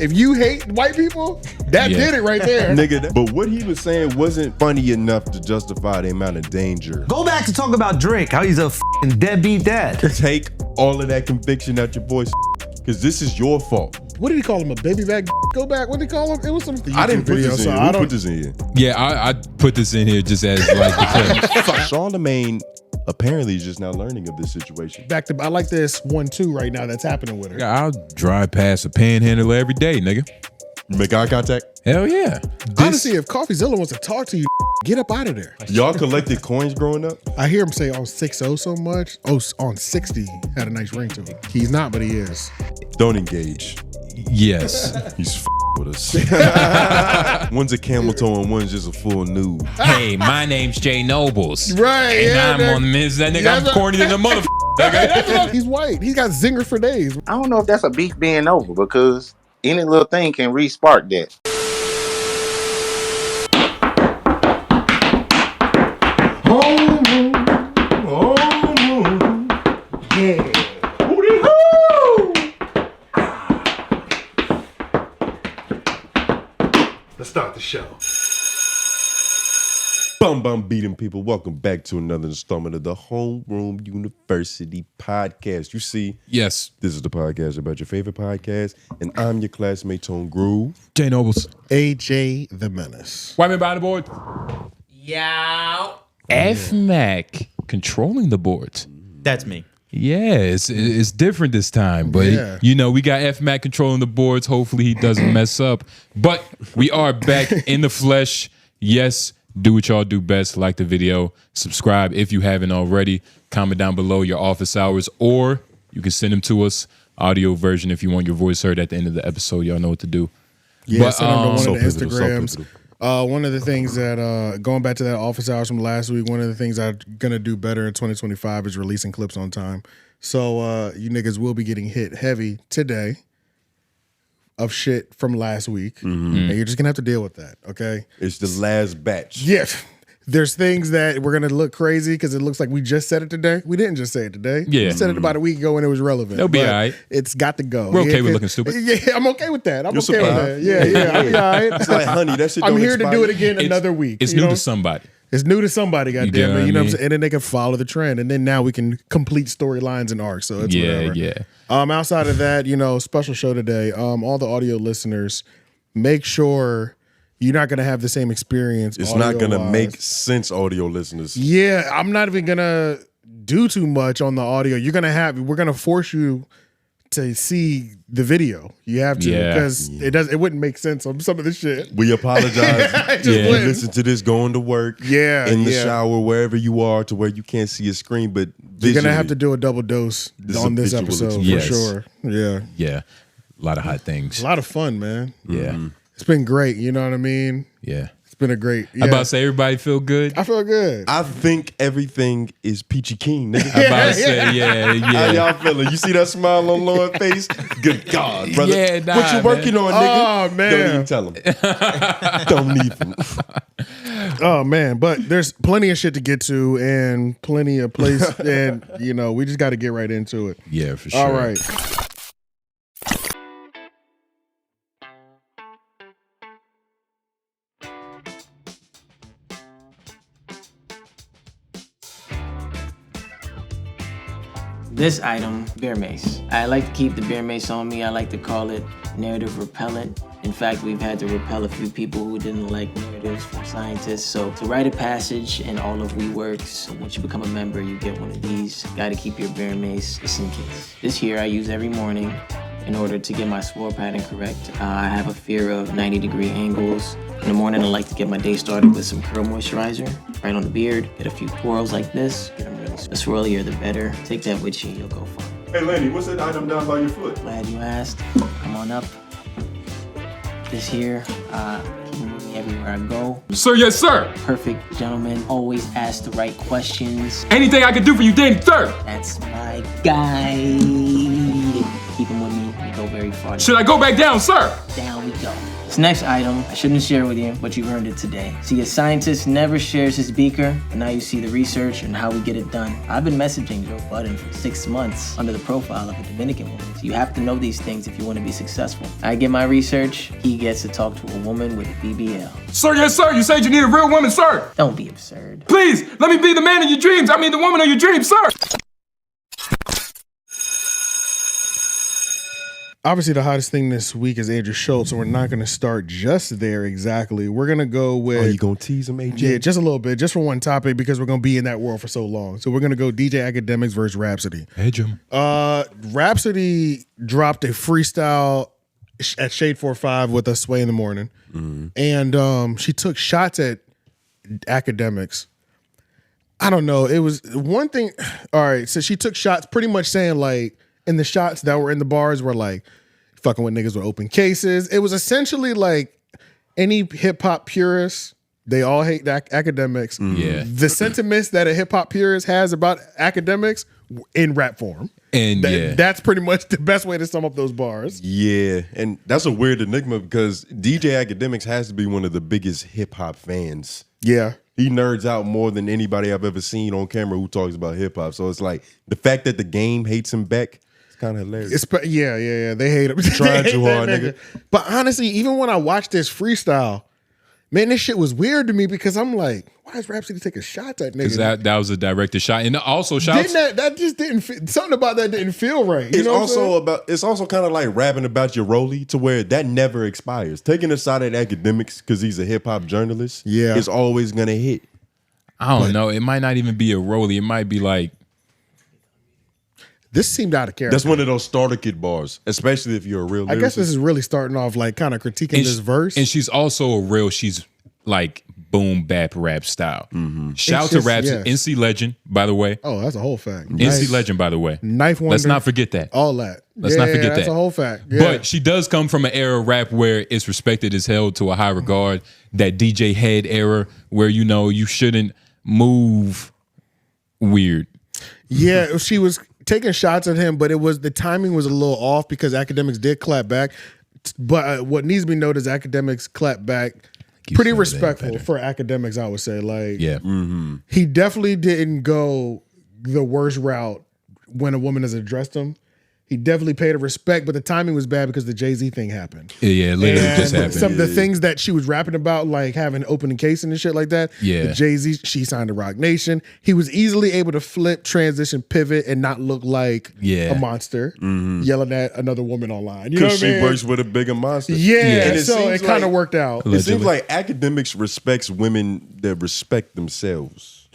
If you hate white people, that did it right there. Nigga, but what he was saying wasn't funny enough to justify the amount of danger. Go back to talk about Drake, how he's a f***ing deadbeat dad. Take all of that conviction out your voice, because this is your fault. What did he call him? A baby back? Go back. What did he call him? It was some I didn't put video, this in. so Who put this in here? Yeah, I put this in here just as like the clip. Charlamagne apparently is just now learning of this situation. Back to, I like this 1-2 right now that's happening with her. I'll drive past a panhandler every day, nigga. Make eye contact? Hell yeah. Honestly, if Coffeezilla wants to talk to you, get up out of there. Y'all collected coins growing up? I hear him say on 60 so much. Oh, on 60 had a nice ring to it. He's not, but he is. Don't engage. Yes. He's with us. One's a camel toe and one's just a full nude. Hey, my name's Jay Nobles. Right, and I'm on the Miz. That nigga, I'm corny than a motherfucker. He's white. He's got zinger for days. I don't know if that's a beef being over because any little thing can re-spark that. Yeah. Let's start the show. Bum beating people. Welcome back to another installment of the Homeroom University podcast. You see, yes, this is the podcast about your favorite podcast, and I'm your classmate Tone Groove. Jay Nobles. AJ the Menace. White man behind the board. Yow. F-Mac controlling the boards. That's me. Yeah, it's different this time, but you know, we got F-Mac controlling the boards. Hopefully he doesn't mess up, but we are back in the flesh. Yes, do what y'all do best. Like the video, subscribe if you haven't already, comment down below your office hours, or you can send them to us, audio version if you want your voice heard at the end of the episode. Y'all know what to do. Yeah, but, send them to one of the so Instagrams. pivotal. One of the things that, going back to that office hours from last week, one of the things I'm going to do better in 2025 is releasing clips on time. So you niggas will be getting hit heavy today of shit from last week. And you're just going to have to deal with that, okay? It's the last batch. Yeah. There's things that we're going to look crazy because it looks like we just said it today. We didn't just say it today. Yeah. We said it about a week ago when it was relevant. It'll be all right. It's got to go. We're okay with looking stupid. Yeah, I'm okay with that. I'm You're okay with that. surprised. Yeah, I'll be all right. It's like, honey, that shit I'm don't here to do it expire. again another week. It's you new know? to somebody. It's new to somebody, get goddamn what it. I You know what I'm mean? saying? And then they can follow the trend. And then now we can complete storylines and arcs. So it's whatever. Yeah. Outside of that, you know, special show today. All the audio listeners, make sure you're not going to have the same experience. It's not going to make sense, audio listeners. Yeah, I'm not even going to do too much on the audio. We're going to force you to see the video. You have to, because it wouldn't make sense on some of this shit. We apologize. You listen to this going to work, in the shower, wherever you are, to where you can't see a screen, but you're going to have to do a double dose on this episode for sure. Yeah. Yeah. A lot of hot things. A lot of fun, man. Yeah. It's been great. You know what I mean? Yeah. It's been a great. I'm about to say, everybody feel good? I feel good. I think everything is peachy keen, nigga. I'm about to say, How y'all feeling? You see that smile on Lauren's face? Good God, brother. Yeah, nah, what you working on, nigga? Oh, man. Don't even tell him. Don't even. Oh, man. But there's plenty of shit to get to and plenty of place. And, you know, we just got to get right into it. Yeah, for sure. All right. This item, bear mace. I like to keep the bear mace on me. I like to call it narrative repellent. In fact, we've had to repel a few people who didn't like narratives from scientists. So to write a passage in all of WeWorks, once you become a member, you get one of these. Gotta keep your bear mace just in case. This here I use every morning in order to get my swirl pattern correct. I have a fear of 90-degree angles. In the morning, I like to get my day started with some curl moisturizer right on the beard. Get a few twirls like this. Get them really the swirlier, the better. Take that with you, you'll go far. Hey, Lanny, what's that item down by your foot? Glad you asked. Come on up. This here, keep it with me everywhere I go. Sir, yes, sir. Perfect gentleman, always ask the right questions. Anything I can do for you, then, sir. That's my guy. Keep him with me, we go very far. Should I go back down, sir? Down we go. This next item, I shouldn't share with you, but you learned it today. See, a scientist never shares his beaker, and now you see the research and how we get it done. I've been messaging Joe Budden for 6 months under the profile of a Dominican woman. So you have to know these things if you want to be successful. I get my research, he gets to talk to a woman with a BBL. Sir, yes, sir. You said you need a real woman, sir. Don't be absurd. Please, let me be the man of your dreams. I mean, the woman of your dreams, sir. Obviously, the hottest thing this week is Andrew Schulz, so we're not going to start just there exactly. We're going to go with... Are you going to tease him, AJ? Yeah, just a little bit, just for one topic, because we're going to be in that world for so long. So we're going to go DJ Akademiks versus Rhapsody. Hey, Jim. Rhapsody dropped a freestyle at Shade 45 with us Sway in the morning, and she took shots at Akademiks. I don't know. It was one thing... All right, so she took shots pretty much saying, like, and the shots that were in the bars were like fucking with niggas with open cases. It was essentially like any hip hop purist, they all hate Akademiks. Yeah. The sentiments that a hip hop purist has about Akademiks in rap form. And that's pretty much the best way to sum up those bars. Yeah, and that's a weird enigma because DJ Akademiks has to be one of the biggest hip hop fans. Yeah. He nerds out more than anybody I've ever seen on camera who talks about hip hop. So it's like the fact that the game hates him back, it's kind of hilarious. Yeah. They hate him. Trying too hard, nigga. But honestly, even when I watched this freestyle, man, this shit was weird to me because I'm like, why is Rhapsody taking shots at niggas? That was a directed shot, and also shots. That just didn't something about that didn't feel right. You know it's also kind of like rapping about your rollie to where that never expires. Taking a shot at Akademiks because he's a hip hop journalist, is always gonna hit. I don't know. It might not even be a rollie. It might be like. This seemed out of character. That's one of those starter kit bars, especially if you're a real lyricist. I guess this is really starting off like kind of critiquing this verse. And she's also she's like boom bap rap style. Shout to Rhapsody, NC Legend, by the way. Oh, that's a whole fact. NC Legend, by the way. Knife Wonder. Let's not forget that. All that. Let's not forget that. That's a whole fact. Yeah. But she does come from an era of rap where it's respected as held to a high regard. That DJ Head era where, you know, you shouldn't move weird. Yeah, she was taking shots at him, but the timing was a little off because Akademiks did clap back. But what needs to be noted is Akademiks clap back pretty respectful for Akademiks, I would say. Like, he definitely didn't go the worst route when a woman has addressed him. He definitely paid her respect, but the timing was bad because the Jay-Z thing happened. Yeah, it literally just happened. Some of the things that she was rapping about, like having opening casing and shit like that. Yeah. The Jay-Z, she signed to Roc Nation. He was easily able to flip, transition, pivot, and not look like a monster yelling at another woman online. You know what I mean? She works with a bigger monster. Yeah, and so it kind of worked out. It seems like Akademiks respects women that respect themselves.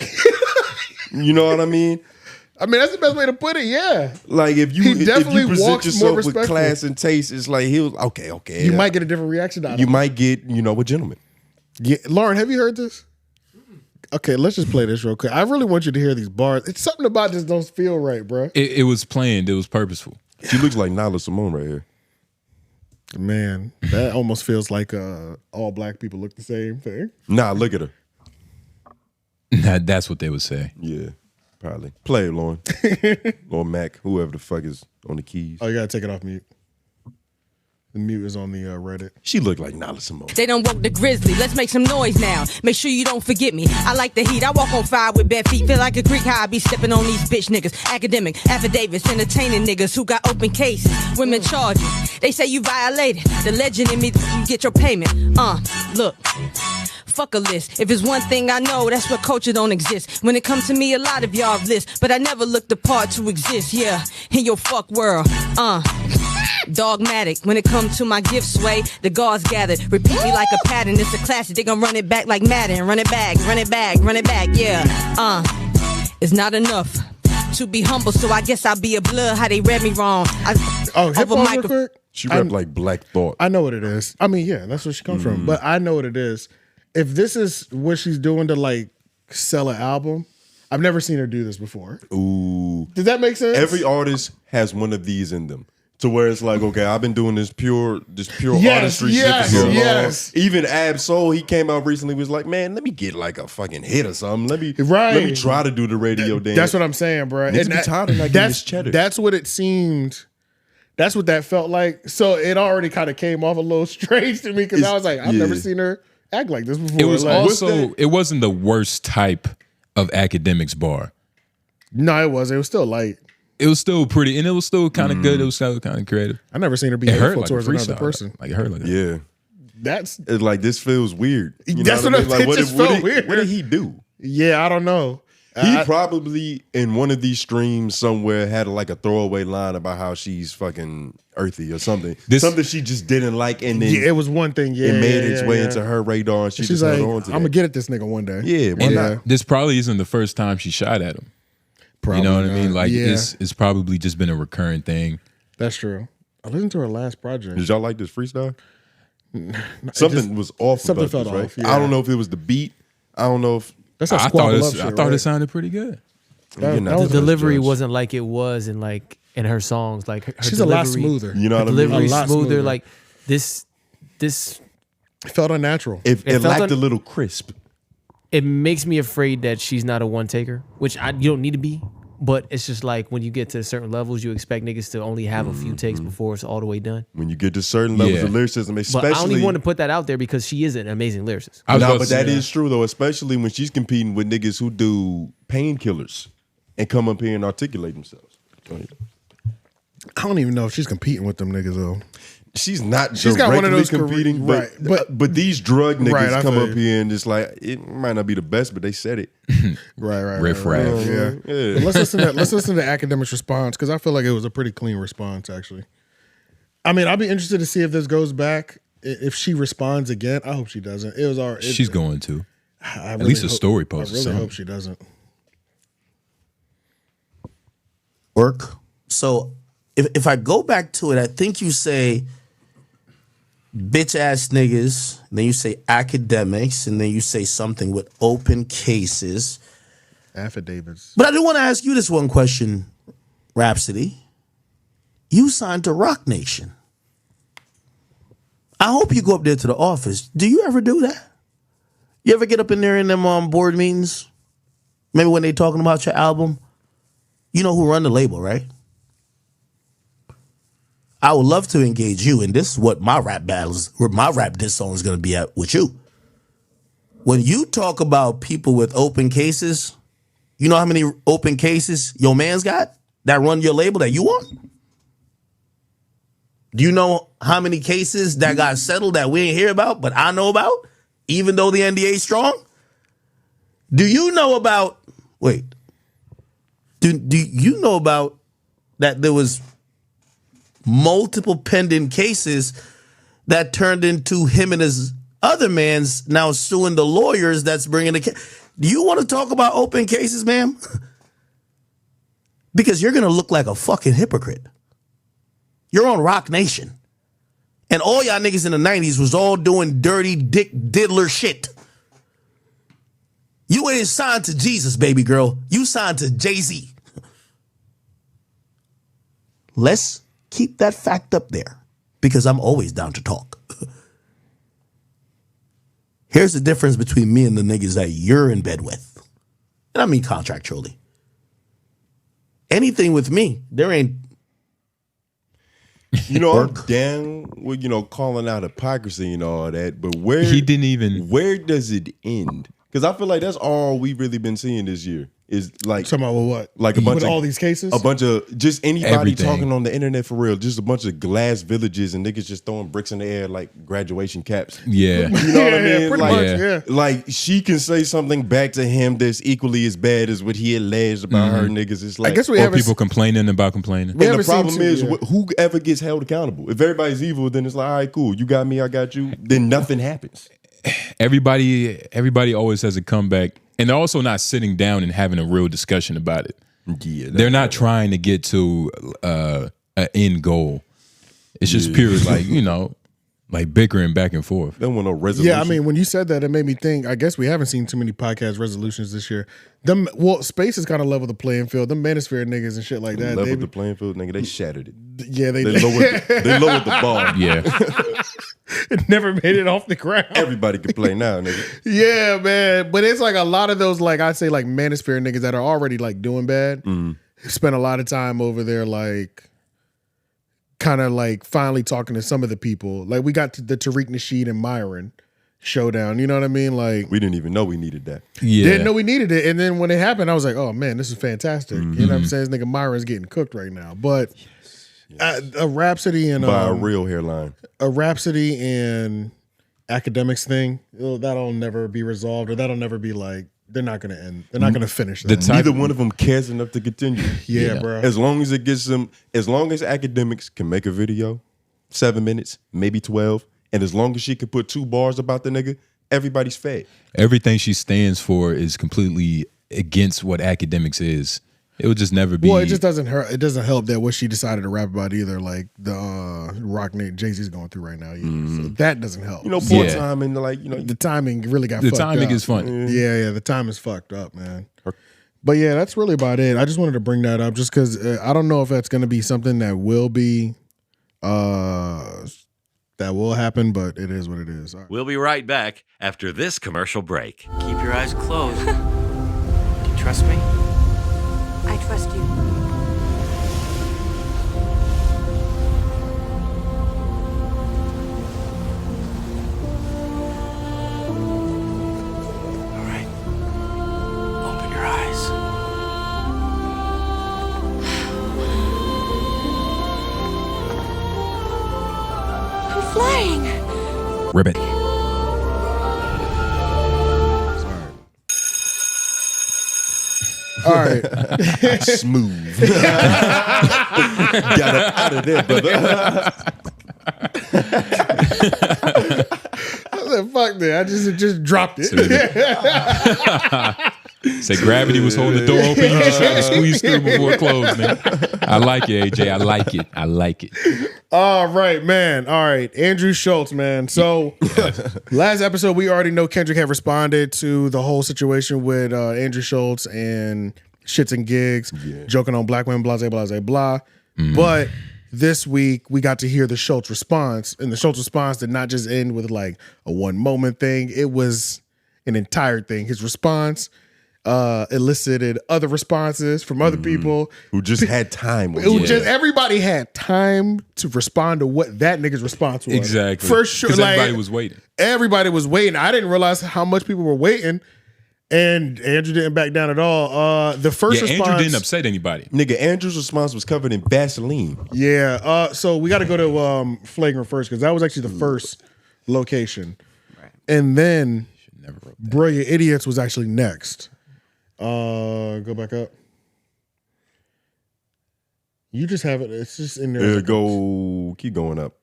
You know what I mean? I mean, that's the best way to put it, yeah. Like, if you present yourself with class and taste, it's like, okay. You might get a different reaction out of it. You might get, a gentleman. Yeah. Lauren, have you heard this? Okay, let's just play this real quick. I really want you to hear these bars. It's something about this don't feel right, bro. It was planned. It was purposeful. She looks like 𝙿𝙾𝚃𝚃 right here. Man, that almost feels like all black people look the same thing. Nah, look at her. That's what they would say. Yeah. Probably. Play it, Lauren. Or Mac, whoever the fuck is on the keys. Oh, you gotta take it off mute. The mute is on the Reddit. She looked like 𝙿𝙾𝚃𝚃. They done woke the grizzly. Let's make some noise now. Make sure you don't forget me. I like the heat. I walk on fire with bare feet. Feel like a Greek how I be stepping on these bitch niggas. Academic, affidavits, entertaining niggas who got open cases. Women charges. They say you violated. The legend in me, you get your payment. Look. Fuck a list. If it's one thing I know, that's where culture don't exist. When it comes to me, a lot of y'all have lists, but I never looked the part to exist. Yeah, in your fuck world. Dogmatic. When it comes to my gift sway, the guards gathered. Repeat me like a pattern. It's a classic. They gon' run it back like Madden. Run it back, run it back, run it back. Yeah. It's not enough to be humble, so I guess I'll be a blood. How they read me wrong. Hip hop real quick. She rapped like Black Thought. I know what it is. I mean, yeah, that's where she comes from. But I know what it is. If this is what she's doing to like sell an album, I've never seen her do this before. Ooh. Does that make sense? Every artist has one of these in them. To where it's like, okay, I've been doing this pure artistry shit for so long. Even 𝙿𝙾𝚃𝚃, he came out recently, was like, man, let me get like a fucking hit or something. Let me try to do the radio dance. That's what I'm saying, bro. Niggas be tired of not getting this cheddar. That's what it seemed. That's what that felt like. So it already kind of came off a little strange to me because I was like, I've never seen her act like this before. It was like, also, it wasn't the worst type of Akademiks bar. No, it wasn't. It was still light. It was still pretty, and it was still kind of good. It was still kind of creative. I never seen her be It hurt hateful like towards a another freestyle. person. Like it hurt like Yeah. That's It's like, this feels weird. You That's know what what I mean? it just felt weird. What did he do? yeah, I don't know. He probably in one of these streams somewhere had like a throwaway line about how she's fucking earthy or something. Something she just didn't like, and then it was one thing. Yeah, it made its way into her radar, and She's just like, held on I'm to gonna that. get at this nigga one day. Yeah, why And not? this probably isn't the first time she shot at him. Probably you know what I mean? not. Like yeah, it's probably just been a recurring thing. that's true. I listened to her last project. Did y'all like this freestyle? Something was off. something about felt this, right? off, yeah. I don't know if it was the beat. I don't know if That's that I squabble up shit, thought right? it sounded pretty good. You're not that was the The delivery judge. wasn't like it was in her songs. Like her She's a lot delivery- smoother. You know Her what I mean? delivery A lot smoother. smoother. Like this It felt unnatural. It felt lacked a little crisp. it makes me afraid that she's not a one taker, which you don't need to be. But it's just like when you get to certain levels, you expect niggas to only have a few takes before it's all the way done. When you get to certain levels Yeah. of lyricism, But especially. I don't even want to put that out there because she is an amazing lyricist. I was No, about but to say that is true though, especially when she's competing with niggas who do painkillers and come up here and articulate themselves. Go ahead. I don't even know if she's competing with them niggas though. She's not She's got one of those competing, right, but these drug niggas Right, I come feel up you. here and just like, it might not be the best, but they said it. Right. Riff raff. Yeah. Yeah. But let's listen to Akademiks' response because I feel like it was a pretty clean response actually. I mean, I'll be interested to see if this goes back. If she responds again, I hope she doesn't. It was already. She's going to. I At least a hope- story post I or really something. hope she doesn't. Work. So if I go back to it, I think you say bitch ass niggas, and then you say academics, and then you say something with open cases. Affidavits. But I do want to ask you this one question, Rhapsody. You signed to Rock Nation. I hope you go up there to the office. Do you ever do that? You ever get up in there in them board meetings? Maybe when they talking about your album? You know who run the label, right? I would love to engage you, and this is what my rap battles, where my rap diss song is going to be at with you. When you talk about people with open cases, you know how many open cases your man's got that run your label that you want? Do you know how many cases that got settled that we ain't hear about, but I know about, even though the NDA is strong? Do you know about, do you know about that there was multiple pending cases that turned into him and his other man's now suing the lawyers that's bringing the case? Do you want to talk about open cases, ma'am? Because you're going to look like a fucking hypocrite. You're on Rock Nation. And all y'all niggas in the 90s was all doing dirty dick diddler shit. You ain't signed to Jesus, baby girl. You signed to Jay-Z. Let's keep that fact up there because I'm always down to talk. Here's the difference between me and the niggas that you're in bed with. And I mean contractually. Anything with me, there ain't. You know, I'm down with, calling out hypocrisy and all that, but where does it end? Because I feel like that's all we've really been seeing this year. Is like Talking about what? Like a bunch with of all these cases? a bunch of just anybody Everything. talking on the internet for real, just a bunch of glass villages and niggas just throwing bricks in the air like graduation caps. Yeah. You know what I Yeah, mean? pretty Like, much, yeah. like she can say something back to him that's equally as bad as what he alleged about her niggas. It's like, I guess we Or haven't. people complaining about complaining. We and the haven't seen problem is, yeah. whoever gets held accountable. If everybody's evil, then it's like, all right, cool. You got me, I got you. Then nothing happens. Everybody always has a comeback, and they're also not sitting down and having a real discussion about it. Yeah, They're not trying to get to an end goal. It's just pure like bickering back and forth. They don't want no resolution. Yeah, I mean, when you said that, it made me think. I guess we haven't seen too many podcast resolutions this year. Space has kind of leveled the playing field. Them Manosphere niggas and shit like that. leveled the playing field, nigga. They shattered it. Yeah, they They lowered the bar. Yeah. it never made it off the ground. Everybody can play now, nigga. Yeah, man. But it's like a lot of those, like I'd say, like Manosphere niggas that are already like doing bad. Spend a lot of time over there, like kind of like finally talking to some of the people. Like we got to the Tariq Nasheed and Myron showdown. You know what I mean? Like we didn't even know we needed that. Yeah. Didn't know we needed it. And then when it happened, I was like, oh man, this is fantastic. You know what I'm saying? This nigga Myron's getting cooked right now. But a Rhapsody and by a real hairline. A Rhapsody and Akademiks thing, that'll never be resolved, or that'll never be like, they're not gonna end. They're not gonna finish that. Neither one of them cares enough to continue. Yeah, bro. As long as it gets them, as long as Akademiks can make a video, 7 minutes, maybe 12, and as long as she can put 2 bars about the nigga, everybody's fed. Everything she stands for is completely against what Akademiks is. It would just never be. Well, it just doesn't hurt. It doesn't help that what she decided to rap about either, like the rock Nate Jay-Z's going through right now. Either. So that doesn't help. You know, poor timing. Like, you know, the timing really got. The fucked timing up. is funny. Yeah, the time is fucked up, man. But yeah, that's really about it. I just wanted to bring that up just because I don't know if that's going to be something that will be, that will happen, but it is what it is. All right. We'll be right back after this commercial break. Keep your eyes closed. Do you trust me? I trust you. All right. Open your eyes. I'm flying. Ribbit. All right. Smooth. Got up out of there, brother. I said, fuck that. I just dropped it. Say gravity was holding the door open. You just had to squeeze through before it closed, man. I like it, AJ. I like it. I like it. All right, man. All right. Andrew Schulz, man. So last episode, we already know Kendrick had responded to the whole situation with Andrew Schulz and shits and gigs, joking on black women, blah, blah, blah, blah. But this week, we got to hear the Schulz response. And the Schulz response did not just end with like a one moment thing. It was an entire thing. His response elicited other responses from other people who just had time. Everybody had time to respond to what that nigga's response was. Exactly. For sure. Because everybody was waiting. Everybody was waiting. I didn't realize how much people were waiting. And Andrew didn't back down at all. The first response, Andrew didn't upset anybody. Nigga, Andrew's response was covered in Vaseline. Yeah. So we got to go to Flagrant first because that was actually the first location. Right. And then Brilliant Idiots was actually next. Go back up. You just have it. It's just in there. Keep going up.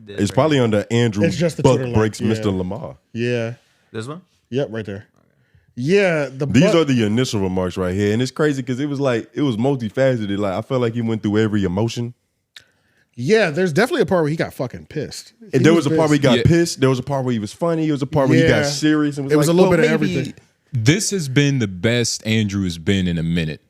It's probably under Andrew it's just the Buck Twitter Breaks link, Mr. Lamar. Yeah. This one? Yep, right there. Yeah. These are the initial remarks right here. And it's crazy because it was multifaceted. Like I felt like he went through every emotion. Yeah, there's definitely a part where he got fucking pissed. And there was a part where he got pissed. There was a part where he was funny. There was a part where he got serious. And it was a little bit of everything. This has been the best Andrew has been in a minute.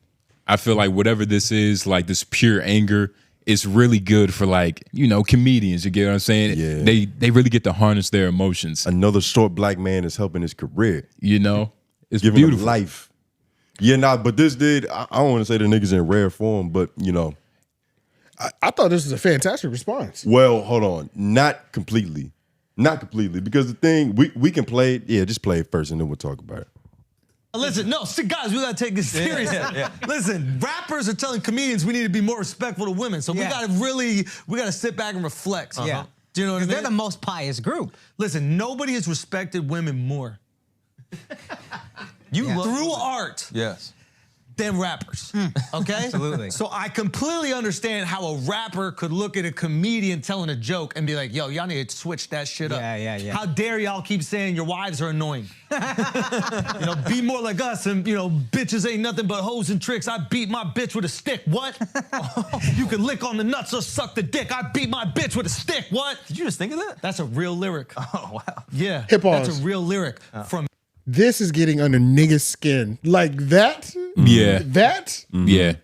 I feel like whatever this is, like this pure anger, it's really good for like, comedians. You get what I'm saying? Yeah. They really get to harness their emotions. Another short black man is helping his career. It's giving beautiful. him life. Yeah, but this did, I don't want to say the niggas in rare form, but I thought this was a fantastic response. Well, hold on. Not completely. Because the thing, we can play it. Yeah, just play it first and then we'll talk about it. Listen, guys, we gotta take this serious. Listen, rappers are telling comedians we need to be more respectful to women. So we gotta sit back and reflect. Yeah. Do you know what I mean? They're the most pious group. Listen, nobody has respected women more. Through art. Yes. Than rappers, okay? Absolutely. So I completely understand how a rapper could look at a comedian telling a joke and be like, yo, y'all need to switch that shit up. Yeah. How dare y'all keep saying your wives are annoying? Be more like us and, bitches ain't nothing but hoes and tricks. I beat my bitch with a stick, what? You can lick on the nuts or suck the dick. I beat my bitch with a stick, what? Did you just think of that? That's a real lyric. Oh, wow. Yeah, Hip pause. That's a real lyric from... This is getting under niggas' skin. Like that? Yeah. That? Yeah.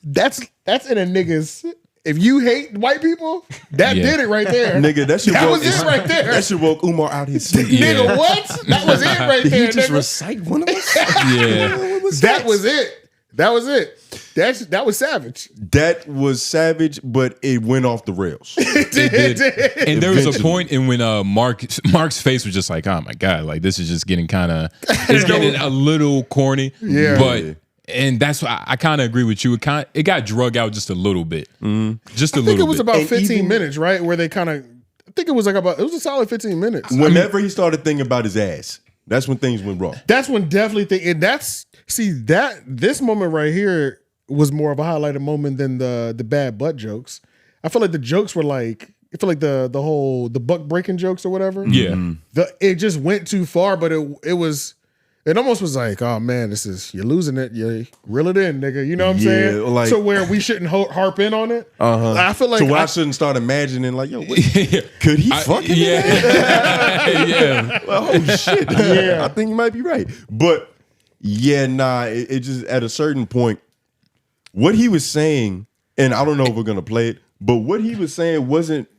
That's in a nigga's. If you hate white people, that did it right there. Nigga, that was it right there. That should woke Umar out his sleep. Nigga, what? That was it right there. Did he just nigga. recite one of us? Yeah. That was it. That was it. That was savage. That was savage, but it went off the rails. It did. And there was a point in when Mark's face was just like, oh my God, like this is just getting it's getting a little corny. Yeah. But and that's why I kind of agree with you. It got drug out just a little bit. Just a little bit. I think it was about 15 minutes, right? Where they I think it was it was a solid 15 minutes. Whenever he started thinking about his ass, that's when things went wrong. That's when definitely and this moment right here was more of a highlighted moment than the bad butt jokes. I feel like the jokes were like, I feel like the whole buck breaking jokks or whatever. Yeah. It just went too far, but it almost was like, oh man, you're losing it. You reel it in, nigga. You know what I'm saying? Like, so where we shouldn't harp in on it. I feel like I shouldn't start imagining like, yo, could he fucking? Yeah. Yeah. Oh shit. Yeah. I think you might be right. But yeah, nah, it just at a certain point, what he was saying, and I don't know if we're gonna play it, but what he was saying wasn't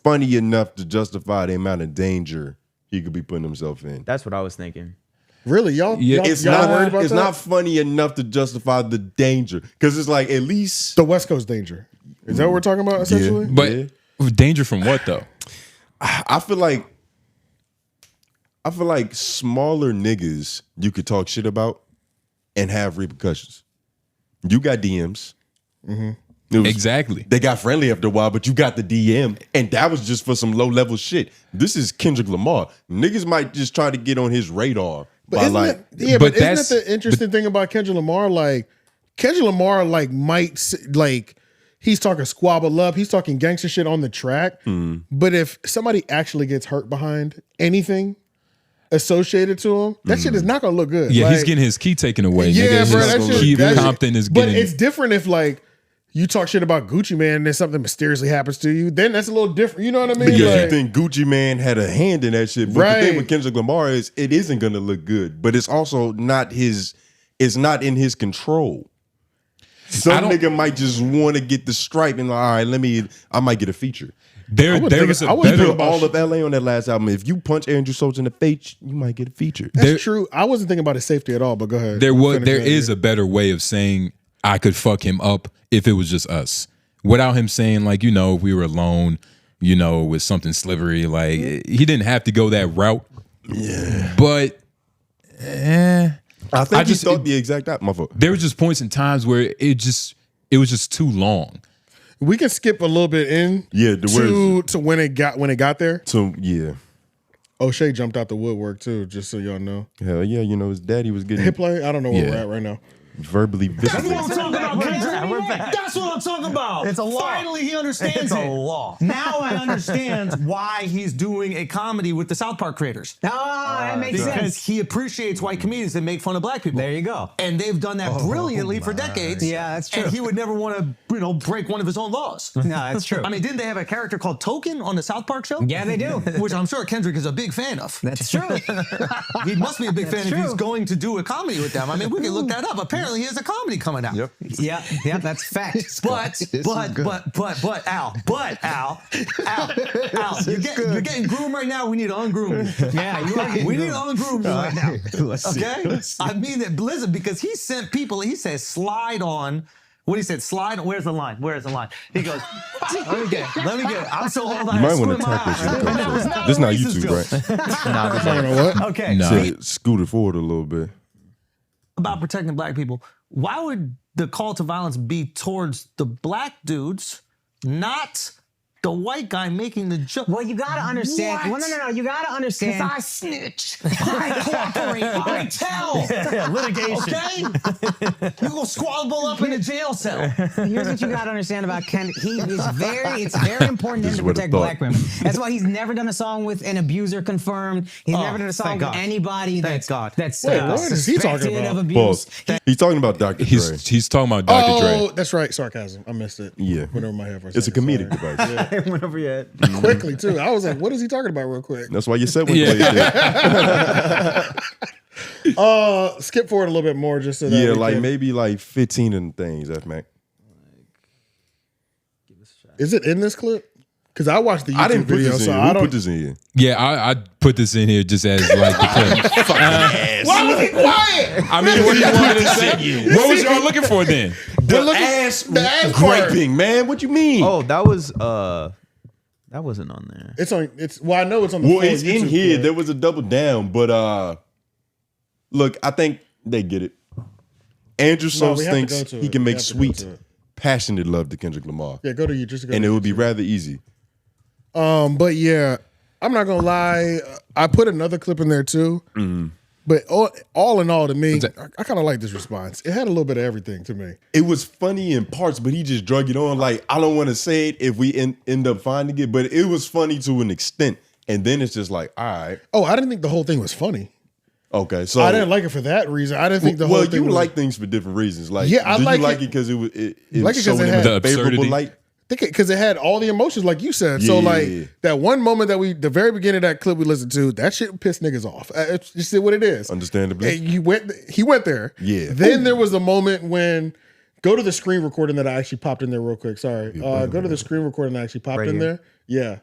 funny enough to justify the amount of danger he could be putting himself in. That's what I was thinking. Really, y'all? Yeah, it's y'all not worried about it's that? not funny enough to justify the danger. Because it's like at least the West Coast danger. Is that what we're talking about essentially? But danger from what though? I feel like smaller niggas you could talk shit about and have repercussions. You got DMs. Exactly. They got friendly after a while, but you got the DM, and that was just for some low level shit. This is Kendrick Lamar. Niggas might just try to get on his radar. But isn't that the interesting thing about Kendrick Lamar? Like Kendrick Lamar, he's talking squabble up, he's talking gangster shit on the track. But if somebody actually gets hurt behind anything associated to him, that shit is not gonna look good. Yeah, he's getting his key taken away. Yeah, bro, Compton is getting. But it's different if you talk shit about Gucci Man and then something mysteriously happens to you, then that's a little different. You know what I mean? Because you think Gucci Man had a hand in that shit. But the thing with Kendrick Lamar is it isn't gonna look good. But it's also not it's not in his control. Some nigga might just want to get the stripe and all right, I might get a feature. There was I put all of LA on that last album. If you punch Andrew Schulz in the face, you might get a feature. That's true. I wasn't thinking about his safety at all, but go ahead. There is a better way of saying I could fuck him up if it was just us. Without him saying like, if we were alone, with something slivery, like he didn't have to go that route. Yeah. But I think he thought the exact motherfucker. There were just points in times where it was just too long. We can skip a little bit in to when it got there. O'Shea jumped out the woodwork too, just so y'all know. Hell yeah, his daddy was getting hit play. I don't know where we're at right now. Verbally That's what I'm talking about, Kendrick. That's what I'm talking about. It's a law. Finally, he understands It's a law. Now I understand why he's doing a comedy with the South Park creators. That makes sense. Because he appreciates white comedians that make fun of black people. There you go. And they've done that brilliantly for decades. Yeah, that's true. And he would never want to, break one of his own laws. No, that's true. I mean, didn't they have a character called Token on the South Park show? Yeah, they do. Which I'm sure Kendrick is a big fan of. That's true. He must be a big fan if he's going to do a comedy with them. I mean, we can look that up. Apparently, he has a comedy coming out. Yeah, that's fact. But Al, you're getting groomed right now. We need to ungroom you. Yeah, you are. We need to ungroom you right now. Okay? Let's see. I mean that Blizzard, because he sent people, he says slide on. What he said, slide on. Where's the line? He goes, let me get it. I'm so old, I might want to tap this. This is not YouTube, right? What? Okay. Scoot it forward a little bit. About protecting black people. Why would the call to violence be towards the black dudes, not the white guy making the joke? Well, you gotta understand. What? Well, no. You gotta understand. Because I snitch. I cooperate. I tell. Litigation. Okay? You go squabble up in a jail cell. Here's what you gotta understand about Ken. It's very important to him to protect black women. That's why he's never done a song with an abuser confirmed. He's never done a song with anybody that's what is he talking about? Of abuse. He's talking about Dr. Dre. He's talking about Dr. Dre. Oh, that's right. Sarcasm. I missed it. Yeah. Went over my head for a It's a second. comedic device. It went over your head. Quickly, too. I was like, what is he talking about real quick? That's why you said what you did. Skip forward a little bit more just so that maybe 15 and things, F Mac. Is it in this clip? Because I watched the YouTube I didn't put video, this in so here. I Who don't. put this in here? Yeah, I put this in here just as like the clip. Why was he quiet? I mean, what do you want me to say? What was y'all looking for then? The ass graping, man. What you mean? Oh, that wasn't on there. It's on. Well, I know it's on the. Well, full it's in YouTube here. clip. There was a double down, but look, I think they get it. Andrew Schulz we have to thinks go to he it. can We make have to go sweet, to it. passionate love to Kendrick Lamar. Yeah, go to you. Just go. And to it would be YouTube. rather easy. But yeah, I'm not gonna lie. I put another clip in there too. But all in all, to me, I kind of like this response. It had a little bit of everything to me. It was funny in parts, but he just drug it on. Like, I don't want to say it if we end up finding it, but it was funny to an extent. And then it's just like, all right. Oh, I didn't think the whole thing was funny. Okay, so I didn't like it for that reason. I didn't think the whole thing. Well, you was, like things for different reasons. Like, Yeah, I did like you like it- it because it was it like it 'cause showing it him had- in a The favorable absurdity. light? because it had all the emotions, like you said. So Yeah. like that one moment that the very beginning of that clip we listened to, that shit pissed niggas off. It's just what it is. Understandably. And he went there. Yeah. Then there was a moment when go to the screen recording that I actually popped in there real quick. Sorry. Go to the screen recording that I actually popped Right in here. there. Yeah.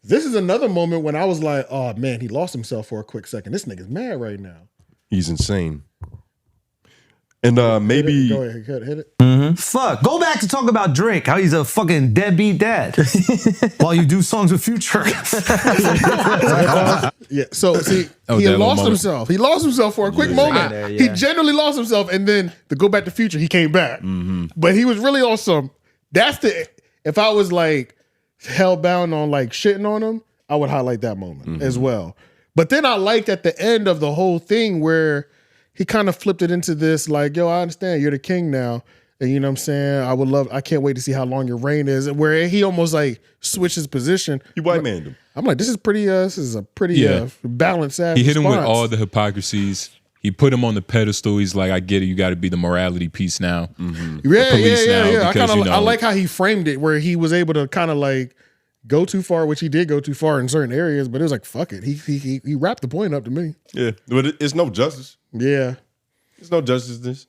This is another moment when I was like, oh man, he lost himself for a quick second. This nigga's mad right now. He's insane. And maybe Go ahead, hit it. Fuck. Go back to talk about Drake, how he's a fucking deadbeat dad. While you do songs with Future. Yeah. So see, Oh, he that had little lost moment. himself. He lost himself for a quick moment. there, He yeah. genuinely lost himself, and then to go back to Future, he came back. But he was really awesome. That's the. If I was like hellbound on like shitting on him, I would highlight that moment as well. But then I liked at the end of the whole thing where he kind of flipped it into this like, yo, I understand you're the king now. And you know what I'm saying? I can't wait to see how long your reign is. Where he almost like switched his position. you white man him. I'm like, this is a pretty Yeah. balanced ass He hit him with response. all the hypocrisies. He put him on the pedestal. He's like, I get it. You got to be the morality piece now. Yeah. I because, I like how he framed it, where he was able to kind of like go too far, which he did go too far in certain areas. But it was like, fuck it. He wrapped the point up to me. Yeah, but it's no justice. Yeah. It's no justice. This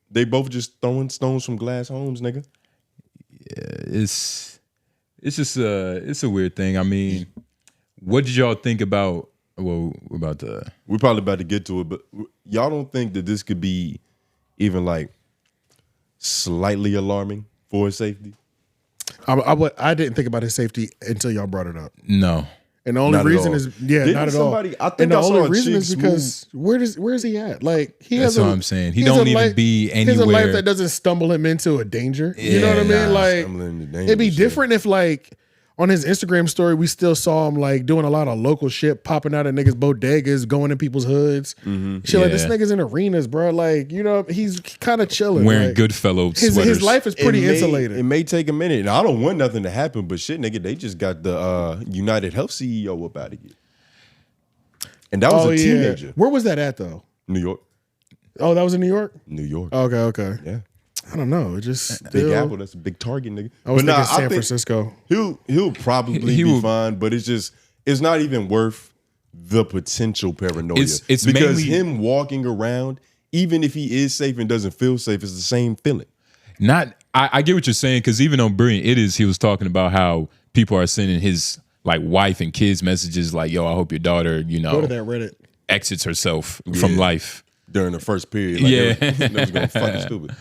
they both just throwing stones from glass homes, nigga. It's just it's a weird thing. I mean, what did y'all think about? Well, about the We're probably about to get to it, but y'all don't think that this could be even like slightly alarming for his safety? I didn't think about his safety until y'all brought it up. no. And the only Not at reason all. is Didn't not at somebody- all. I think and the I saw only a reason chick is because where's he at? Like he That's has what I'm saying. He has don't a even life- be He has a life anywhere. that doesn't stumble him into a danger. You know what I mean? Yeah, nah, Like stumbling into danger, it'd be shit. different if like on his Instagram story we still saw him like doing a lot of local shit, popping out of niggas' bodegas, going in people's hoods. Shit like this Yeah. nigga's in arenas, bro. Like you know he's kind of chilling, Wearing like, Goodfellow His sweaters. life is pretty It insulated. may take a minute. And I don't want nothing to happen, but shit, nigga, they just got the United Health CEO up out of here. And that was a teenager. Where was that at though? New York. Oh, that was in New York. New York. Okay. Yeah. I don't know. It just Big still- Apple, that's a big target, nigga. I was But thinking nah, I San think Francisco. He'll probably He be will- fine, but it's not even worth the potential paranoia. It's because mainly- him walking around, even if he is safe and doesn't feel safe, it's the same feeling. I get what you're saying, because even on Brilliant, he was talking about how people are sending his like wife and kids messages like, yo, I hope your daughter, Go to that Reddit. exits herself from life. During the first period. Yeah. It was going fucking stupid.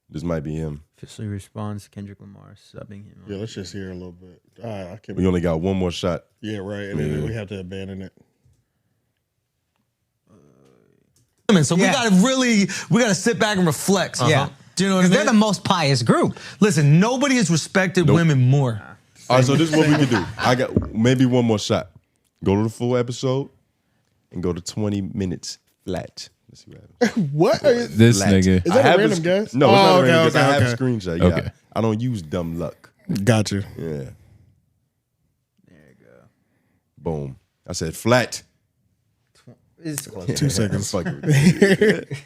This might be him. Officially responds to Kendrick Lamar subbing him. Yeah, let's just hear a little bit. I can't. We only got one more shot. Yeah, right. And then we have to abandon it. So we gotta sit back and reflect. Yeah. Do you know what I mean? They're the most pious group. Listen, nobody has respected women more. All right, so this is what we can do. I got maybe one more shot. Go to the full episode and go to 20 minutes flat. Let's see what happens. What? This Flat. nigga. Is I that have a random guess? No, it's not a okay, random guess. I have okay. a screenshot. Okay. Yeah. I don't use dumb luck. Got you. Yeah. There you go. Boom. I said flat. It's close. 2 seconds. Fuck it.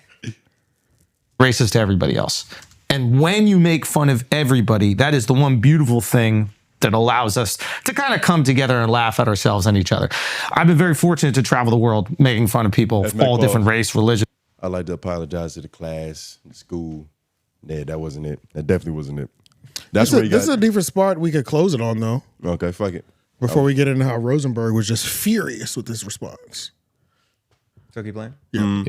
Racist to everybody else. And when you make fun of everybody, that is the one beautiful thing that allows us to kind of come together and laugh at ourselves and each other. I've been very fortunate to travel the world making fun of people of all different race, religion. I'd like to apologize to the class, the school. Yeah, that wasn't it. That definitely wasn't it. That's this is a different spot we could close it on though. Okay, fuck it. Before we get into how Rosenberg was just furious with this response. So keep playing. Yeah.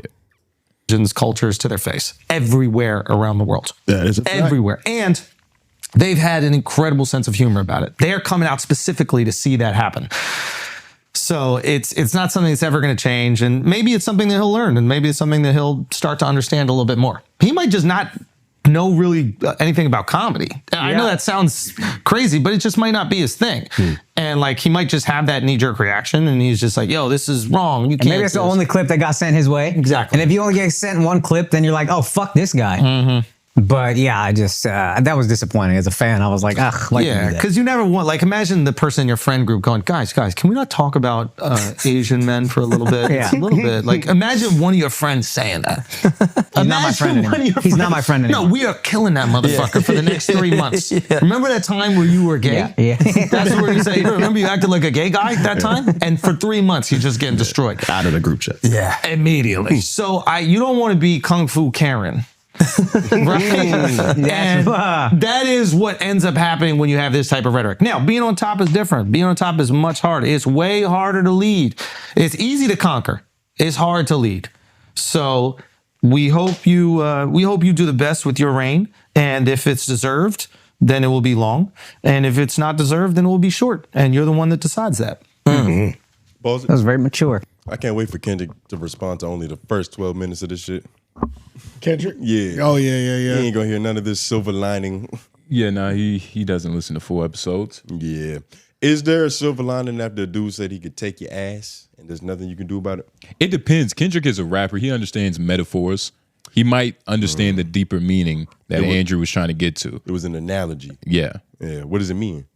Cultures to their face everywhere around the world. That is a fact. Everywhere. And they've had an incredible sense of humor about it. They're coming out specifically to see that happen. So it's not something that's ever going to change. And maybe it's something that he'll learn, and maybe it's something that he'll start to understand a little bit more. He might just not know really anything about comedy. I know that sounds crazy, but it just might not be his thing. And like he might just have that knee-jerk reaction, and he's just like, yo, this is wrong. You can't. Maybe it's the only clip that got sent his way. Exactly. And if you only get sent one clip, then you're like, oh, fuck this guy. But yeah, I just, that was disappointing. As a fan, I was like, ugh. Yeah, because you never want, like, imagine the person in your friend group going, guys, can we not talk about Asian men for a little bit? Yeah. Just a little bit. Like, imagine one of your friends saying that. He's not my friend anymore. He's not my friend anymore. No, we are killing that motherfucker for the next 3 months. Remember that time where you were gay? Yeah. That's where you say, remember you acted like a gay guy that time? And for 3 months, you're just getting destroyed. Out of the group chat. Yeah, immediately. So you don't want to be Kung Fu Karen. Right? And that is what ends up happening when you have this type of rhetoric. Now, being on top is different. Being on top is much harder. It's way harder to lead. It's easy to conquer. It's hard to lead. So we hope you do the best with your reign. And if it's deserved, then it will be long. And if it's not deserved, then it will be short. And you're the one that decides that. That was very mature. I can't wait for Kendrick to respond to only the first 12 minutes of this shit. Kendrick? Yeah. Oh, yeah. He ain't gonna hear none of this silver lining. Yeah, no, he doesn't listen to full episodes. Yeah. Is there a silver lining after a dude said he could take your ass and there's nothing you can do about it? It depends. Kendrick is a rapper. He understands metaphors. He might understand the deeper meaning that Andrew was trying to get to. It was an analogy. Yeah. Yeah. What does it mean?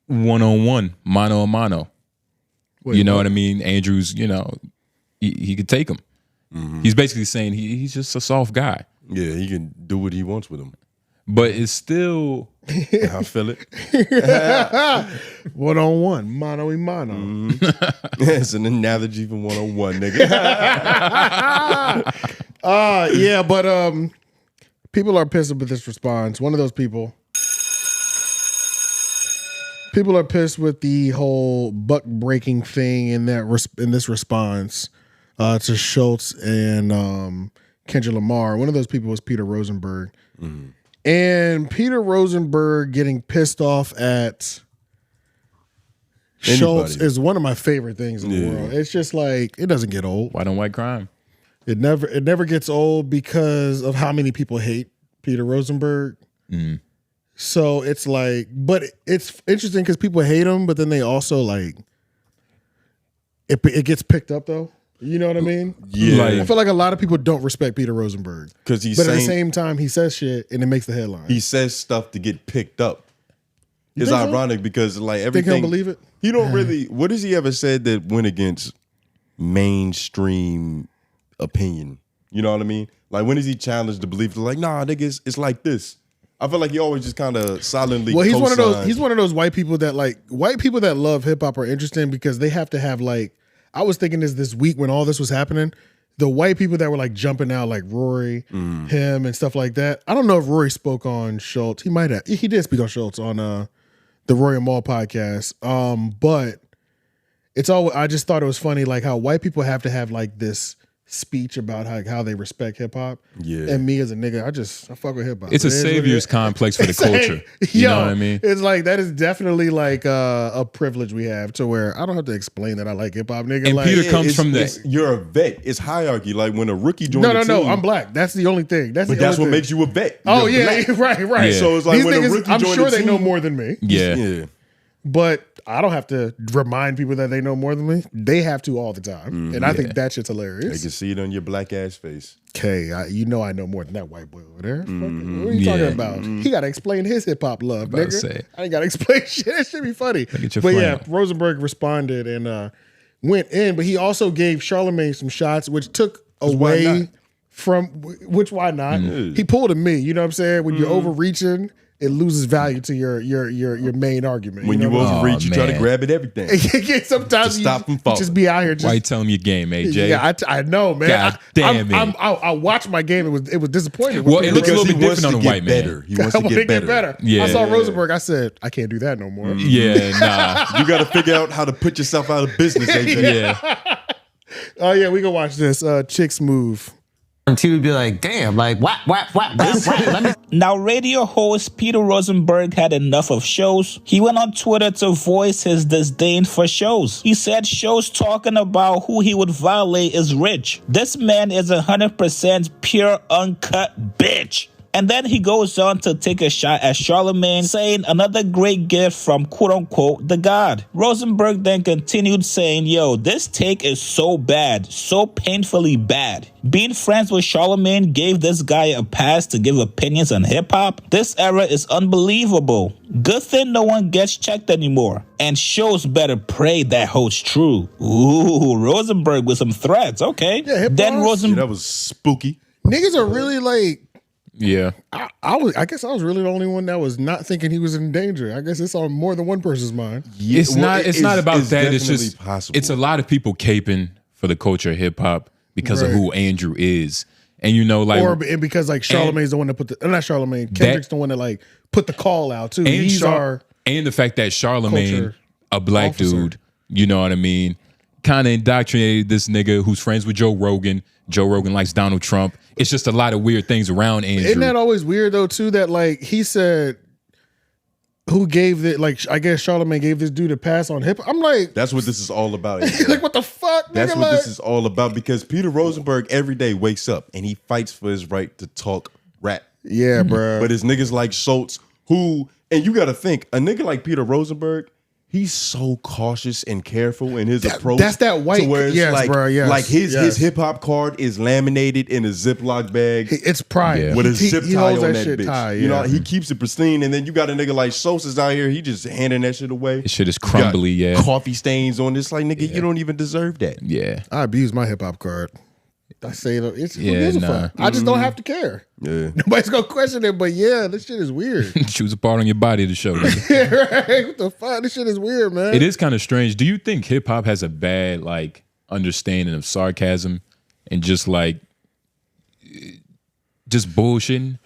One-on-one, mano a mano. You know what I mean? Andrew's, he could take him. He's basically saying he's just a soft guy. Yeah, he can do what he wants with him. But it's still... I feel it. One-on-one, mano a mano. It's an analogy for one-on-one, nigga. Yeah, but people are pissed with this response. One of those people are pissed with the whole buck breaking thing in this response to Schulz and Kendrick Lamar. One of those people was Peter Rosenberg. And Peter Rosenberg getting pissed off at Schulz is one of my favorite things in the world. It's just like, it doesn't get old. White on white crime. It never gets old because of how many people hate Peter Rosenberg. So it's like, but it's interesting because people hate him, but then they also like, it gets picked up though. You know what I mean? Yeah. I feel like a lot of people don't respect Peter Rosenberg. But at the same time, he says shit and it makes the headline. He says stuff to get picked up. It's think so? ironic because like everything. Think he'll believe it? He don't really, what has he ever said that went against mainstream opinion? You know what I mean? Like when is he challenged the belief? Like, nah, nigga, it's like this. I feel like he always just kind of silently. Well, he's one of those white people that love hip hop are interesting because they have to have like, I was thinking this week when all this was happening, the white people that were like jumping out like Rory, him and stuff like that. I don't know if Rory spoke on Schulz. He might have. He did speak on Schulz on the Roy and Maul podcast. But it's all. I just thought it was funny like how white people have to have like this speech about how they respect hip hop. Yeah. And me as a nigga, I fuck with hip hop. It's a savior's complex for the culture. You know what I mean? It's like that is definitely like a privilege we have to where I don't have to explain that I like hip hop, nigga. And like, Peter comes from that. You're a vet. It's hierarchy. Like when a rookie joins No, I'm black. That's the only thing. That's what makes you a vet. Oh You're yeah, black. right. Yeah. So it's like These when a niggas, rookie I'm joins sure the they know team- more than me. Yeah. But I don't have to remind people that they know more than me. They have to all the time. And I think that shit's hilarious. They can see it on your black ass face. Okay, I know more than that white boy over there. What are you talking about? He got to explain his hip hop love, nigga. I ain't got to explain shit. That should be funny. But yeah, Rosenberg responded and went in, but he also gave Charlamagne some shots, which took away from, why not? He pulled a me, you know what I'm saying? When you're overreaching, it loses value to your main argument. When you want to reach, you try to grab at everything. Sometimes to stop from falling. Just be out here. Why you telling me your game, AJ? Yeah, I know, man. God damn it. I watched my game. It was disappointing. Well, it looks a little bit different on a white man. He wants to get better. Yeah. I saw Rosenberg. I said, I can't do that no more. Yeah, nah. You got to figure out how to put yourself out of business, AJ. Yeah. Oh yeah, we gonna watch this. Chicks Move. And T would be like, damn, like, what? Let me. Now, radio host Peter Rosenberg had enough of shows. He went on Twitter to voice his disdain for shows. He said shows talking about who he would violate is rich. This man is 100% pure, uncut bitch. And then he goes on to take a shot at Charlamagne, saying another great gift from quote-unquote the God. Rosenberg then continued saying, yo, this take is so bad, so painfully bad. Being friends with Charlamagne gave this guy a pass to give opinions on hip-hop. This era is unbelievable. Good thing no one gets checked anymore. And shows better pray that holds true. Ooh, Rosenberg with some threats, okay. Yeah, then Rosenberg... that was spooky. Niggas are really like... Yeah, I guess I was really the only one that was not thinking he was in danger. I guess it's on more than one person's mind. Yeah, it's not about that. It's just possible. It's a lot of people caping for the culture of hip hop because of who Andrew is, and you know, like, or because like Charlamagne's the one that put the not Charlamagne, Kendrick's the one that like put the call out too. He's our and the fact that Charlamagne, a black officer. dude, you know what I mean, kind of indoctrinated this nigga who's friends with Joe Rogan. Joe Rogan likes Donald Trump. It's just a lot of weird things around Andrew. Isn't that always weird though too? That like he said, who gave it? Like I guess Charlamagne gave this dude a pass on hip. I'm like, that's what this is all about. Like what the fuck? That's nigga, what like, this is all about. Because Peter Rosenberg every day wakes up and he fights for his right to talk rap. Yeah, bro. But it's niggas like Schulz who, and you got to think, a nigga like Peter Rosenberg, he's so cautious and careful in his approach. That's that white, to where it's yes, like, bro, yes, like his yes. hip hop card is laminated in a Ziploc bag. It's pride with a zip tie holds on that that shit bitch. tie, You know, yeah. he keeps it pristine. And then you got a nigga like Schulz is out here. He just handing that shit away. This shit is crumbly. You got Yeah, coffee stains on this. Like nigga, you don't even deserve that. yeah. I abuse my hip hop card. I say it's who Yeah, gives a nah. fuck? I just don't have to care. Yeah. Nobody's gonna question it, but yeah, this shit is weird. Choose a part on your body to show. Nigga. Yeah, right? What the fuck? This shit is weird, man. It is kind of strange. Do you think hip hop has a bad like understanding of sarcasm and just like just bullshitting?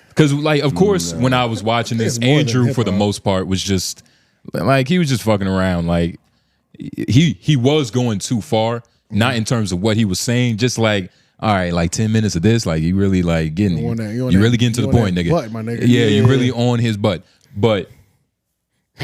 Because like, of course, when I was watching this, It's more than Andrew for the hip-hop. most part was just like he was just fucking around. Like he was going too far, not in terms of what he was saying, just like. All right, like 10 minutes of this, like you really like getting, you really getting to the point, nigga. Butt, my nigga. Yeah, you really on his butt. But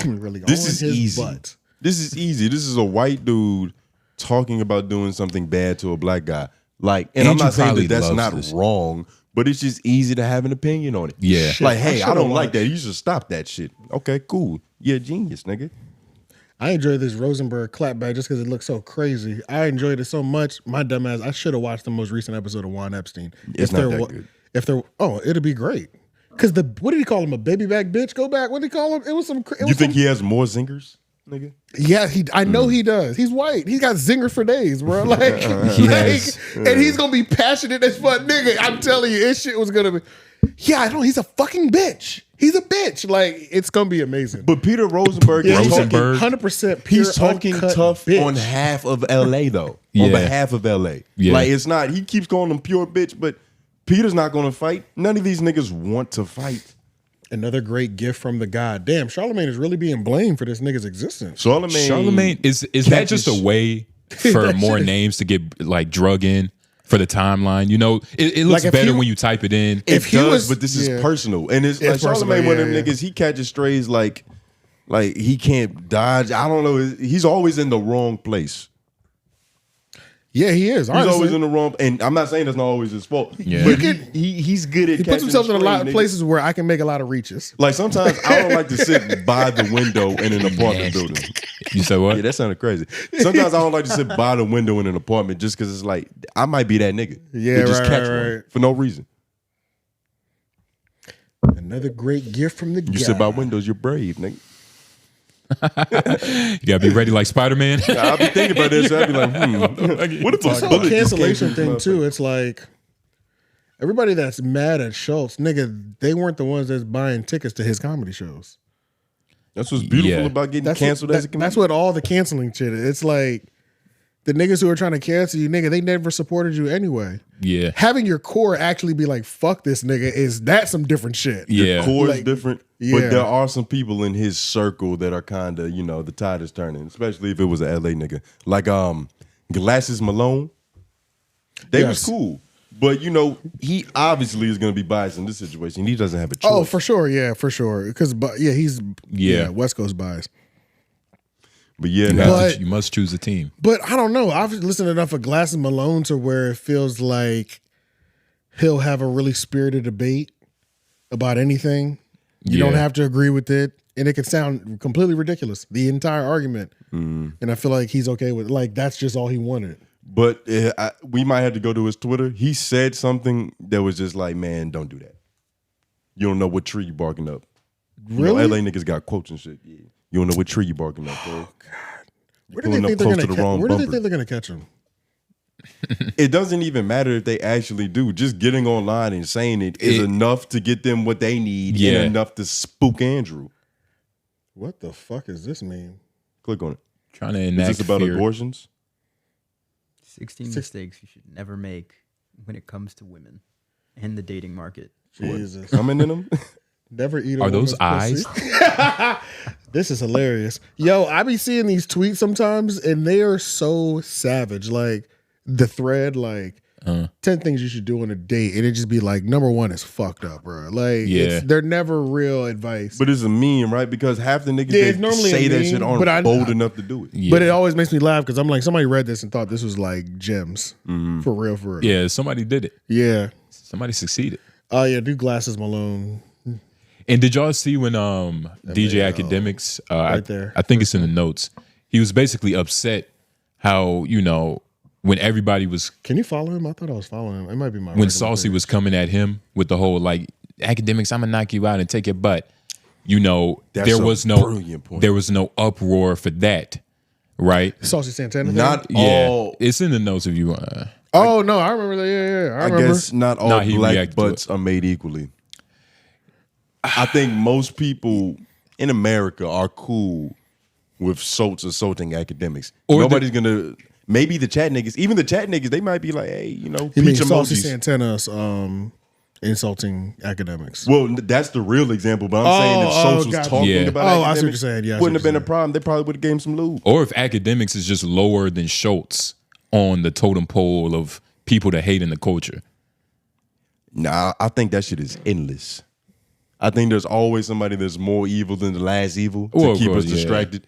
really This on is his easy. butt. This is easy. This is a white dude talking about doing something bad to a black guy. Like, and I'm Andrew not saying probably that that's loves not this. wrong, but it's just easy to have an opinion on it. Yeah. Like, hey, I should've don't like watched. that. You should stop that shit. Okay, cool. You're a genius, nigga. I enjoyed this Rosenberg clapback just because it looked so crazy. I enjoyed it so much. My dumb ass, I should have watched the most recent episode of Juan Epstein. It's not that good. It'd be great. Because what did he call him? A baby back bitch? Go back. What did he call him? It was some. You think he has more zingers, nigga? Yeah, I know he does. He's white. He's got zinger for days, bro. Like, Yes. and he's gonna be passionate as fuck, nigga. I'm telling you, this shit was gonna be. Yeah, I know. He's a fucking bitch. He's a bitch. Like, it's gonna be amazing. But Peter Rosenberg Yeah, is he's talking. 100% pure, He's talking uncut tough bitch. on half of LA though. Yeah. On behalf of LA. Yeah. Like it's not. He keeps calling them pure bitch, but Peter's not going to fight. None of these niggas want to fight. Another great gift from the God. Damn, Charlamagne is really being blamed for this nigga's existence. Charlamagne is that just a way for That more shit- names to get like drug in for the timeline? You know, it looks Like, if better he- when you type it in. It he does, was- but this is yeah. personal, and it's like It's personal, Charlamagne, one of them yeah. niggas. He catches strays like he can't dodge. I don't know. He's always in the wrong place. Yeah, he is. He's honestly. always in the wrong. And I'm not saying that's not always his fault. Yeah. But You he's good at. He puts catching himself in a stray, lot of nigga. places where I can make a lot of reaches. Like sometimes I don't like to sit by the window in an apartment building. You said what? Yeah, that sounded crazy. Sometimes I don't like to sit by the window in an apartment just because it's like I might be that nigga. Yeah, That just right, catch right, one right. for no reason. Another great gift from the You God. sit by windows, you're brave, nigga. You gotta be ready like Spider-Man. I'll be thinking about this. I'll be like, what if This a whole bullet just came cancellation through thing this too. It's like Everybody that's mad at Schulz, nigga, they weren't the ones that's buying tickets to his comedy shows. That's what's beautiful about getting canceled as a comedian. That's what all the canceling shit is. It's like the niggas who are trying to cancel you, nigga, they never supported you anyway. Yeah. Having your core actually be like, fuck this nigga, that's some different shit. The core is different, Yeah. but there are some people in his circle that are kind of, the tide is turning, especially if it was an LA nigga. Like Glasses Malone. They was cool. But, he obviously is going to be biased in this situation. He doesn't have a choice. Oh, for sure. Yeah, for sure. Because, he's West Coast biased. But yeah, you must choose a team. But I don't know. I've listened enough of Glasses Malone to where it feels like he'll have a really spirited debate about anything. You don't have to agree with it. And it can sound completely ridiculous, the entire argument. And I feel like he's okay with it. That's just all he wanted. But we might have to go to his Twitter. He said something that was just like, man, don't do that. You don't know what tree you barking up. Really? LA niggas got quotes and shit. Yeah. You don't know what tree you barking up, bro. Oh, God. Where do they think they're going to catch him? It doesn't even matter if they actually do. Just getting online and saying it is enough to get them what they need and enough to spook Andrew. What the fuck does this mean? Click on it. Trying to enact Is this about fear. abortions? 16 mistakes you should never make when it comes to women and the dating market. Jesus. Coming in them? Never eat a Are those woman's pussy. This is hilarious. Yo, I be seeing these tweets sometimes and they are so savage. Like the thread, 10 things you should do on a date. And it just be like, number 1 is fucked up, bro. They're never real advice. But it's a meme, right? Because half the niggas that normally say a that meme, shit aren't bold enough to do it. But it always makes me laugh because I'm like, somebody read this and thought this was like gems. For real, for real. Yeah, somebody did it. Yeah. Somebody succeeded. Oh, yeah, do Glasses Malone. And did y'all see when DJ Akademiks, right there. I think it's in the notes, he was basically upset how, when everybody was... Can you follow him? I thought I was following him. It might be my... When Saucy was coming at him with the whole, Akademiks, I'm going to knock you out and take your butt. There was no uproar for that, right? Saucy Santana thing? Not all... It's in the notes if you want. Oh, no, I remember that. Yeah, I remember. guess not all black butts are made equally. I think most people in America are cool with Schulz assaulting Akademiks. Nobody's gonna. Maybe the chat niggas, even the chat niggas, they might be like, hey, He peach means Saucy emojis. Santana's insulting Akademiks. Well, that's the real example. But I'm saying if Schulz was talking about Akademiks, I see what you're saying. Yeah, wouldn't have been a problem. They probably would have gave him some lube. Or if Akademiks is just lower than Schulz on the totem pole of people that hate in the culture. Nah, I think that shit is endless. I think there's always somebody that's more evil than the last evil to keep us distracted.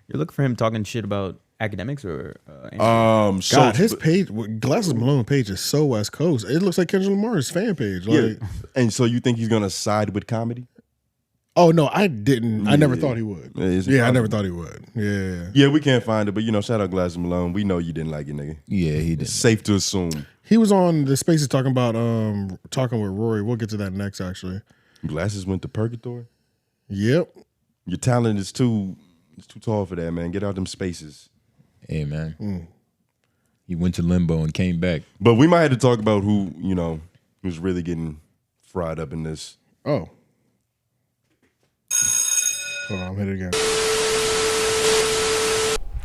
You're looking for him talking shit about Akademiks or God, his page, Glasses Malone page is so West Coast. It looks like Kendrick Lamar's fan page. Yeah. And so you think he's gonna side with comedy? Oh no, I didn't. I never thought he would. I never thought he would. Yeah, we can't find it, but shout out Glasses Malone. We know you didn't like it, nigga. Yeah, he did. Safe to assume. He was on the Spaces talking about talking with Rory. We'll get to that next, actually. Glasses went to purgatory. Yep. Your talent is too tall for that, man. Get out them spaces. Hey, man. He went to limbo and came back. But we might have to talk about who's really getting fried up in this. Oh. Hold on, hit it again.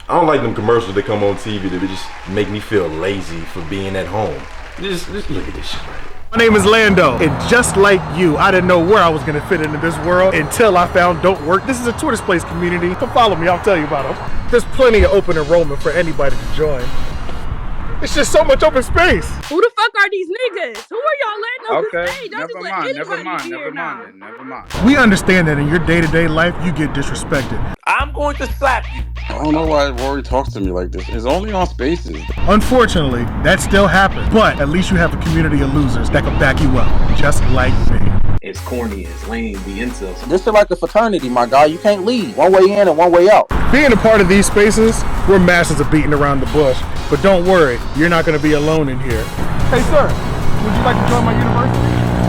I don't like them commercials that come on TV that just make me feel lazy for being at home. Just look at this shit right here. My name is Lando, and just like you, I didn't know where I was going to fit into this world until I found Don't Work. This is a Twitter Space community. Come follow me, I'll tell you about them. There's plenty of open enrollment for anybody to join. It's just so much open space. Who the fuck are these niggas? Who are y'all letting on this stage? Don't just let anybody Never mind. We understand that in your day-to-day life, you get disrespected. I'm going to slap you. I don't know why Rory talks to me like this. It's only on Spaces. Unfortunately, that still happens, but at least you have a community of losers that can back you up, just like me. It's corny, it's lame, the incels. This is like a fraternity, my guy. You can't leave. One way in and one way out. Being a part of these spaces, we're masters of beating around the bush. But don't worry, you're not going to be alone in here. Hey, sir, would you like to join my university?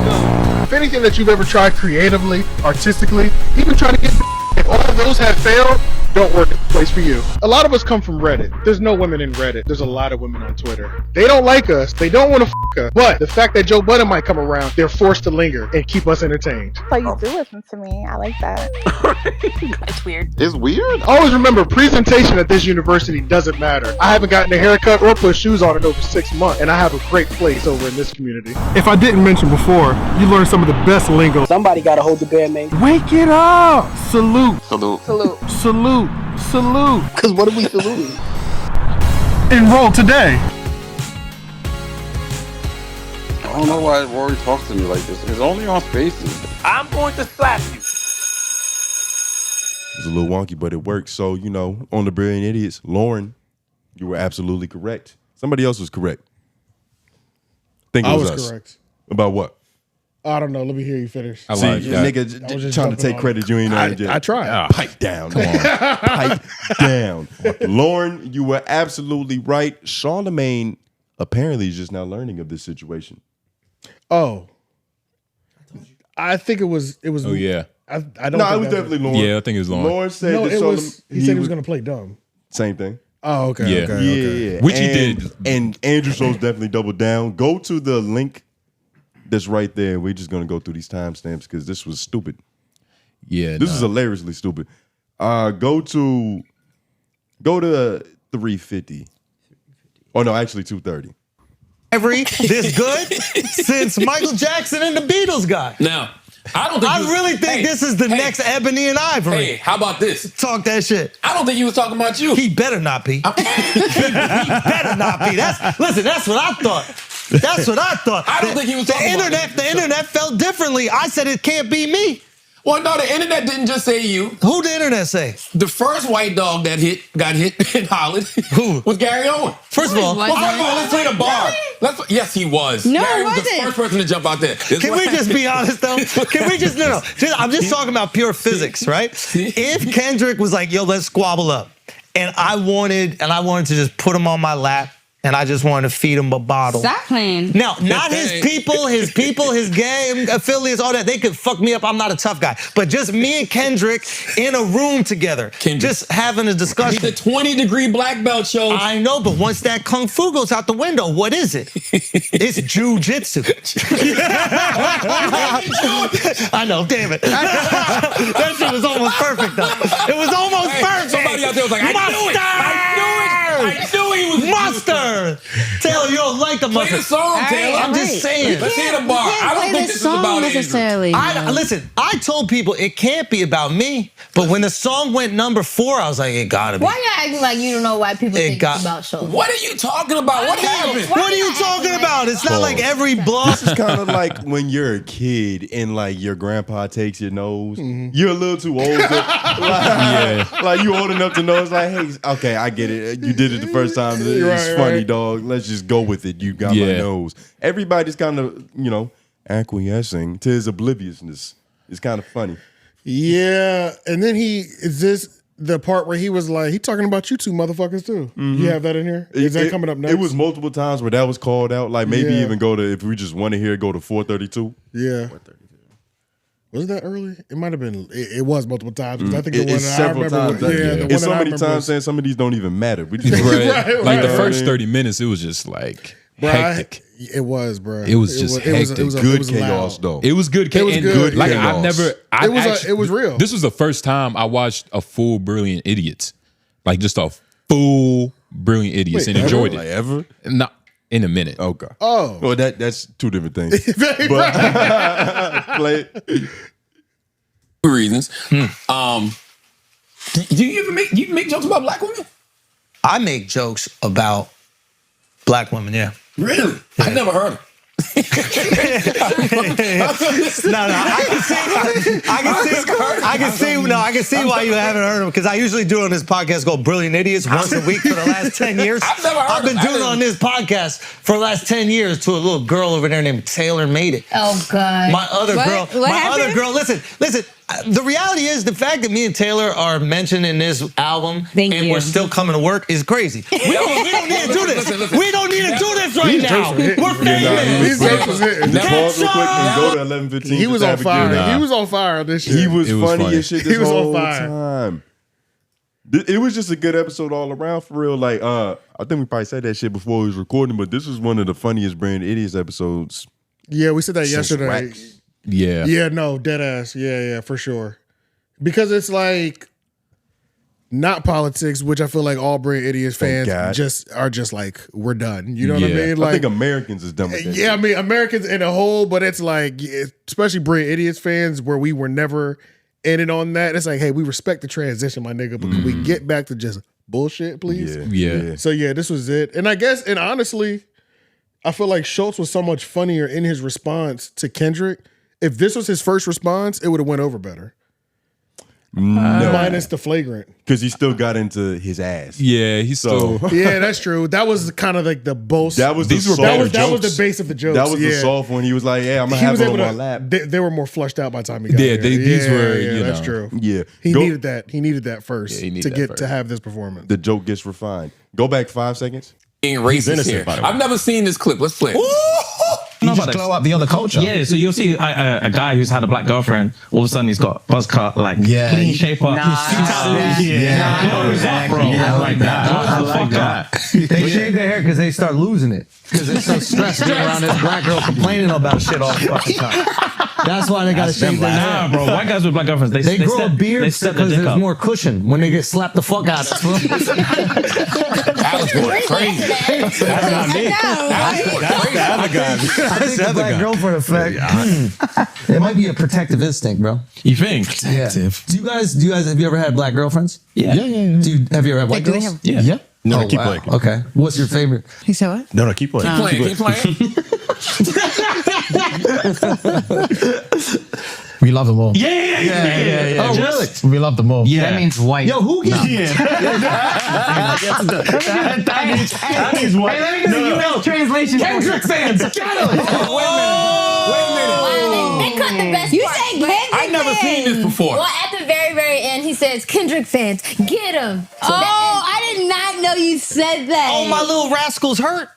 No. If anything that you've ever tried creatively, artistically, even trying to get if all of those have failed, don't work at the place for you. A lot of us come from Reddit. There's no women in Reddit. There's a lot of women on Twitter. They don't like us. They don't want to us. But the fact that Joe Budden might come around, they're forced to linger and keep us entertained. So you do listen to me. I like that. It's weird. It's weird? Always remember, presentation at this university doesn't matter. I haven't gotten a haircut or put shoes on in over 6 months, and I have a great place over in this community. If I didn't mention before, you learned some of the best lingo. Somebody gotta hold the band, man. Wake it up! Salute. Salute. Salute. Salute. Salute. Cause what are we saluting? Enroll today. I don't know why Rory talks to me like this. It's only on Spaces. I'm going to slap you. It's a little wonky, but it works. So, you know, on the Brilliant Idiots, Lauren, you were absolutely correct. Somebody else was correct. I was correct. About what? I don't know. Let me hear you finish. I like that. Nigga trying to take credit you ain't earned yet. I tried. Pipe down. Come on. Pipe down. Lauren, you were absolutely right. Charlamagne apparently is just now learning of this situation. Oh. I think it was. Oh, yeah. I don't No, it was definitely Lauren. Yeah, I think it was Lauren. Lauren said No, that he said he was going to play dumb. Same thing. Oh, okay. Yeah. Okay. Which he did. And Andrew Schulz definitely doubled down. Go to the link that's right there. We're just going to go through these timestamps because this was stupid. Yeah. This is hilariously stupid. Go to 350. Oh, no, actually 230. This good since Michael Jackson and the Beatles guy. Now, I don't think I really think this is the next Ebony and Ivory. Hey, how about this? Talk that shit. I don't think he was talking about you. He better not be. He better not be. Listen, that's what I thought. That's what I thought. I don't think he was talking about you. The internet felt differently. I said it can't be me. Well, no, the internet didn't just say you. Who the internet say? The first white dog that got hit and hollered was Gary Owen. First of all, let's play the bar. Yes, he was. No, Gary it was the wasn't. first person to jump out there. Can we just be honest though? Can we just no? I'm just talking about pure physics, right? If Kendrick was like, "Yo, let's squabble up," and I wanted to just put him on my lap. And I just wanted to feed him a bottle. Stop playing. Now, not his people, his gang affiliates, all that. They could fuck me up. I'm not a tough guy. But just me and Kendrick in a room together, just having a discussion. He's a 20-degree black belt show. I know, but once that kung fu goes out the window, what is it? It's jujitsu. I know, damn it. That shit was almost perfect, though. It was almost perfect. Somebody out there was like, I knew he was mustard. Taylor, you don't like the mustard. Play the song, Taylor. I'm just saying. Let's hear the bar. I don't think this is about necessarily. Listen, I told people it can't be about me, but when the song went number 4, I was like, it gotta be. Why you acting like you don't know why people think it's about shows? What are you talking about? What happened? What are you talking about? It's not like every blog. This is kind of like when you're a kid and like your grandpa takes your nose. You're a little too old. Like you old enough to know. It's like, hey, okay, I get it. You did it the first time. It's funny, dog. Let's just go with it. You got my nose. Everybody's kind of, acquiescing to his obliviousness. It's kind of funny. Yeah, and then is this the part where he was like, he talking about you two motherfuckers too? You have that in here? Is that coming up next? It was multiple times where that was called out. Like maybe even go to, if we just want to hear it, go to 432. Yeah. 432. Was that early? It might have been. It was multiple times. I think the one it's that several I remember. times. It's so many times saying some of these don't even matter. We just Like the first 30 minutes, it was just like hectic. It was, bro. It was just hectic. It was good chaos, though. It was good chaos. It was good. Like chaos. It was real. This was the first time I watched a full Brilliant Idiots, like just a full Brilliant Idiots, and enjoyed it. Like ever? Not in a minute. Okay. Oh, well, that's two different things. But play it. Reasons. Do you ever make jokes about black women? I make jokes about black women, yeah. Really? Yeah. I never heard them. No, I can see why you haven't heard them, because I usually do it on this podcast called Brilliant Idiots once a week for the last 10 years. I've been doing it on this podcast for the last 10 years to a little girl over there named Taylor Made It. Oh, God. My other girl, listen. The reality is the fact that me and Taylor are mentioned in this album we're still coming to work is crazy. We don't need to do this. We don't need to do this right now. We're famous. Just pause real quick and go to 11:15. He was on fire. He was on fire this year. He was funny as shit this He was on whole fire. time. It was just a good episode all around for real. Like, I think we probably said that shit before we was recording, but this was one of the funniest Brand Idiots episodes. Yeah, we said that yesterday. Yeah. Yeah, no, dead ass. Yeah, for sure. Because it's like not politics, which I feel like all Brand Idiots fans are just like, we're done. You know what I mean? Like, I think Americans is done with that. Yeah, I mean, Americans in a whole, but it's like, especially Brand Idiots fans where we were never in it on that. It's like, hey, we respect the transition, my nigga, but can we get back to just bullshit, please? Yeah. So yeah, this was it. And I guess, and honestly, I feel like Schulz was so much funnier in his response to Kendrick. If this was his first response, it would have went over better. No. Minus the flagrant. Because he still got into his ass. Yeah, he's still. Yeah, that's true. That was kind of like the boast. That was the base of the jokes. That was the soft one. He was like, "Yeah, I'm gonna have it on my lap." They were more flushed out by the time he got here. These were. You know, that's true. Yeah, he needed that. He needed that first to have this performance. The joke gets refined. Go back 5 seconds. Being racist here. I've never seen this clip. Let's play it. You just glow up the other culture. Yeah, so you'll see a guy who's had a black girlfriend. All of a sudden, he's got buzz cut, like clean shape up. I like that. They shave their hair because they start losing it. Because they're so stressed being around this black girl complaining about shit all the fucking time. That's why they got to shave their hair. Nah, bro. White guys with black girlfriends, they grow a beard because there's more cushion when they get slapped the fuck out of it. That was going crazy. That's not me. That's the other guy. I think the black girlfriend effect. It might be a protective instinct, bro. You think? Protective. Do you guys? Have you ever had black girlfriends? Yeah. Have you ever had white girls? Yeah. No, keep playing. Okay. What's your favorite? He said what? No, keep playing. Keep playing. We love them all. Yeah. Oh, really? We love them all. Yeah. That means white. Yo, who gets That means white. Hey, let me get the UL translation. Kendrick fans, get him. Wait a minute. They cut the best You part. say Kendrick I've never seen this before. Well, at the very, very end, he says, Kendrick fans, get him. I did not know you said that. Oh, my little rascals hurt.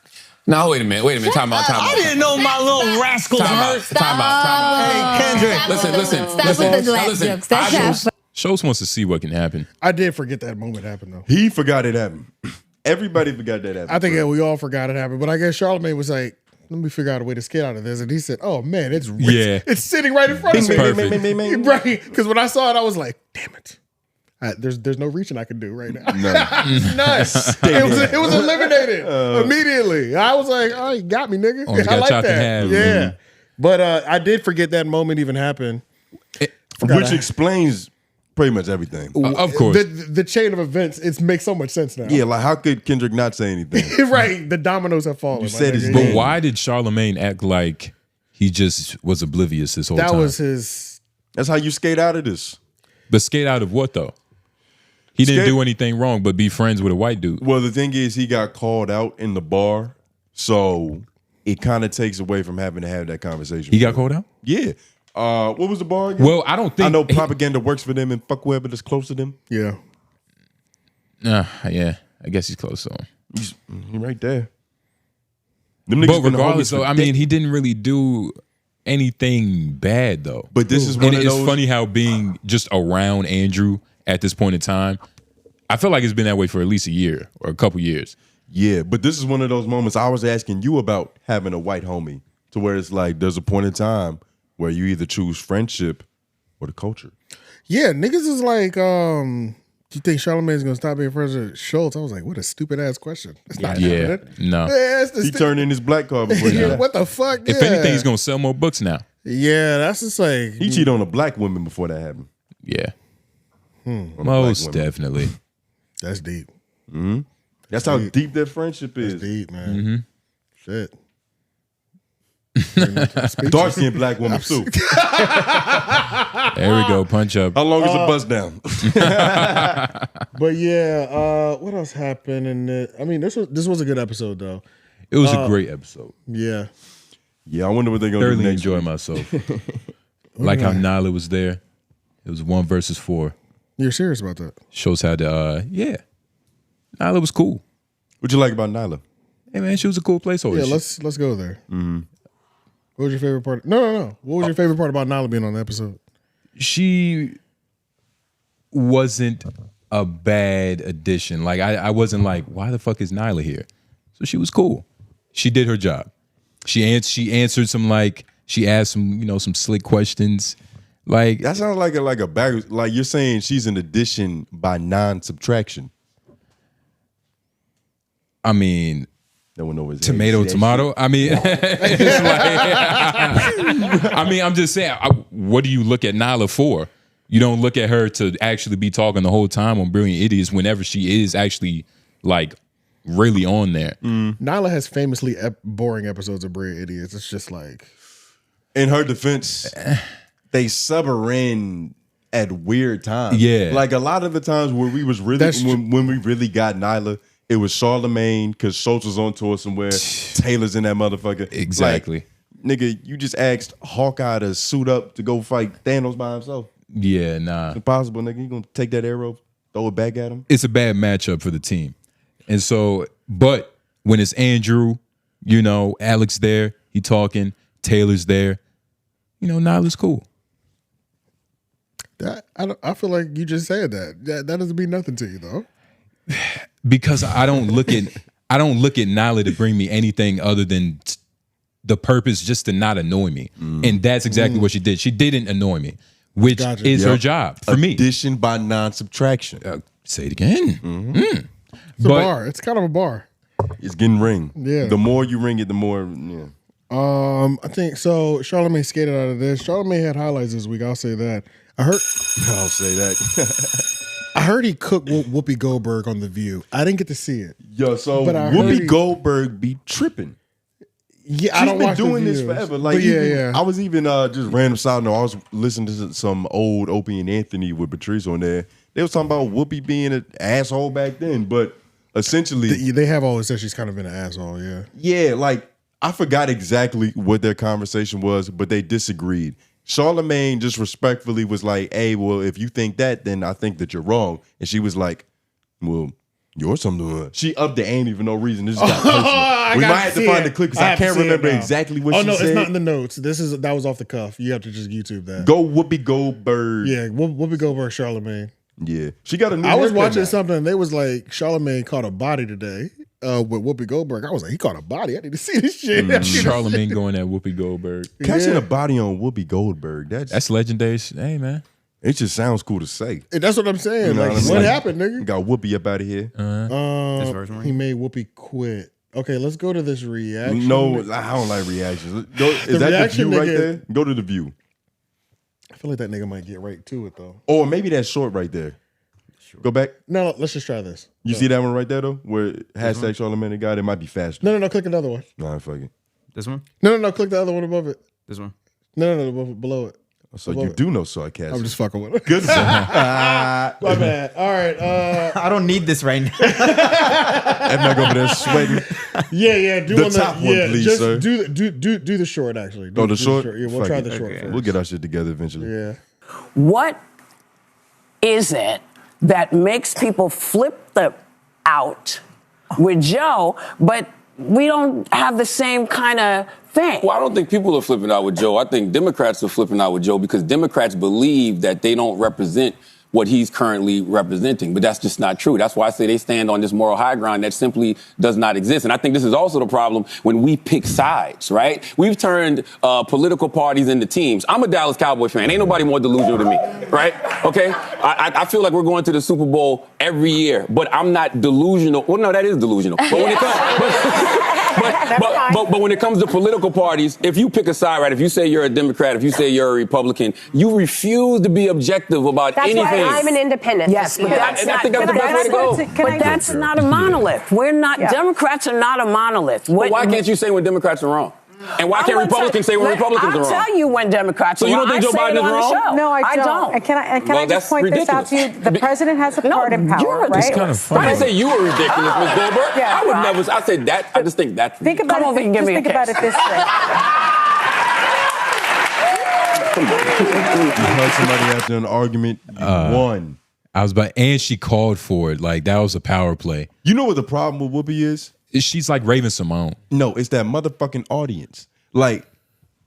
No, wait a minute. Time out. I didn't know my little rascals hurt. Time out. Hey, Kendrick. Stop with the black jokes. That's not Schulz wants to see what can happen. I did forget that moment happened though. He forgot it happened. Everybody forgot that happened. I think we all forgot it happened. But I guess Charlamagne was like, let me figure out a way to skate out of this. And he said, oh man, it's sitting right in front of me. Right. Because when I saw it, I was like, damn it. There's no reaching I can do right now. Nice. It was eliminated immediately. I was like, oh, you got me, nigga. I like that. Yeah. But I did forget that moment even happened. Which explains pretty much everything. Of course. The chain of events, it makes so much sense now. Yeah, like how could Kendrick not say anything? Right. The dominoes have fallen. You said his But name. why did Charlamagne act like he just was oblivious this whole time? That was his. That's how you skate out of this. But skate out of what though? He didn't do anything wrong, but be friends with a white dude. Well, the thing is, he got called out in the bar, so it kind of takes away from having to have that conversation. He got called out? Yeah. What was the bar again? Well, I don't think I know propaganda works for them and fuck whoever that's close to them. Yeah. Yeah. I guess he's close to him. He's right there. Them niggas But been regardless, homies for though, I mean, he didn't really do anything bad though. But this is one of it's those. funny how being just around Andrew at this point in time, I feel like it's been that way for at least a year or a couple years. Yeah, but this is one of those moments I was asking you about having a white homie to where it's like there's a point in time where you either choose friendship or the culture. Yeah, niggas is like, do you think Charlamagne's gonna stop being friends with Schulz? I was like, what a stupid ass question. It's not happening. No. He turned in his black card before he What the fuck? If anything, he's gonna sell more books now. Yeah, that's just like he cheated on a black woman before that happened. Yeah. On a Most black woman. definitely. That's deep. Mm-hmm. That's how deep that friendship is. That's deep, man. Shit. Dark skinned black woman too. There we go. Punch up. How long is a bust down? But yeah, what else happened in it? I mean, this was a good episode though. It was a great episode. Yeah. Yeah, I wonder what they're gonna do Thoroughly next enjoy week. myself. Like how Nyla was there. It was 1 versus 4. You're serious about that? Shows how to yeah. Nyla was cool. What you like about Nyla? Hey man, she was a cool placeholder. Yeah, let's go there. Mm-hmm. What was your favorite part? No. What was your favorite part about Nyla being on the episode? She wasn't a bad addition. Like I wasn't like, why the fuck is Nyla here? So she was cool. She did her job. She answered some she asked some some slick questions. Like that sounds like a bag. Like you're saying she's an addition by non-subtraction. I mean, no one knows tomato. I mean, it's like, I mean, I'm just saying. What do you look at Nyla for? You don't look at her to actually be talking the whole time on Brilliant Idiots whenever she is actually like really on there. Nyla has famously boring episodes of Brilliant Idiots. It's just like, in her defense, they sub her in at weird times. Yeah, like a lot of the times where we was really when we really got Nyla, it was Charlamagne because Schulz was on tour somewhere. Taylor's in that motherfucker. Exactly. Like, nigga, you just asked Hawkeye to suit up to go fight Thanos by himself. Yeah, nah. It's impossible, nigga. You gonna take that arrow, throw it back at him? It's a bad matchup for the team. And so, but when it's Andrew, Alex there, he talking, Taylor's there, Nyla's cool. I feel like you just said that. That doesn't mean nothing to you though. Because I don't look at Nyla to bring me anything other than the purpose just to not annoy me. And that's exactly what she did. She didn't annoy me, which is her job for me. Addition by non-subtraction. Say it again. It's a bar. It's kind of a bar. It's getting ring. Yeah. The more you ring it, the more. Yeah. I think so. Charlamagne skated out of this. Charlamagne had highlights this week. I'll say that. I'll say that. I heard he cooked Whoopi Goldberg on The View. I didn't get to see it. Yo, so Whoopi Goldberg be tripping. Yeah, She's I don't been watch doing The this View. forever. Like, I was even just random side note. I was listening to some old Opie and Anthony with Patrice on there. They was talking about Whoopi being an asshole back then, but essentially they have always said she's kind of been an asshole. Yeah, yeah. Like I forgot exactly what their conversation was, but they disagreed. Charlamagne just respectfully was like, "Hey, well, if you think that, then I think that you're wrong." And she was like, "Well, you're something." She upped the ante for no reason. This got personal. We might have to find the clip because I can't remember exactly what she said. Oh no, it's not in the notes. That was off the cuff. You have to just YouTube that. Go Whoopi Goldberg. Yeah, Whoopi Goldberg, Charlamagne. Yeah, she got a new. I was watching now. something. And they was like, Charlamagne caught a body today with Whoopi Goldberg. I was like, he caught a body. I need to see this shit. Charlamagne going at Whoopi Goldberg. Catching a body on Whoopi Goldberg. That's legendary. Hey man, it just sounds cool to say. And that's what I'm saying. You know like, what happened, nigga? Got Whoopi up out of here. He made Whoopi quit. Okay, let's go to this reaction. No, I don't like reactions. Is that the View right there? Go to the View. I feel like that nigga might get right to it though. Or maybe that short right there. Go back. No, let's just try this. You see that one right there though? Where hashtag Charlamagne got it might be faster. No, click another one. Nah, fuck it. This one? No, click the other one above it. This one? No, below it. So you do know sarcasm. I'm just fucking with it. Good. My bad. All right. I don't need this right now. I'm not over there sweating. Yeah. Do the top one, please, just sir. Do the short actually. The short? Yeah, we'll try the short first. We'll get our shit together eventually. Yeah. What is it that makes people flip out with Joe, but we don't have the same kind of thing? Well, I don't think people are flipping out with Joe. I think Democrats are flipping out with Joe because Democrats believe that they don't represent what he's currently representing. But that's just not true. That's why I say they stand on this moral high ground that simply does not exist. And I think this is also the problem when we pick sides, right? We've turned political parties into teams. I'm a Dallas Cowboy fan. Ain't nobody more delusional than me, right? Okay? I feel like we're going to the Super Bowl every year, but I'm not delusional. Well, no, that is delusional. But when it comes... But when it comes to political parties, if you pick a side, right, if you say you're a Democrat, if you say you're a Republican, you refuse to be objective about anything. That's why I'm an independent. Yes, but I think that's the best way to go. But that's not a monolith. We're not, Democrats are not a monolith. But why can't you say when Democrats are wrong? And why can't Republicans say when Republicans are wrong? I'll tell you when Democrats are wrong. So you don't think Joe Biden is wrong? No, I don't. And can I just point this out to you? The president has a part in power, right? That's kind of funny. I didn't say you were ridiculous, Ms. Goldberg. Yeah, I would never. I said that. I just think that's. Think about it. Just think about it this way. You heard somebody after an argument. You won. And she called for it. Like that was a power play. You know what the problem with Whoopi is? She's like Raven Simone. No, it's that motherfucking audience. Like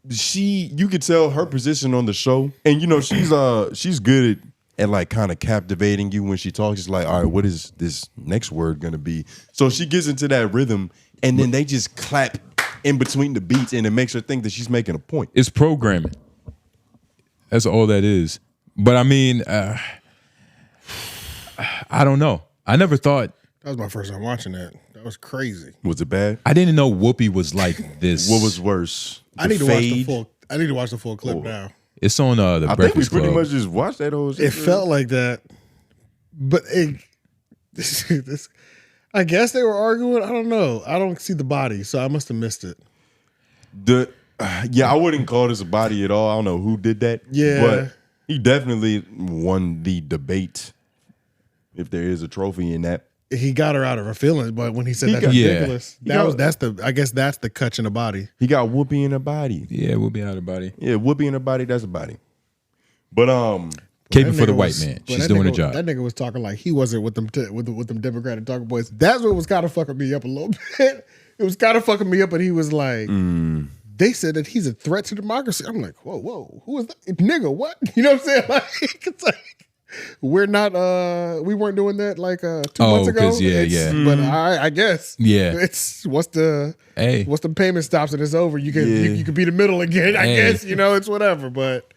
you could tell her position on the show, and you know she's good and like kind of captivating you when she talks. It's like, all right, what is this next word gonna be? So she gets into that rhythm, and then they just clap in between the beats, and it makes her think that she's making a point. It's programming. That's all that is. But I mean, I don't know. I never thought. That was my first time watching that. That was crazy. Was it bad? I didn't know Whoopi was like this. What was worse? I need to watch the full clip now. It's on the I think we pretty much just watched that whole shit. It felt like that, but I guess they were arguing. I don't know. I don't see the body, so I must have missed it. I wouldn't call this a body at all. I don't know who did that. Yeah, but he definitely won the debate. If there is a trophy in that, he got her out of her feelings. But when he said that's ridiculous, that's the catch in the body. He got Whoopi in the body. Yeah, Whoopi out of the body. Yeah, Whoopi in the body. That's a body. But Caving for the white man. She's doing her job. That nigga was talking like he wasn't with them with them Democratic talking boys. That's what was kind of fucking me up a little bit. It was kind of fucking me up, but he was like, they said that he's a threat to democracy. I'm like, whoa, who is that? Nigga, what? You know what I'm saying? Like, it's like, we're not, we weren't doing that like 2 months ago. But I guess. Yeah. It's, once the payment stops and it's over, you can you can be the middle again. I guess, it's whatever. But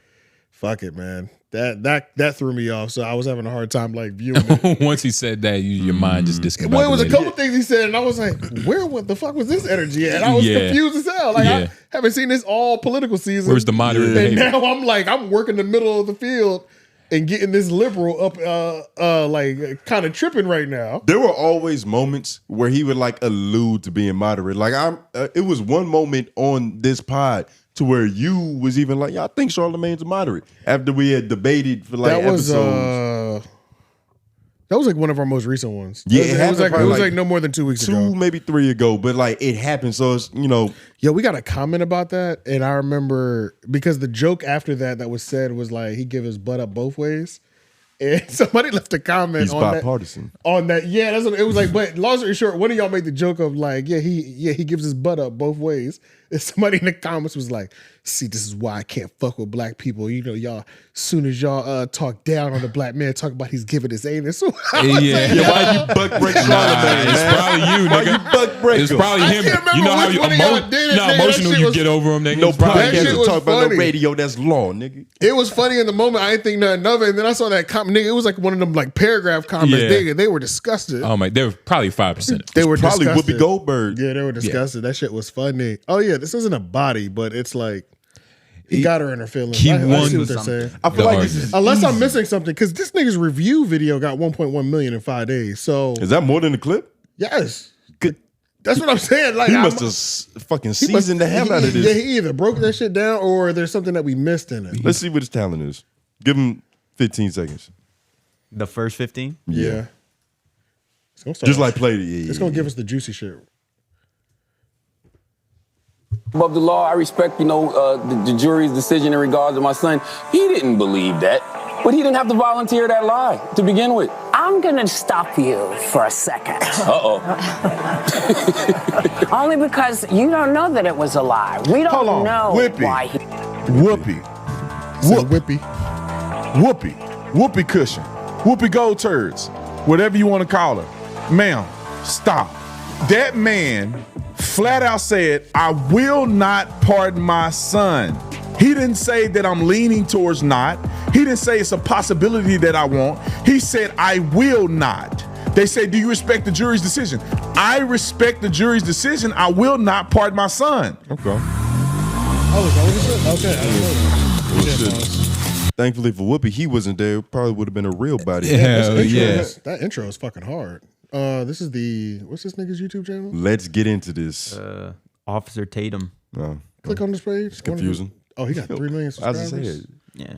fuck it, man. That threw me off. So I was having a hard time like viewing it. Once he said that, your mind just discombobulated. Well, it was a couple things he said, and I was like, what the fuck was this energy at? And I was confused as hell. Like, I haven't seen this all political season. Where's the moderate And behavior? now I'm like, I'm working the middle of the field and getting this liberal up, like kind of tripping right now. there were always moments where he would like allude to being moderate. Like it was one moment on this pod to where you was even like, I think Charlamagne's a moderate after we had debated for like episodes. That was like one of our most recent ones. Yeah, it was like no more than 2 weeks ago. 2, maybe 3 ago, but like it happened. So it's, Yeah, we got a comment about that, and I remember because the joke after that was said was like he give his butt up both ways, and somebody left a comment he's bipartisan. On that. Yeah, that's what it was like. But long story short, one of y'all made the joke of like, he gives his butt up both ways. And somebody in the comments was like, see, this is why I can't fuck with black people. Y'all, soon as y'all talk down on the black man, talk about he's giving his anus. Why you buck break Charlamagne? It's probably you, nigga. Why you buck break It's probably him. You know how emotional you get over him, nigga. No podcast to talk about funny. no radio. That's law, nigga. It was funny in the moment. I didn't think nothing of it. And then I saw that comment. Nigga, it was like one of them like paragraph comments. Yeah. They were disgusted. Oh my, they were probably 5%. They were probably disgusted. Whoopi Goldberg. Yeah, they were disgusted. That shit was funny. Oh yeah, this isn't a body, but it's like he got her in her feelings. He I won see what they're saying. I feel like this is unless I'm missing something, because this nigga's review video got 1.1 million in 5 days. So is that more than the clip? Yes. That's what I'm saying. Like he must have fucking seasoned the hell out of this. Yeah, he either broke that shit down or there's something that we missed in it. Let's see what his talent is. Give him 15 seconds. The first 15? Yeah. Just like play it. It's gonna give us the juicy shit. Above the law, I respect, the jury's decision in regards to my son. He didn't believe that, but he didn't have to volunteer that lie to begin with. I'm going to stop you for a second. Uh-oh. Only because you don't know that it was a lie. We don't know why he... Whoopi cushion, Whoopi gold turds, whatever you want to call her. Ma'am, stop. That man flat out said, I will not pardon my son. He didn't say that I'm leaning towards not. He didn't say it's a possibility that I won't. He said, I will not. They say, do you respect the jury's decision? I respect the jury's decision. I will not pardon my son. Okay. Oh, is that what he said? Okay. I didn't know that. Thankfully for Whoopi, he wasn't there. Probably would have been a real body. That intro is fucking hard. This is what's this nigga's YouTube channel? Let's get into this. Officer Tatum. Click on this page. It's confusing. Oh, he got 3 million subscribers. I was saying. Yeah.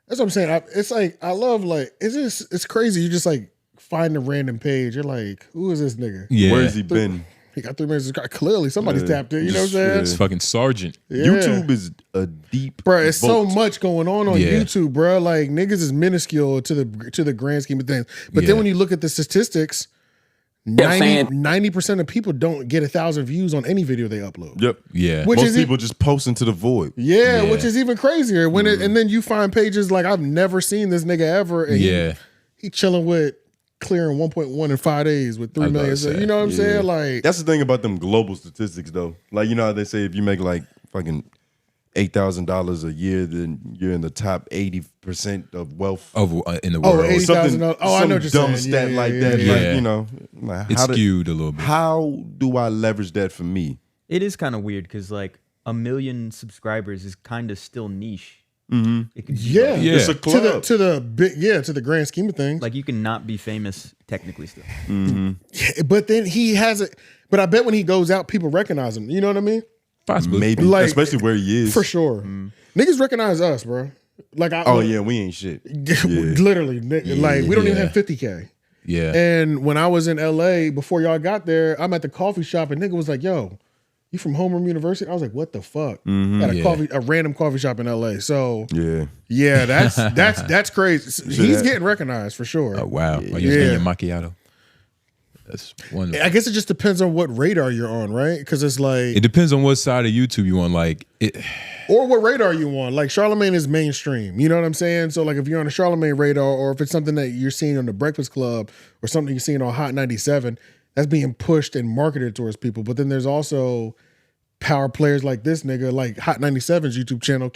That's what I'm saying. It's like I love it's crazy. You just like find a random page. You're like, who is this nigga? Yeah. Where's he been? He got 3 million subscribers. Clearly, somebody's tapped in. You know what I'm saying? It's fucking Sergeant. Yeah. YouTube is a deep. Bro, it's vault. so much going on YouTube, bro. Like niggas is minuscule to the grand scheme of things. But then when you look at the statistics, saying 90% of people don't get 1,000 views on any video they upload. Yep. Yeah. Which Most is people just post into the void. Yeah, which is even crazier. When and then you find pages like I've never seen this nigga ever. And he chilling with clearing 1.1 in 5 days with 3 million. So, you know what I'm saying? Like that's the thing about them global statistics though. Like you know how they say if you make like fucking $8,000 a year, then you're in the top 80% of wealth in the world. Oh, $80,000. Oh, I know what you're dumb saying. stat like that. Yeah. Like, you know, like It's skewed a little bit. How do I leverage that for me? It is kind of weird because like 1 million subscribers is kind of still niche. Mm-hmm. It could be It's a club. To the grand scheme of things. Like you can not be famous technically still. Mm-hmm. Yeah, but then he has it. But I bet when he goes out, people recognize him. You know what I mean? Possibly. Maybe, Like, especially where he is. For sure. Niggas recognize us, bro. Like, we ain't shit. Literally, like we don't even have 50K. Yeah. And when I was in LA before y'all got there, I'm at the coffee shop and nigga was like, "Yo, you from Homeroom University?" I was like, "What the fuck?" Mhm. At a random coffee shop in LA. So yeah, that's crazy. He's getting recognized for sure. Oh wow. Are you getting your macchiato? That's wonderful. I guess it just depends on what radar you're on, right? Because it's like It depends on what side of YouTube you on. Like it, or what radar you on. Like Charlamagne is mainstream. You know what I'm saying? So like if you're on a Charlamagne radar, or if it's something that you're seeing on the Breakfast Club, or something you're seeing on Hot 97, that's being pushed and marketed towards people. But then there's also power players like this nigga, like Hot 97's YouTube channel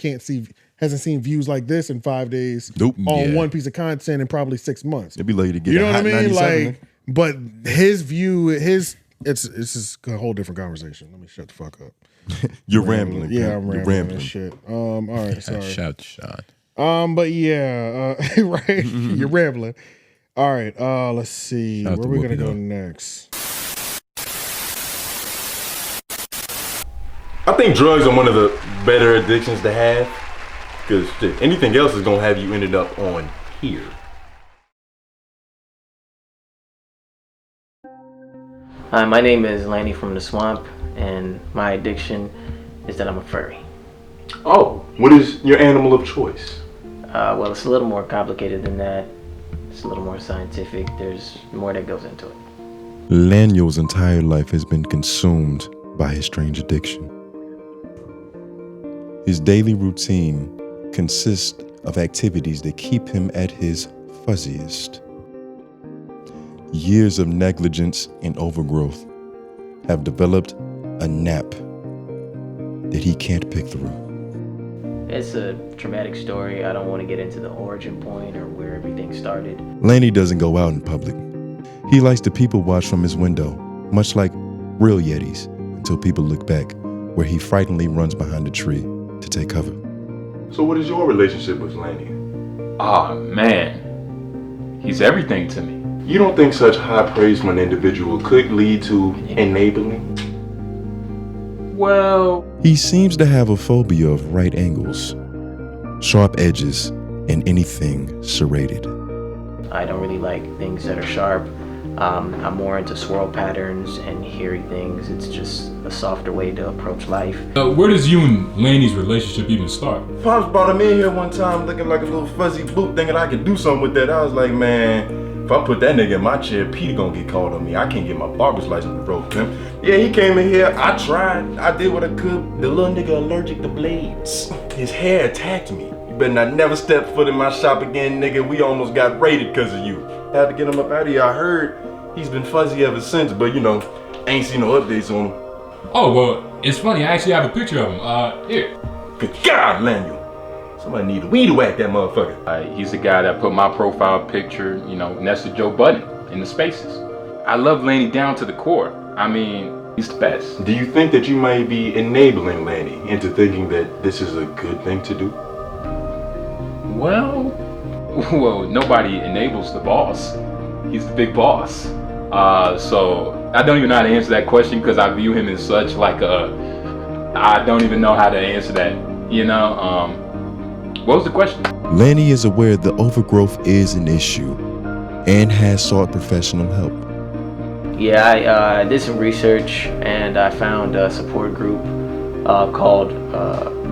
hasn't seen views like this in 5 days on one piece of content in probably 6 months. It'd be lucky to get You know a what I Hot mean? 97. Like, but his view, it's just a whole different conversation. Let me shut the fuck up. You're rambling. Yeah, man. I'm You're rambling. Shit. All right, sorry. Shout, Sean. But yeah, right. You're rambling. All right. Let's see. Shout out Where to we gonna Whoopi, go though. next? I think drugs are one of the better addictions to have because anything else is gonna have you ended up on here. Hi, my name is Lanny from the swamp, and my addiction is that I'm a furry. Oh, what is your animal of choice? Well, it's a little more complicated than that. It's a little more scientific. There's more that goes into it. Lanyel's entire life has been consumed by his strange addiction. His daily routine consists of activities that keep him at his fuzziest. Years of negligence and overgrowth have developed a nap that he can't pick through. It's a traumatic story. I don't want to get into the origin point or where everything started. Lanny doesn't go out in public. He likes to people watch from his window, much like real Yetis, until people look back, where he frighteningly runs behind a tree to take cover. So what is your relationship with Lanny? Ah, man. He's everything to me. You don't think such high praise from an individual could lead to enabling? Well, He seems to have a phobia of right angles, sharp edges, and anything serrated. I don't really like things that are sharp. I'm more into swirl patterns and hairy things. It's just a softer way to approach life. where does you and Lanny's relationship even start? Pops brought him in here one time looking like a little fuzzy boot thinking I could do something with that. I was like, man, if I put that nigga in my chair, Peter gonna get called on me. I can't get my barber's license revoked. Yeah, he came in here, I tried, I did what I could. The little nigga allergic to blades. His hair attacked me. You better not never step foot in my shop again, nigga. We almost got raided because of you. Had to get him up out of here. I heard he's been fuzzy ever since, but you know, ain't seen no updates on him. Oh, well, it's funny. I actually have a picture of him. Here. Good God, Lanyel. Somebody need a weed whack that motherfucker. He's the guy that put my profile picture, next to Joe Budden in the spaces. I love Lanny down to the core. I mean, he's the best. Do you think that you might be enabling Lanny into thinking that this is a good thing to do? Well, nobody enables the boss. He's the big boss. So I don't even know how to answer that question because I view him as such like I don't even know how to answer that. What was the question? Lanny is aware the overgrowth is an issue and has sought professional help. Yeah, I did some research and I found a support group called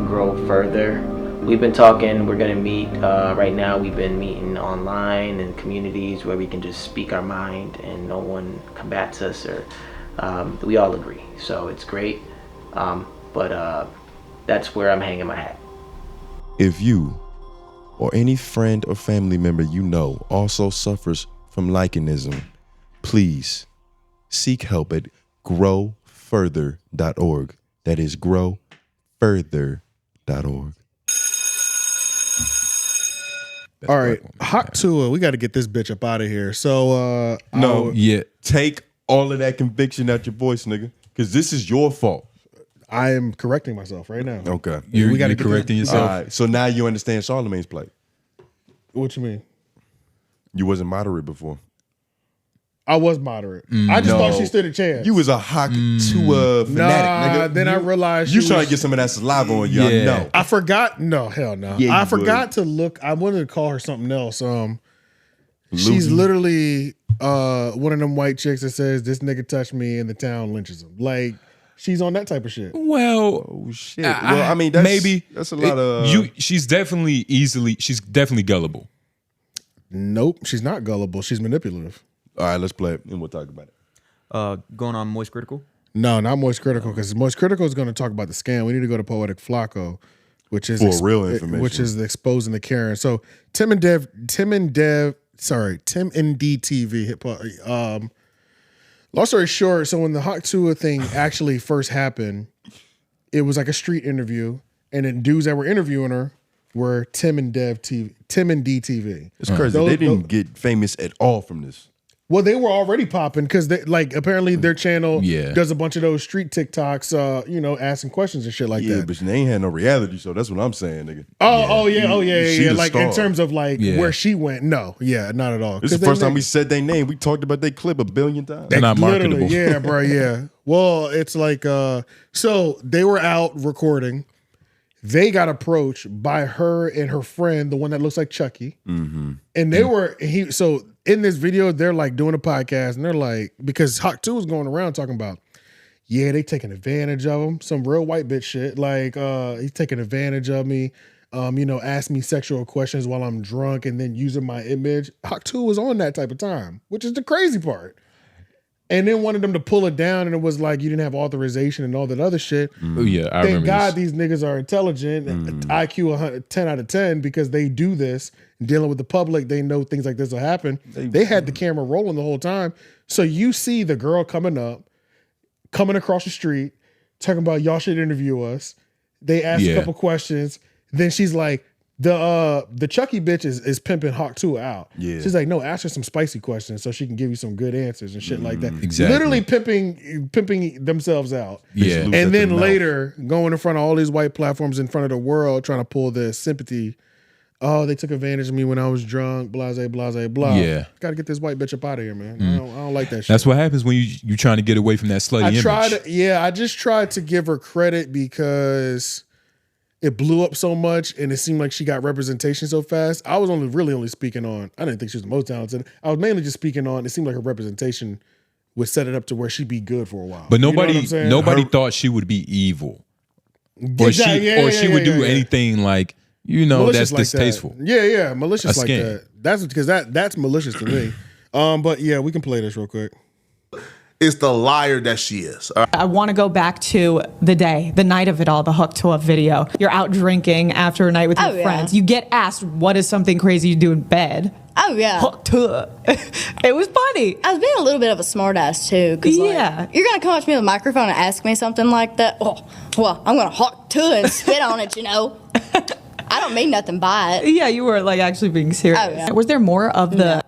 Grow Further, we've been talking. We're gonna meet. Right now, we've been meeting online in communities where we can just speak our mind and no one combats us, or we all agree. So it's great. But that's where I'm hanging my hat. If you or any friend or family member you know also suffers from lichenism, please seek help at growfurther.org. That is growfurther.org. All right, Hot Tuah, we got to get this bitch up out of here. So, take all of that conviction out your voice, nigga, because this is your fault. I am correcting myself right now. Okay, we got to correcting yourself. All right, so now you understand Charlamagne's plight. What you mean? You wasn't moderate before. I was moderate. I just thought she stood a chance. You was a Hot Tuah fanatic, nigga. Then I realized you trying to get some of that saliva on you. I know. I forgot. No, hell no. Yeah, I forgot to look. I wanted to call her something else. She's literally one of them white chicks that says this nigga touched me and the town lynches him. Like she's on that type of shit. Well, oh shit. Well, I mean, that's, that's a lot of. She's definitely gullible. Nope, she's not gullible. She's manipulative. All right, let's play it and we'll talk about it. Going on Moist Critical? No, not Moist Critical, because Moist Critical is going to talk about the scam. We need to go to Poetic Flacco, which is for real information, which is the exposing the Karen. So TimandDeeTV hip hop. Long story short, so when the Hot Tuah thing actually first happened, it was like a street interview, and then dudes that were interviewing her were TimandDeeTV. It's crazy. They didn't get famous at all from this. Well, they were already popping because apparently their channel does a bunch of those street TikToks, asking questions and shit like that. Yeah, but they ain't had no reality show. That's what I'm saying, nigga. Oh yeah. Like in terms of where she went, not at all. This is the first time we said their name. We talked about their clip 1 billion times. They're not marketable. Yeah, bro. Yeah. Well, it's like so they were out recording. They got approached by her and her friend, the one that looks like Chucky, and they were So in this video, they're like doing a podcast, and they're like, because Hot Tuah was going around talking about, they taking advantage of him, some real white bitch shit. Like he's taking advantage of me, ask me sexual questions while I'm drunk, and then using my image. Hot Tuah was on that type of time, which is the crazy part. And then wanted them to pull it down, and it was like you didn't have authorization and all that other shit. Oh yeah, I Thank remember God this. these niggas are intelligent, IQ 10 out of 10, because they do this. Dealing with the public, they know things like this will happen. They had the camera rolling the whole time. So you see the girl coming across the street, talking about y'all should interview us. They ask a couple questions. Then she's like, the Chucky bitch is pimping Hot Tuah out. Yeah. She's like, no, ask her some spicy questions so she can give you some good answers and shit like that. Exactly. Literally pimping themselves out. Yeah. And then later going in front of all these white platforms in front of the world trying to pull the sympathy. Oh, they took advantage of me when I was drunk, blase, blase, blah. Yeah. Got to get this white bitch up out of here, man. I don't like that shit. That's what happens when you trying to get away from that slutty image. I just tried to give her credit because it blew up so much and it seemed like she got representation so fast. I was only speaking on, I didn't think she was the most talented. I was mainly just speaking on, it seemed like her representation would set it up to where she'd be good for a while. But nobody thought she would be evil. Or she would do anything like, malicious that's like distasteful. That. Yeah, malicious like scam. that. That's because that's malicious to me. But yeah, we can play this real quick. Is the liar that she is. I want to go back to the night of it all, the Hot Tuah video. You're out drinking after a night with your friends. You get asked, what is something crazy you do in bed? Oh, yeah. Hot Tuah. It was funny. I was being a little bit of a smartass, too. Cause you're going to come up to me with a microphone and ask me something like that. Oh, well, I'm going to Hot Tuah and spit on it, I don't mean nothing by it. Yeah, you were actually being serious. Oh, yeah. Was there more of the...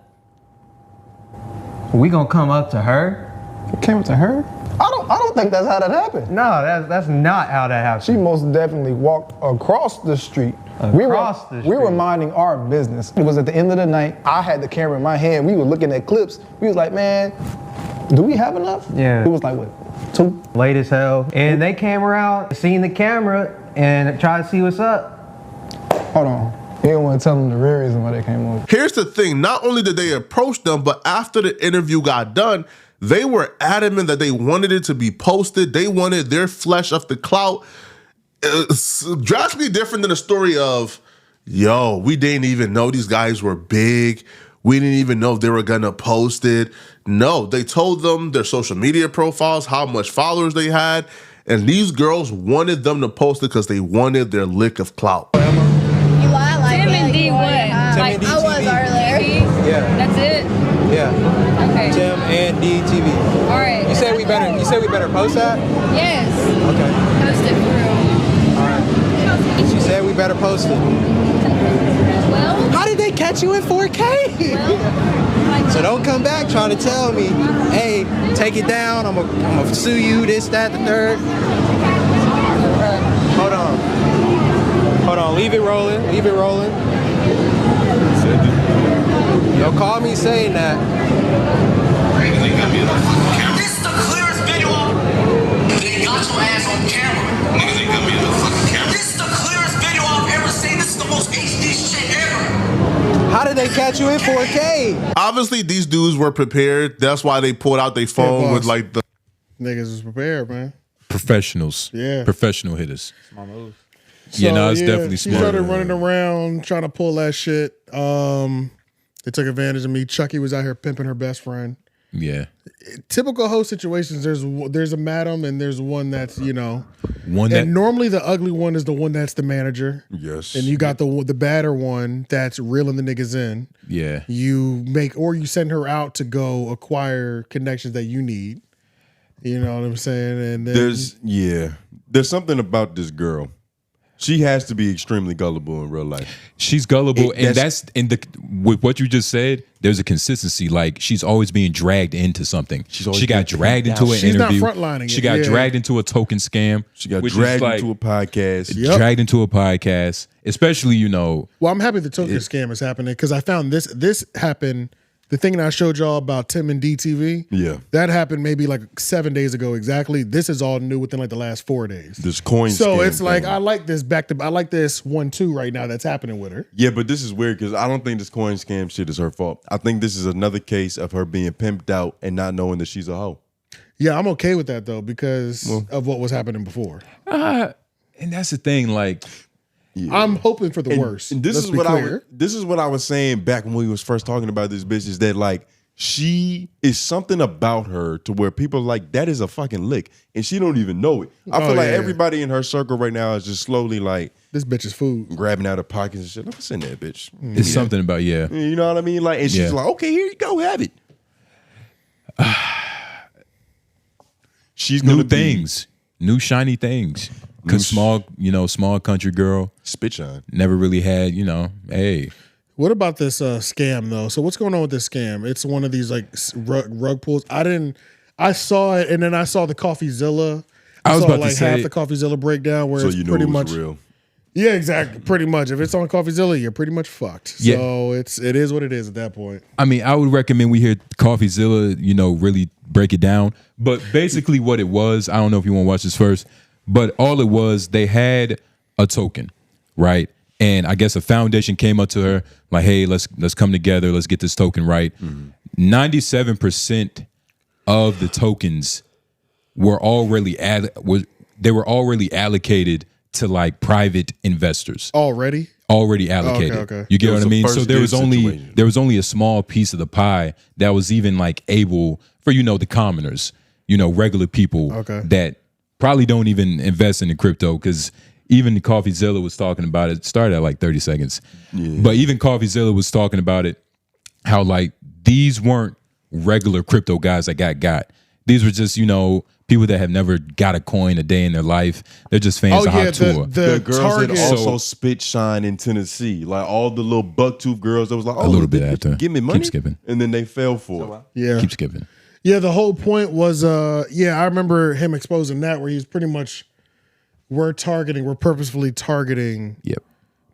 We gonna come up to her? It came up to her? I don't think that's how that happened. No, that's not how that happened. She most definitely walked across the street. We were minding our business. It was at the end of the night. I had the camera in my hand. We were looking at clips. We was like, man, do we have enough? Yeah. It was like, what, 2? Late as hell. And they came around, seen the camera, and tried to see what's up. Hold on. You didn't want to tell them the real reason why they came over. Here's the thing. Not only did they approach them, but after the interview got done, they were adamant that they wanted it to be posted. They wanted their flesh off the clout. It's drastically different than the story of, yo, we didn't even know these guys were big. We didn't even know they were gonna post it. No, they told them their social media profiles, how much followers they had, and these girls wanted them to post it because they wanted their lick of clout. You lie like Tim and D what? Like I was earlier. Yeah. That's it? Yeah. Okay. TimandDeeTV. All right. You said we better post that? Yes. Okay. Post it for real. All right. She said we better post it. Well. How did they catch you in 4K? So don't come back trying to tell me, hey, take it down. I'm gonna sue you. This, that, the third. Hold on. Hold on. Leave it rolling. Leave it rolling. Yo, call me saying that. This is the clearest video. They got your ass on camera. Niggas ain't got me on the fucking camera. This is the clearest video I've ever seen. This is the most HD shit ever. How did they catch you in 4K? Obviously, these dudes were prepared. That's why they pulled out their phone with like the niggas was prepared, man. Professionals. Yeah. Professional hitters. Smart move. Yeah, no, it's definitely She smart. started running around trying to pull that shit. They took advantage of me. Chucky was out here pimping her best friend. Yeah. Typical host situations. There's a madam and there's one that's one that. And normally the ugly one is the one that's the manager. Yes. And you got the badder one that's reeling the niggas in. Yeah. You send her out to go acquire connections that you need. You know what I'm saying? And then, there's something about this girl. She has to be extremely gullible in real life. She's gullible, and that's in the with what you just said. There's a consistency. Like she's always being dragged into something. She got dragged into an interview. She's not frontlining. She got dragged into a token scam. She got dragged into a podcast. Dragged into a podcast, especially Well, I'm happy the token scam is happening because I found this happened. The thing that I showed y'all about TimandDeeTV, that happened maybe like 7 days ago exactly. This is all new within like the last 4 days. This coin So scam it's like thing. I like this I like this 1-2 right now that's happening with her. Yeah, but this is weird because I don't think this coin scam shit is her fault. I think this is another case of her being pimped out and not knowing that she's a hoe. Yeah, I'm okay with that though because of what was happening before. And that's the thing, like. Yeah. I'm hoping for the worst. And this is what I was saying back when we was first talking about this bitch is that like she is something about her to where people are like that is a fucking lick and she don't even know it. I feel like everybody in her circle right now is just slowly like this bitch is food grabbing out her pockets and shit. Like, what's in that bitch? It's something about You know what I mean? Like and she's like, okay, here you go, have it. She's new things, new shiny things. Cause small country girl, spit shine, never really had, hey. What about this scam though? So what's going on with this scam? It's one of these like rug pulls. I saw it and then I saw the Coffeezilla. I was about like to say half the Coffeezilla breakdown where so it's you know pretty it was much real. Yeah, exactly. Pretty much. If it's on Coffeezilla, you're pretty much fucked. Yeah. So it is what it is at that point. I mean, I would recommend we hear Coffeezilla, really break it down. But basically what it was, I don't know if you want to watch this first. But all it was, they had a token, right? And I guess a foundation came up to her like, "Hey, let's come together. Let's get this token right." 97% of the tokens were already allocated to like private investors. Already allocated. Okay. You get what I mean? So there was only a small piece of the pie that was even like able for the commoners, regular people that probably don't even invest in the crypto because even the Coffeezilla was talking about it. Started at like 30 seconds. Yeah. But even Coffeezilla was talking about it, how like these weren't regular crypto guys that got. These were just, people that have never got a coin a day in their life. They're just fans of Hot Tuah. The girls that also spit shine in Tennessee. Like all the little bucktooth girls that was like, a little bit after. Give me money. Keep skipping. And then they fell for it. Yeah. Keep skipping. Yeah, the whole point was, I remember him exposing that where he's pretty much, we're purposefully targeting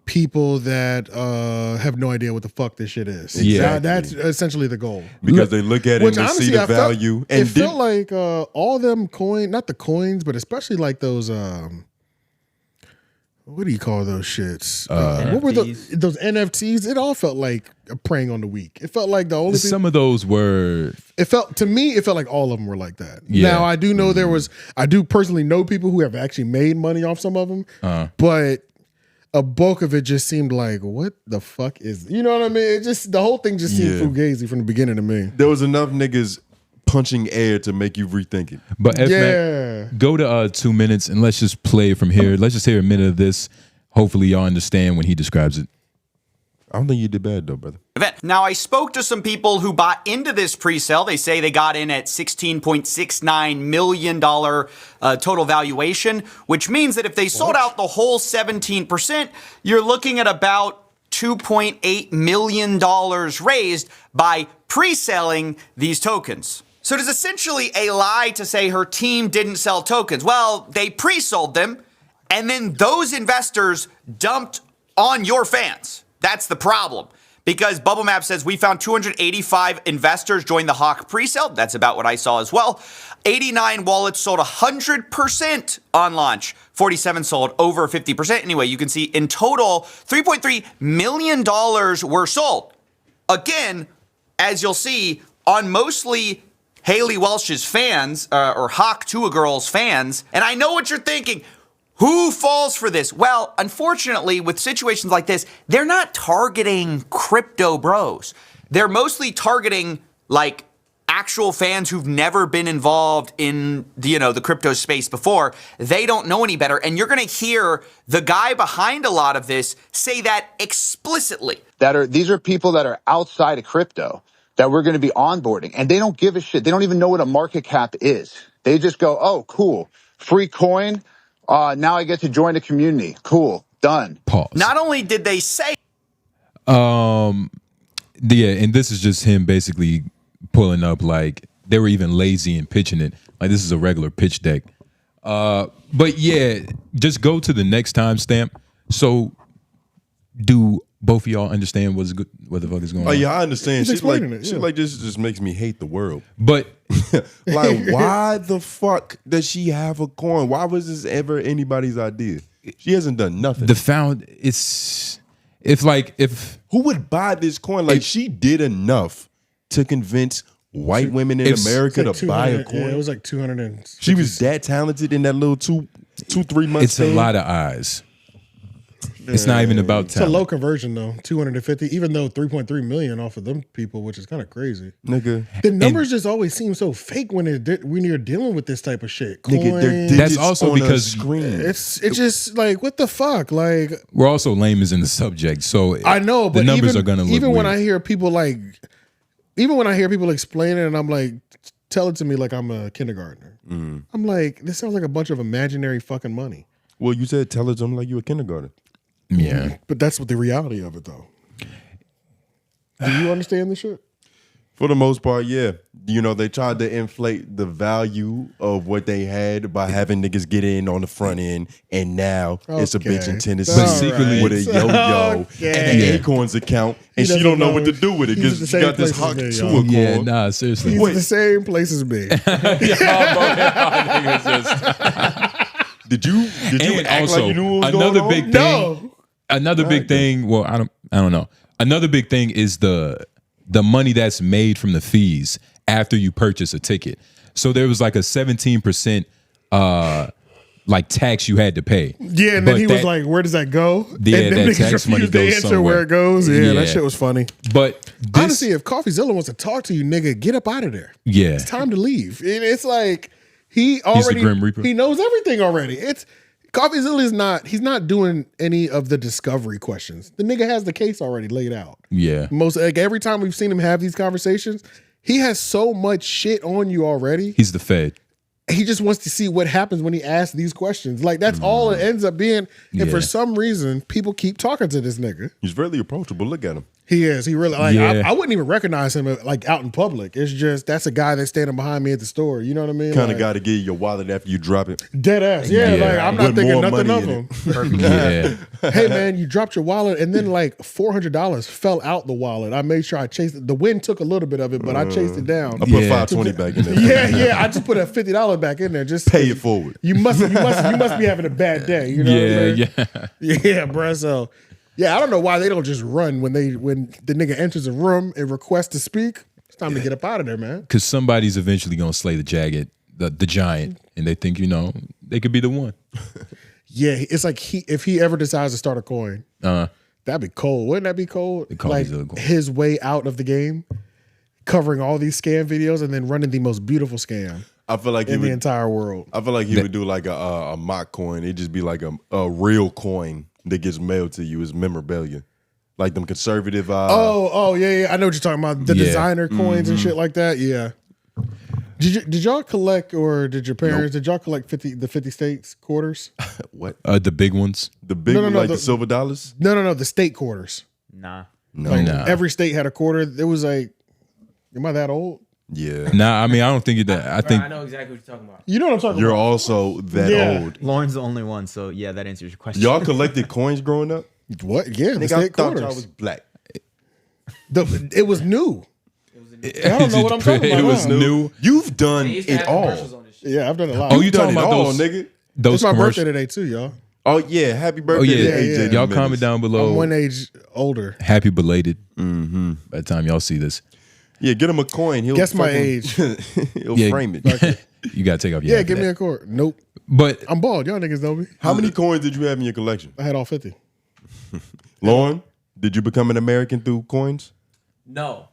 people that have no idea what the fuck this shit is. Yeah. That's essentially the goal. Because they look at it and they see the value. It felt like all them not the coins, but especially like those, what do you call those shits? What were those NFTs? It all felt like preying on the weak. It felt like the only some of those were. It felt like all of them were like that. Yeah. Now I do know I do personally know people who have actually made money off some of them, but a bulk of it just seemed like, what the fuck is? You know what I mean? It just the whole thing just seemed fugazi from the beginning to me. There was enough niggas punching air to make you rethink it. But go to 2 minutes and let's just play it from here. Let's just hear a minute of this. Hopefully y'all understand when he describes it. I don't think you did bad though, brother. Now, I spoke to some people who bought into this pre-sale. They say they got in at $16.69 million total valuation, which means that if they sold out the whole 17%, you're looking at about $2.8 million raised by pre-selling these tokens. So it is essentially a lie to say her team didn't sell tokens. Well, they pre-sold them, and then those investors dumped on your fans. That's the problem. Because Bubble Map says we found 285 investors join the Hawk pre-sale. That's about what I saw as well. 89 wallets sold 100% on launch. 47 sold over 50%. Anyway, you can see in total, $3.3 million were sold. Again, as you'll see, on mostly Haley Welsh's fans, or Hawk Tuah Girls fans. And I know what you're thinking. Who falls for this? Well, unfortunately, with situations like this, they're not targeting crypto bros. They're mostly targeting like actual fans who've never been involved in the crypto space before. They don't know any better. And you're going to hear the guy behind a lot of this say that explicitly. These are people that are outside of crypto that we're going to be onboarding, and they don't give a shit. They don't even know what a market cap is. They just go, oh, cool, free coin. Now I get to join a community. Cool. Done. Pause. Not only did they say... and this is just him basically pulling up like they were even lazy in pitching it. Like this is a regular pitch deck. But yeah, just go to the next timestamp. So do both of y'all understand what the fuck is going on? Oh yeah, I understand. He's Shit like this just makes me hate the world. But like, why the fuck does she have a coin? Why was this ever anybody's idea? She hasn't done nothing. If who would buy this coin? Like she did enough to convince white women in America to buy a coin. Yeah, it was like 200. She was that talented in that little 2-3 months. It's a lot of eyes. It's not even about It's a talent. low conversion though, 250. Even though 3.3 million off of them people, which is kind of crazy. Nigga, the numbers just always seem so fake when you're dealing with this type of shit. Nigga, that's also because screen. It's just like what the fuck. Like we're also lamers in the subject, so I know, but the numbers are gonna look even when weird. I hear people explain it, and I'm like, tell it to me like I'm a kindergartner. I'm like, this sounds like a bunch of imaginary fucking money. Well, you said tell it to them like you a kindergartner. Yeah, but that's what the reality of it though. Do you understand this shit? For the most part, yeah. You know, they tried to inflate the value of what they had by having niggas get in on the front end, and now it's a bitch in Tennessee with a yo-yo and an Acorns account, and she don't know what to do with it because she got this Hawk Tuah coin. Yeah, nah, seriously. He's in the same place as me. Did you and act also, like you knew what was another going big on? thing. Another big thing. Well, I don't know. Another big thing is the money that's made from the fees after you purchase a ticket. So there was like a 17% like tax you had to pay. Yeah, and then he was like, "Where does that go?" Yeah, and then that tax money goes answer somewhere. where it goes. Yeah, that shit was funny. But honestly, if Coffeezilla wants to talk to you, nigga, get up out of there. Yeah, it's time to leave. And it's like he's the Grim Reaper. He knows everything already. It's Coffeezilla is not. He's not doing any of the discovery questions. The nigga has the case already laid out. Yeah, most like every time we've seen him have these conversations, he has so much shit on you already. He's the Fed. He just wants to see what happens when he asks these questions. Like that's all it ends up being. And for some reason, people keep talking to this nigga. He's really approachable. Look at him. He is. He really like. Yeah. I wouldn't even recognize him like out in public. It's just that's a guy that's standing behind me at the store. You know what I mean? Kind like, of guy to give you your wallet after you drop it. Dead ass. Yeah. Like I'm not With thinking more nothing money of in him. Yeah. Hey man, you dropped your wallet and then like $400 fell out the wallet. I made sure I chased it. The wind took a little bit of it, but I chased it down. I put $520 back in there. Yeah. I just put a $50 back in there. Just pay it forward. You must be having a bad day. You know what I mean? Yeah, bro. So yeah, I don't know why they don't just run when the nigga enters a room and requests to speak. It's time to get up out of there, man. Because somebody's eventually gonna slay the giant, and they think they could be the one. Yeah, it's like if he ever decides to start a coin, that'd be cold. Wouldn't that be cold? Like his way out of the game, covering all these scam videos and then running the most beautiful scam. I feel like in the entire world. I feel like he would do like a mock coin. It'd just be like a real coin that gets mailed to you as memorabilia, like them conservative. Yeah. I know what you're talking about. The designer coins and shit like that. Yeah. Did y'all collect, or did your parents? Did y'all collect the 50 states quarters? What? The big ones. The big ones, like the silver dollars? No. The state quarters. Nah. Every state had a quarter. It was like, am I that old? Yeah. Nah, I mean, I don't think it that. I think I know exactly what you're talking about. You know what I'm talking You're about. also that old. Lauren's the only one, so yeah, that answers your question. Y'all collected coins growing up? What? Yeah, the I state thought quarters. y'all was black. It was new. I don't know what I'm talking about. It was new. You've done it all. Yeah, I've done a lot. Oh, you talking about all, those, nigga? those It's my commercials? birthday today too, y'all. Oh yeah, happy birthday! Oh yeah, to AJ y'all the comment Menace. down below. I'm one age older. Happy belated. By the time y'all see this, Yeah, get him a coin. He'll Guess my fucking- age. He'll frame it. You gotta take off your Yeah, hat give for me that. a quarter. Nope. But I'm bald. Y'all niggas know me. How many coins did you have in your collection? I had all 50. Lauren, did you become an American through coins? No,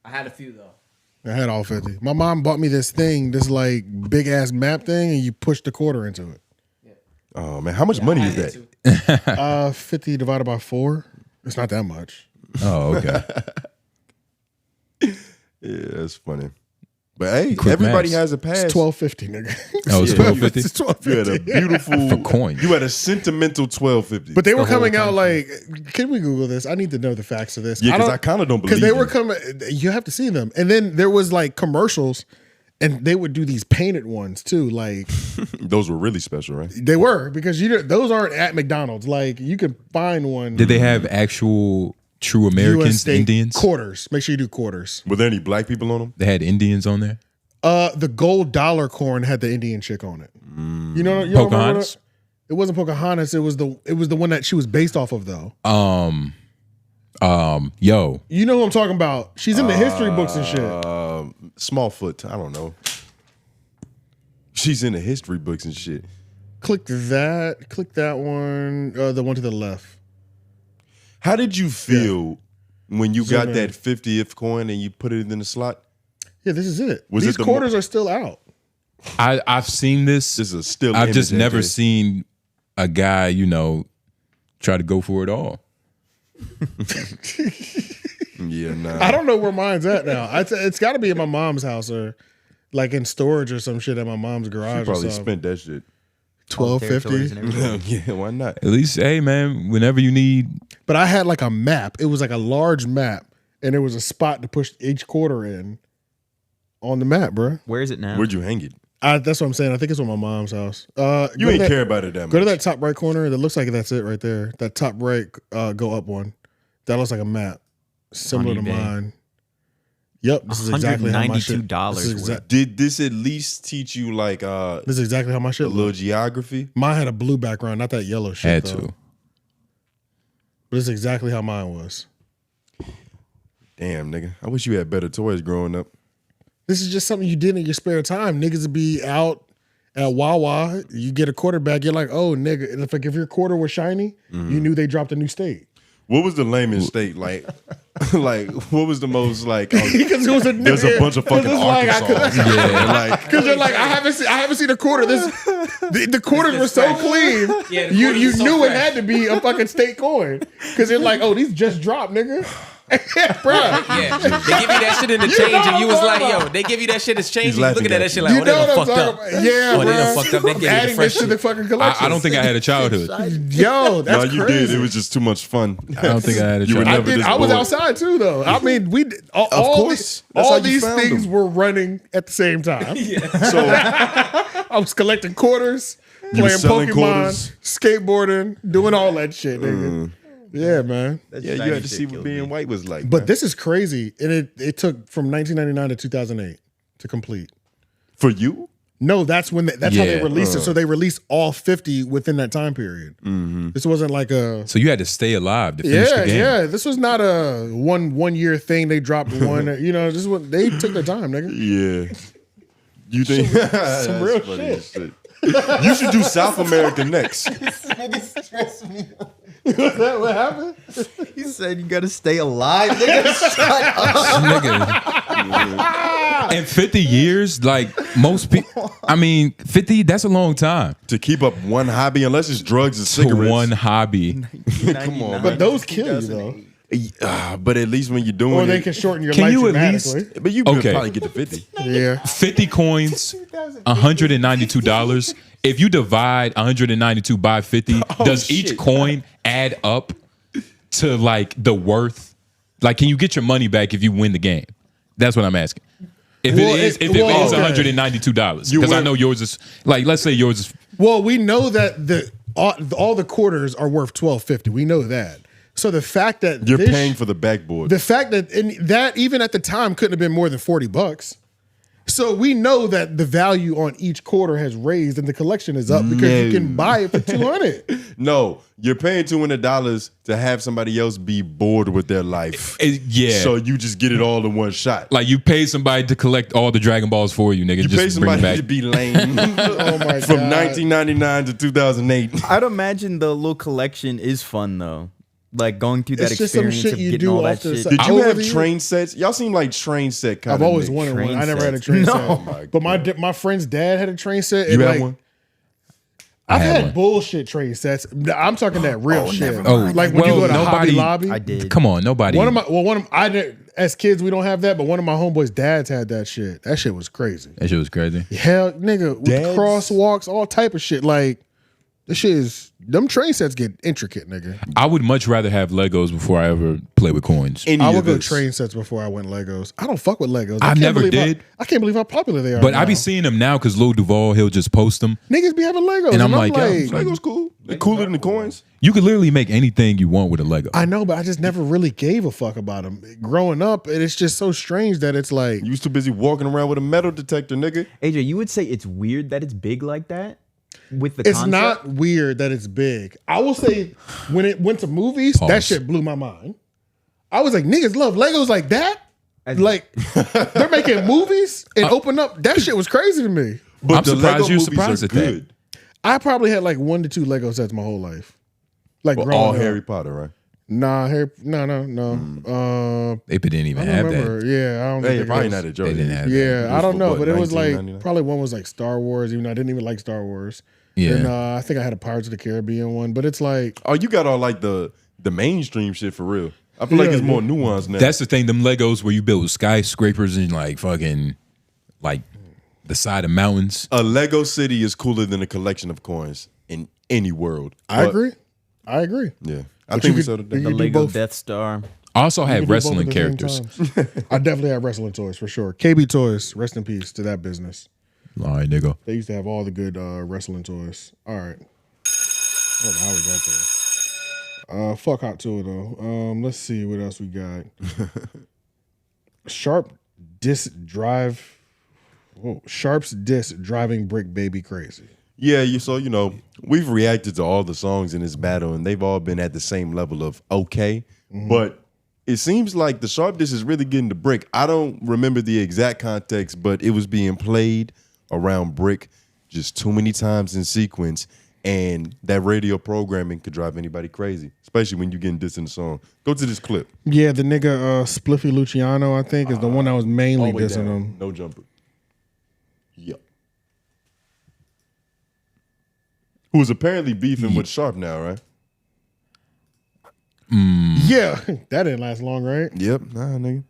I had a few though. I had all 50. My mom bought me this thing, this like big ass map thing, and you push the quarter into it. Oh man, how much money is that? 50 divided by 4. It's not that much. Oh, okay. Yeah, that's funny. But hey, Quick everybody maths. has a pass. It's $12.50, nigga. Oh, it's $12.50? It's $12.50. You had a beautiful For coin. You had a sentimental $12.50. But they were coming out like, can we Google this? I need to know the facts of this. Yeah, because I kind of don't believe Because they were you. coming, you have to see them. And then there was like commercials, and they would do these painted ones too. Like Those were really special, right? they were, because those aren't at McDonald's. Like you can find one. Did they have actual true US Americans, state Indians? quarters? Make sure you do quarters. Were there any black people on them? They had Indians on there. The gold dollar coin had the Indian chick on it. You know, you Pocahontas? Remember it wasn't Pocahontas. It was the one that she was based off of though. Yo. You know who I'm talking about? She's in the history books and shit. Smallfoot. I don't know. She's in the history books and shit. Click that. Click that one. The one to the left. How did you feel when you Zoom got in. that 50th coin and you put it in the slot? Yeah, this is it. Was These it the quarters are still out. I've seen this. This is still. I've just image, never AJ. seen a guy, try to go for it all. Yeah, nah. I don't know where mine's at now. It's got to be in my mom's house or like in storage or some shit at my mom's garage. She probably or something. spent that shit. $12.50. Yeah, why not? At least, hey man, whenever you need. But I had like a map. It was like a large map, and there was a spot to push each quarter in on the map, bro. Where is it now? Where'd you hang it? That's what I'm saying. I think it's on my mom's house. You ain't care about it that much. Go to that top right corner. That looks like that's it right there. That top right, go up one. That looks like a map, similar to eBay. mine. Yep, this is exactly how my shit. $192 This is, worth. Did this at least teach you like this is exactly how my a shit little looked. geography? Mine had a blue background, not that yellow shit. Had though. to. But it's exactly how mine was. Damn, nigga. I wish you had better toys growing up. This is just something you did in your spare time. Niggas would be out at Wawa. You get a quarterback. You're like, oh, nigga. And if your quarter was shiny, you knew they dropped a new state. What was the lamest state like? Like, what was the most like? Because it was a there's a bunch of fucking Arkansas. Yeah, like because you're like, I haven't seen a quarter. The quarters were so clean. Yeah, the you quarters are so knew it fresh. had to be a fucking state coin because you're like, oh, these just dropped, nigga. bro. Yeah, they give you that shit in the change, and you was like, yo, they give you that shit as change, and you looking at that shit like, You oh, they know done what I'm fucked up. talking about. Yeah, oh, they done bro. fucked up. They give you the Adding fresh this to the shit. fucking collection. I don't think I had a childhood. Yo, that's no, you crazy. did. It was just too much fun. I don't think I had a You were childhood. never this I was bored. outside too, though. I mean, we did, Of course. That's how all you these found things them. were running at the same time. So I was collecting quarters, You were playing selling Pokemon, quarters? skateboarding, doing all that shit, nigga. Yeah, man. Yeah, you had to see what being white was like. But man. this is crazy, and it took from 1999 to 2008 to complete. For you? No, that's when that's how they Yeah. released it. So they released all 50 within that time period. This wasn't like a So you had to stay alive to finish the game. yeah. This was not a one year thing. They dropped one. You know, this is what they took their time, nigga. Yeah. You think Some real funny shit. as shit. You should do South America next. What happened? He said you gotta stay alive. Nigga, shut up. Nigga. In 50 years, like most people, I mean, 50, that's a long time. To keep up one hobby, unless it's drugs and cigarettes. One hobby. Come on, But those kill you though. But at least when you're doing Or it, they can shorten your Can life you at dramatically. least- but you could Okay. probably get to 50. Yeah. 50 coins, $192. If you divide 192 by 50, does each coin add up to like the worth? Like, can you get your money back if you win the game? That's what I'm asking. If Well, it is okay. $192, because I know yours is like, let's say yours is Well, we know that all the quarters are worth $12.50. We know that. So the fact that You're paying for the backboard. the fact that that even at the time couldn't have been more than $40. So we know that the value on each quarter has raised and the collection is up because you can buy it for $200. No, you're paying $200 to have somebody else be bored with their life. yeah. So you just get it all in one shot. like you pay somebody to collect all the Dragon Balls for you, nigga. You just pay bring it somebody back. to be lame. Oh my From God. 1999 to 2008. I'd imagine the little collection is fun though. Like going through that It's just some experience shit of you getting do all that off to the shit. side. Did you Over have the years- train sets? Y'all seem like train set kind I've of always niggas. wanted one. Train I never had a sets. train No. set. But my friend's dad had a train set. You and had like, one? I've had had one. bullshit train sets. I'm talking that real shit. Oh, like when you go to Hobby Lobby. I did. Come on, nobody. I did, as kids we don't have that, but one of my homeboys' dads had that shit. That shit was crazy. That shit was crazy. Hell, nigga, with Dads? crosswalks, all type of shit. Like this shit is them train sets get intricate, nigga. I would much rather have Legos before I ever play with coins. I would go train sets before I went Legos. I don't fuck with Legos. I can't never believe did. I can't believe how popular they are. But now. I be seeing them now because Lil Duval, he'll just post them. Niggas be having Legos, And I'm like, yo, Legos cool. They cooler than the coins. You could literally make anything you want with a Lego. I know, but I just never really gave a fuck about them. Growing up, and it's just so strange that it's like You was too busy walking around with a metal detector, nigga. AJ, you would say it's weird that it's big like that? With the it's concept? not weird that it's big. I will say when it went to movies, that Pause. shit blew my mind. I was like, niggas love Legos like that? Like they're making movies and open up. That shit was crazy to me. But I'm the surprised Lego you're movies surprised are at that. good. I probably had like 1 to 2 Lego sets my whole life. Like Well, growing all up. Harry Potter, right? Nah, no. They didn't even I don't have remember. that. Yeah, I don't Hey, think it probably was. not a joke. They didn't have that. Yeah, I don't know, what, but it was like 1999? probably one was like Star Wars, even though I didn't even like Star Wars. Yeah. And I think I had a Pirates of the Caribbean one, but it's like Oh, you got all like the mainstream shit for real. I feel like Yeah, it's more yeah. nuanced now. That's the thing. Them Legos where you build skyscrapers and like fucking like the side of mountains. A Lego city is cooler than a collection of coins in any world. I But- agree. I agree. Yeah. I But think you we could- said it. you The could do Lego both. Death Star. I also You had can do both wrestling at the same characters. time. I definitely have wrestling toys for sure. KB Toys, rest in peace to that business. All right, nigga. They used to have all the good wrestling toys. All right. I don't know how we got there. Fuck Hot Tour though. Let's see what else we got. Sharp's diss driving Bricc baby crazy. Yeah, you know, we've reacted to all the songs in this battle, and they've all been at the same level of okay. But it seems like the Sharp diss is really getting to Bricc. I don't remember the exact context, but it was being played around Bricc just too many times in sequence, and that radio programming could drive anybody crazy, especially when you're getting dissed in the song. Go to this clip. Yeah, the nigga Spliffy Luciano, I think, is the one that was mainly All the way dissing down. him. No jumper. Yep. Who is apparently beefing with Sharp now, right? Yeah, that didn't last long, right? Yep, nah, nigga.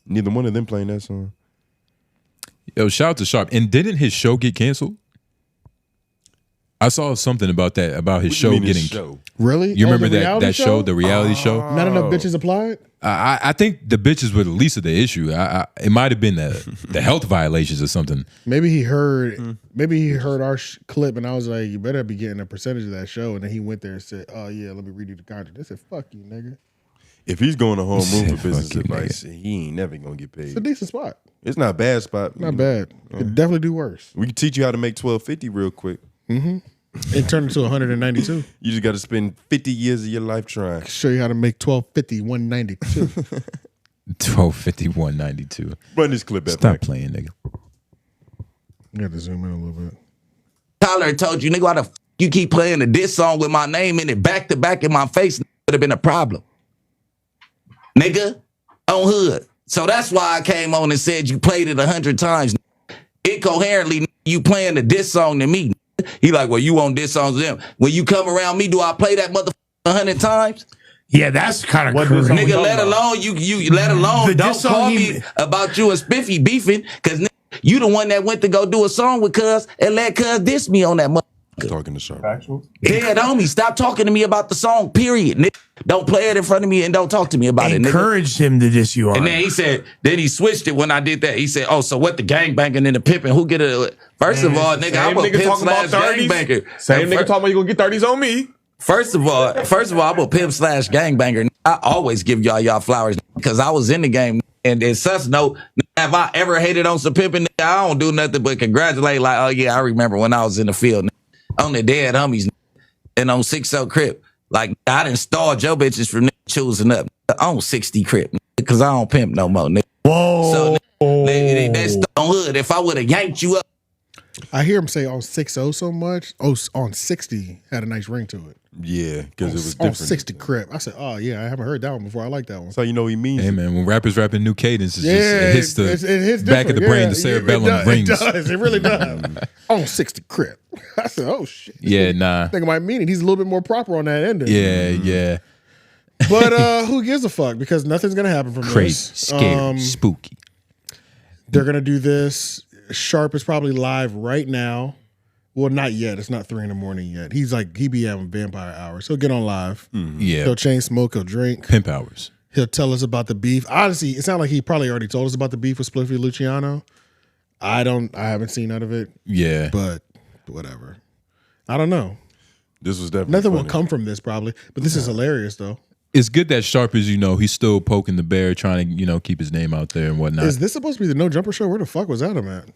Neither one of them playing that song. Yo, shout out to Sharp. And didn't his show get canceled? I saw something about that, about his show getting. Really? You remember the that reality show, the reality show? Not enough bitches applied? I think the bitches were the least of the issue. It might have been the health violations or something. Maybe he heard our clip, and I was like, "You better be getting a percentage of that show." And then he went there and said, "Oh yeah, let me redo the contract." They said, "Fuck you, nigga." If he's going to home room for business advice, he ain't never gonna get paid. It's a decent spot. It's not a bad spot. Not bad. Could definitely do worse. We can teach you how to make $12.50 real quick. Mm-hmm. It turned into 192. You just got to spend 50 years of your life trying. Show you how to make 12.50 192. 12.50 192. Run this clip back. Stop playing, nigga. You got to zoom in a little bit. Tyler told you, nigga, why the f you keep playing the diss song with my name in it back to back in my face? Would have been a problem, nigga, on hood. So that's why I came on and said you played it 100 times. Incoherently, you playing the diss song to me. He like, well, you on diss songs to them. When you come around me, do I play that motherfucker 100 times? Yeah, that's kind of crazy. Nigga, let alone you let alone don't call me about you and Spiffy beefing, because you the one that went to go do a song with Cuz and let Cuz diss me on that motherfucker. Talking to Sharp. Dead homie, stop talking to me about the song, period. Nigga, don't play it in front of me and don't talk to me about it, nigga. Encouraged him to diss you on. And then he said, then he switched it when I did that. He said, oh, so what the gangbanging and the pimping, who get it? First of all, nigga, I'm a pimp slash gangbanger. Same nigga talking about you gonna get 30s on me. First of all, I'm a pimp slash gangbanger. I always give y'all flowers because I was in the game. And in such note, have I ever hated on some pimping? I don't do nothing but congratulate, like, oh yeah, I remember when I was in the field. On the dead homies and on 60 Crip. Like, I done stalled your bitches from choosing up on 60 Crip because I don't pimp no more, nigga. Whoa. So, that's on hood. If I would have yanked you up. I hear him say on 60 so much. Oh, on 60 had a nice ring to it. Yeah, because it was on different. 60 Crip. I said, oh yeah, I haven't heard that one before. I like that one. So you know he means. Hey man, when rappers rapping new cadence, it's yeah, just, it hits the back of the brain, the cerebellum rings. It does. It really does. On 60 Crip. I said, oh shit. Yeah, nah. Think about meaning. He's a little bit more proper on that ending. Yeah. But who gives a fuck? Because nothing's gonna happen from Crazy, this. scary, spooky. They're gonna do this. Sharp is probably live right now. Well, not yet. It's not 3 a.m. yet. He be having vampire hours. He'll get on live. Yeah. He'll chain smoke. He'll drink. Pimp hours. He'll tell us about the beef. Honestly, it sounds like he probably already told us about the beef with Spliffy Luciano. I haven't seen none of it. Yeah. But whatever. I don't know. This was definitely nothing funny. will come from this probably. But this is hilarious though. It's good that Sharp is, he's still poking the bear, trying to, keep his name out there and whatnot. Is this supposed to be the No Jumper show? Where the fuck was Adam at?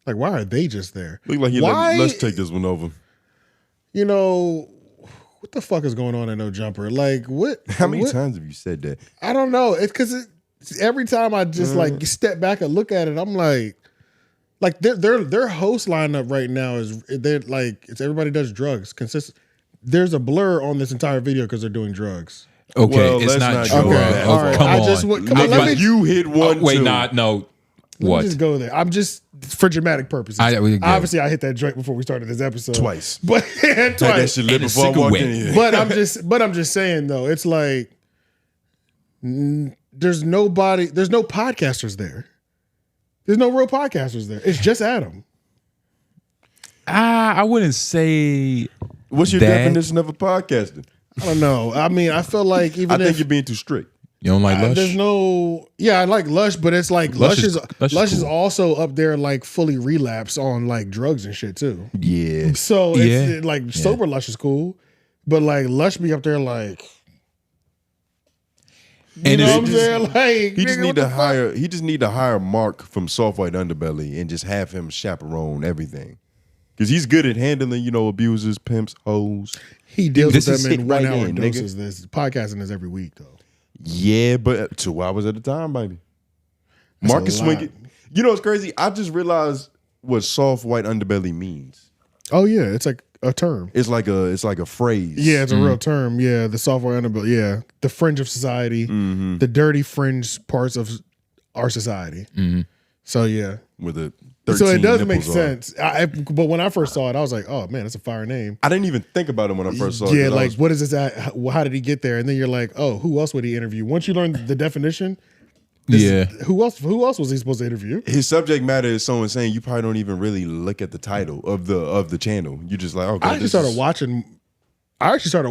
Like, why are they just there? Look like let's take this one over. What the fuck is going on in No Jumper? Like, what? How many times have you said that? I don't know. It's because every time I just like step back and look at it, I'm like their host lineup right now is it's everybody does drugs. There's a blur on this entire video because they're doing drugs. Okay, well, it's not drugs. Okay, all right. Come on. You hit one. Wait, too. no. Let What? me just go there. I'm just for dramatic purposes. Obviously, I hit that joint before we started this episode Twice. but Had that shit lit before I walked in here. But I'm just saying though, it's like there's no podcasters there. There's no real podcasters there. It's just Adam. I wouldn't say. What's your definition of a podcaster? I don't know. I mean, I feel like I think you're being too strict. You don't like Lush? There's no. Yeah, I like Lush, but it's like Lush is also up there like fully relapse on like drugs and shit too. Yeah. So it's like sober Lush is cool, but like Lush be up there like. You know what I'm saying? Like he just need to hire. He just need to hire Mark from Soft White Underbelly and just have him chaperone everything, because he's good at handling abusers, pimps, hoes. He deals with them in 1 hour doses. This podcasting is every week though. Yeah, but 2 hours at a time, baby. Mark is swinging. You know what's crazy? I just realized what soft white underbelly means. Oh yeah, it's like a term. It's like a phrase. Yeah, it's a real term. Yeah, the soft white underbelly. Yeah, the fringe of society, the dirty fringe parts of our society. So yeah, with a so it does make nipples on. sense. But when I first saw it, I was like, oh man, that's a fire name. I didn't even think about it when I first saw it. Yeah, like what is this at? How did he get there? And then you're like, oh, who else would he interview? Once you learn the definition, who else was he supposed to interview? His subject matter is so insane. You probably don't even really look at the title of the channel. You just like, okay. I actually started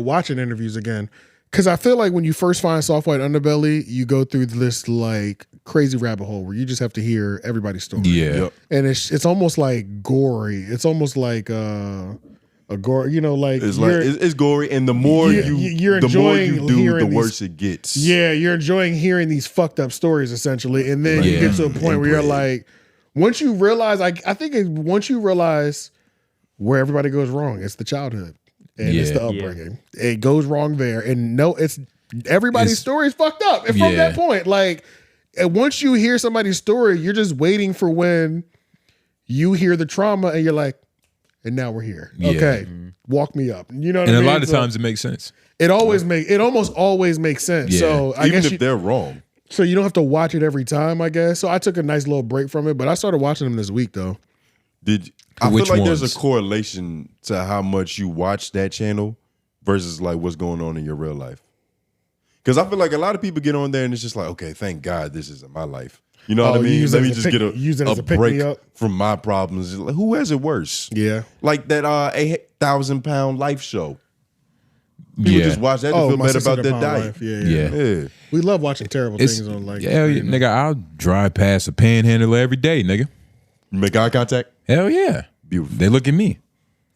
watching interviews again because I feel like when you first find Soft White Underbelly, you go through this like crazy rabbit hole where you just have to hear everybody's story. Yeah. Yep. And it's almost like gory. It's almost like a gore, like it's gory, and the more you do, the worse it gets. Yeah, you're enjoying hearing these fucked up stories essentially, and then you get to a point where you're like, once you realize, once you realize where everybody goes wrong, it's the childhood and it's the upbringing. It goes wrong there, and everybody's story is fucked up. And from that point, like. And once you hear somebody's story, you're just waiting for when you hear the trauma and you're like, and now we're here. Yeah. Okay, walk me up. You know what I mean? And a lot of times it makes sense. It almost always makes sense. Yeah. So I Even guess if they're wrong. So you don't have to watch it every time, I guess. So I took a nice little break from it, but I started watching them this week though. I Which feel like ones? there's a correlation to how much you watch that channel versus like what's going on in your real life. Because I feel like a lot of people get on there and it's just like, okay, thank God this isn't my life. You know what I mean? Let me just get a break from my problems. Like, who has it worse? Yeah. Like that 8,000-pound life show. People just watch that to feel better about their diet. Yeah. We love watching terrible things on like. Hell yeah, nigga, I'll drive past a panhandler every day, nigga. Make eye contact? Hell yeah. Beautiful. They look at me.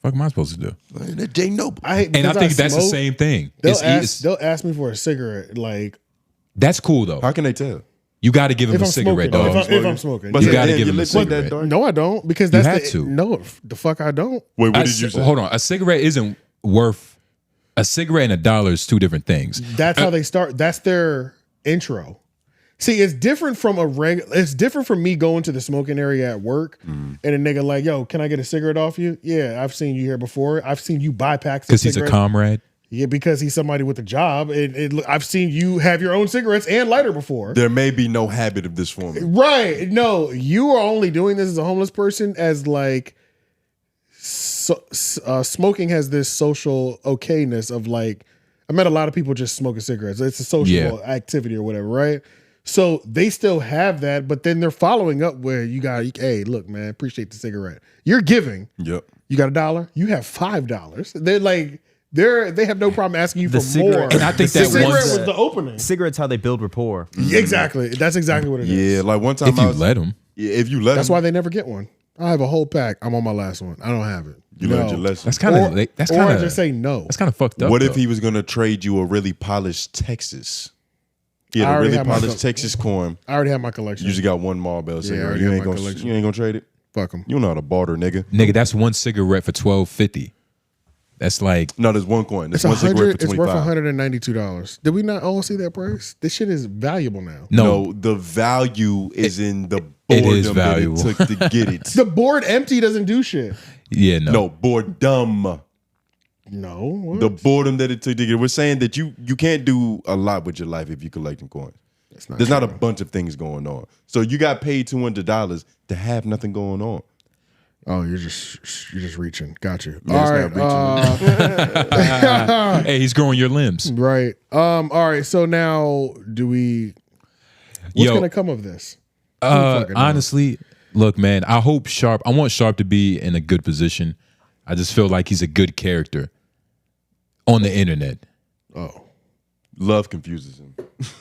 What am I supposed to do? That Jay Noble. And I think that's the same thing. They'll ask me for a cigarette. Like that's cool though. How can they tell? You got to give him a cigarette, dog. If I'm smoking, you got to give him a cigarette. No, I don't, because You that's had to. No, the fuck I don't. Wait, what did you say? Hold on. A cigarette isn't worth. A cigarette and $1 is two different things. That's how they start. That's their intro. See, it's different from it's different from me going to the smoking area at work and a nigga like, yo, can I get a cigarette off you? Yeah, I've seen you here before. I've seen you buy packs. Because he's a comrade. Yeah, because he's somebody with a job. I've seen you have your own cigarettes and lighter before. There may be no habit of this forming. Right. No, you are only doing this as a homeless person as like smoking has this social okayness of like, I met a lot of people just smoking cigarettes. It's a social activity or whatever, right? So they still have that, but then they're following up where hey, look, man, appreciate the cigarette. You're giving. Yep. You got $1? You have $5. They're like, they have no problem asking you for more. And I think the cigarette was the opening. Cigarettes how they build rapport. Exactly. That's exactly what it is. Yeah, like one time If you let them. Yeah, if you let That's them. why they never get one. I have a whole pack. I'm on my last one. I don't have it. You learned your lesson. That's kind of. That's or kind I of. just say no. That's kind of fucked up. What if though. he was going to trade you a really polished Texas? He I had a already really have my polished Texas corn. I already have my collection. You just got one Marlboro I cigarette. already You have ain't my gonna collection. you ain't gonna trade it? Fuck them. You know how to barter, nigga. Nigga, that's one cigarette for $12.50. That's like No, there's one coin. There's It's one cigarette for It's worth $25. $192. Did we not all see that price? This shit is valuable now. No, the value is in the it is boredom that valuable. it took to get it. The board empty doesn't do shit. yeah, no. No, boredom. No. What? The boredom that it took to get it. We're saying that you can't do a lot with your life if you're collecting coins. There's not a bunch of things going on. So you got paid $200 to have nothing going on. Oh, you're just reaching. Got you. Yeah, all right. Hey, he's growing your limbs. Right. All right. So now, what's gonna come of this? Who fucking knows? Honestly, look, man. I want Sharp to be in a good position. I just feel like he's a good character on the internet. Oh. Love confuses him.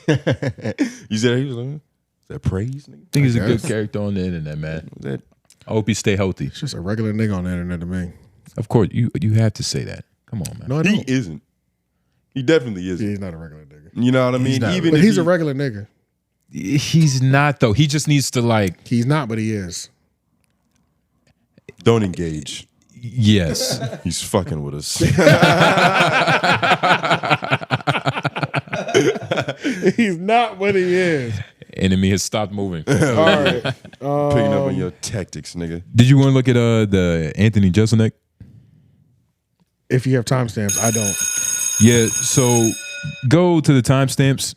You said he was like, is that praise? Nigga? I think he's a good character on the internet, man. I hope he stay healthy. It's just a regular nigga on the internet to me. Of course, you have to say that. Come on, man. No, I He don't. isn't. He definitely isn't. Yeah, he's not a regular nigga. You know what I mean? not. Even But if he's a regular nigga. He's not though. He just needs to like. He's not, but he is. Don't engage. Yes. He's fucking with us. He's not what he is. Enemy has stopped moving. All right. Picking up on your tactics, nigga. Did you want to look at the Anthony Jeselnik? If you have timestamps, I don't. Yeah, so go to the timestamps.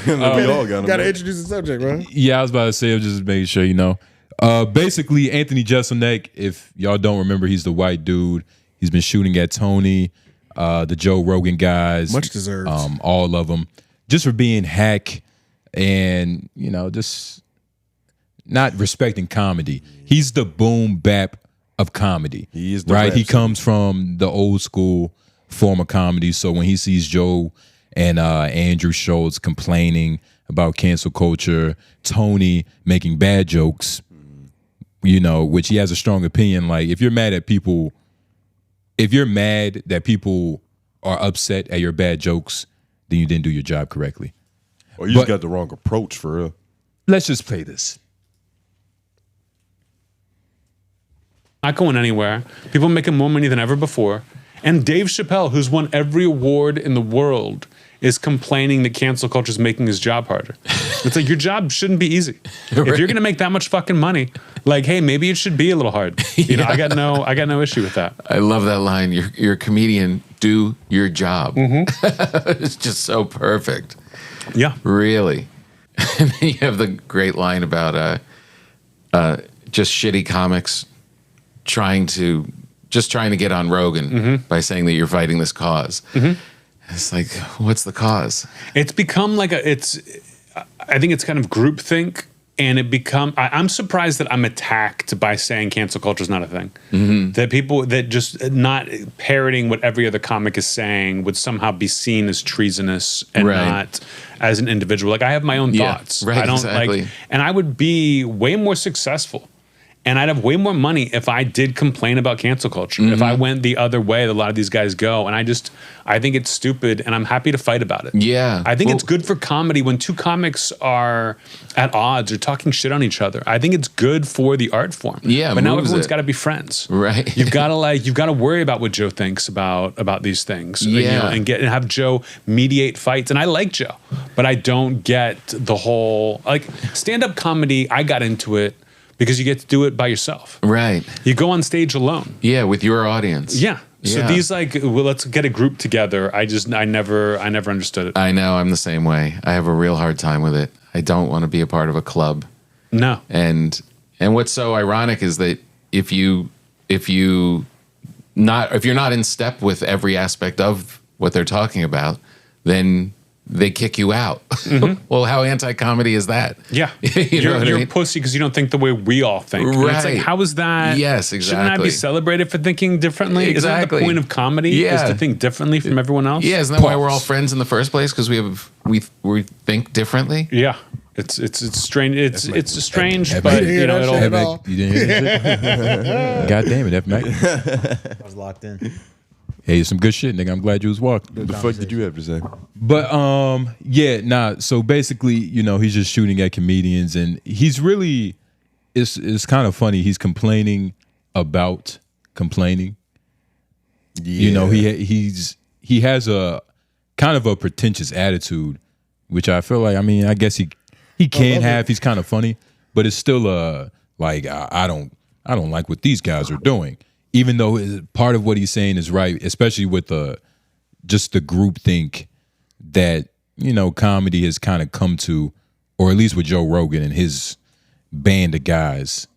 We all got to introduce the subject, bro. Yeah, I was about to say, I'm just making sure you know. Basically, Anthony Jeselnik, if y'all don't remember, he's the white dude. He's been shooting at Tony, the Joe Rogan guys. Much deserved. All of them. Just for being hack and, you know, just not respecting comedy. He's the boom bap of comedy. He is the right. He Rhapsody. comes from the old school form of comedy. So when he sees Joe and Andrew Schulz complaining about cancel culture, Tony making bad jokes, you know, which he has a strong opinion. Like, if you're mad at people, if you're mad that people are upset at your bad jokes, then you didn't do your job correctly. Or you just got the wrong approach for real. Let's just play this. Not going anywhere. People making more money than ever before. And Dave Chappelle, who's won every award in the world, is complaining that cancel culture is making his job harder. It's like, your job shouldn't be easy. Right. If you're gonna make that much fucking money, like, hey, maybe it should be a little hard. You know, I got no issue with that. I love that line. You're a comedian. Do your job. It's just so perfect. Yeah, really. And then you have the great line about just shitty comics trying to get on Rogan by saying that you're fighting this cause. It's like, what's the cause? It's become like I think it's kind of groupthink, and I'm surprised that I'm attacked by saying cancel culture is not a thing. That people that just not parroting what every other comic is saying would somehow be seen as treasonous and not as an individual. Like, I have my own thoughts. Right, I don't exactly. like, and I would be way more successful. And I'd have way more money if I did complain about cancel culture. If I went the other way that a lot of these guys go. And I think it's stupid, and I'm happy to fight about it. Yeah. I think it's good for comedy when two comics are at odds or talking shit on each other. I think it's good for the art form. Yeah, but now everyone's got to be friends. Right. You've got to worry about what Joe thinks about these things. Yeah. You know, and have Joe mediate fights. And I like Joe, but I don't get the whole, like, stand-up comedy. I got into it because you get to do it by yourself. Right. You go on stage alone. Yeah, with your audience. Yeah. So these, like, well, let's get a group together. I never understood it. I know, I'm the same way. I have a real hard time with it. I don't want to be a part of a club. No. And what's so ironic is that if you're not in step with every aspect of what they're talking about, then they kick you out. Well, how anti-comedy is that? Yeah. You're a pussy because you don't think the way we all think. And it's like, how is that? Yes, exactly. Shouldn't I be celebrated for thinking differently? Isn't that the point of comedy? Is to think differently from everyone else? Yeah, isn't that why we're all friends in the first place? Because we think differently? Yeah. It's strange. It's strange, but you know, it'll. You didn't hear that shit? God damn it, I was locked in. Hey, some good shit, nigga. I'm glad you was walked. What the fuck did you have to say? But so basically, you know, he's just shooting at comedians, and he's really, it's kind of funny. He's complaining about complaining. Yeah. You know, he has a kind of a pretentious attitude, which I feel like, I mean, I guess he can have. He's kind of funny, but it's still like I don't like what these guys are doing. Even though part of what he's saying is right, especially with just the groupthink that, you know, comedy has kind of come to, or at least with Joe Rogan and his band of guys.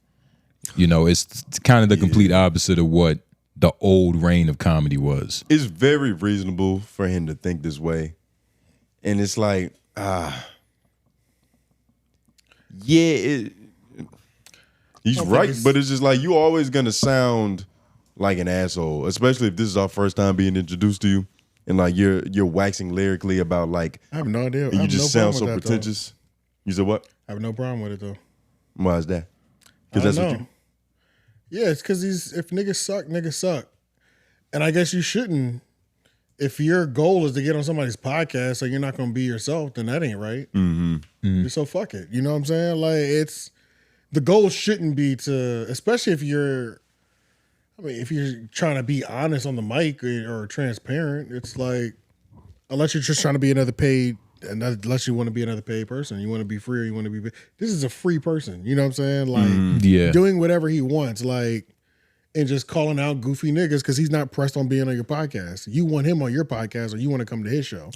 You know, it's kind of the complete opposite of what the old reign of comedy was. It's very reasonable for him to think this way. And it's like, he's right, but it's just like, you always gonna sound like an asshole, especially if this is our first time being introduced to you, and like you're waxing lyrically about, like, I have no idea. And you just sound so pretentious. You said what? I have no problem with it though. Why is that? Because that's what you. Yeah, it's because if niggas suck, niggas suck, and I guess you shouldn't. If your goal is to get on somebody's podcast, so you're not going to be yourself, then that ain't right. So fuck it. You know what I'm saying? Like, the goal shouldn't be to, especially if you're trying to be honest on the mic or transparent. It's like, unless you're just trying to be unless you want to be another paid person, you want to be free, or you want to be. This is a free person. You know what I'm saying? Like, doing whatever he wants, like, and just calling out goofy niggas because he's not pressed on being on your podcast. You want him on your podcast, or you want to come to his show.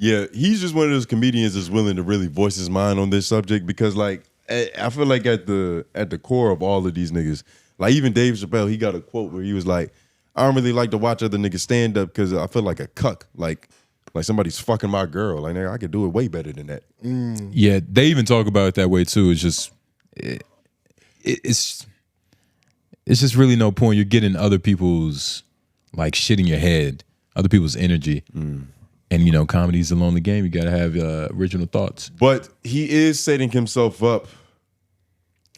Yeah, he's just one of those comedians that's willing to really voice his mind on this subject because, like, I feel like at the core of all of these niggas, like even Dave Chappelle, he got a quote where he was like, "I don't really like to watch other niggas stand up because I feel like a cuck, like somebody's fucking my girl. Like, nigga, I could do it way better than that." Yeah, they even talk about it that way too. It's just, it's just really no point. You're getting other people's like shit in your head, other people's energy. And, you know, comedy's a lonely game. You got to have original thoughts. But he is setting himself up.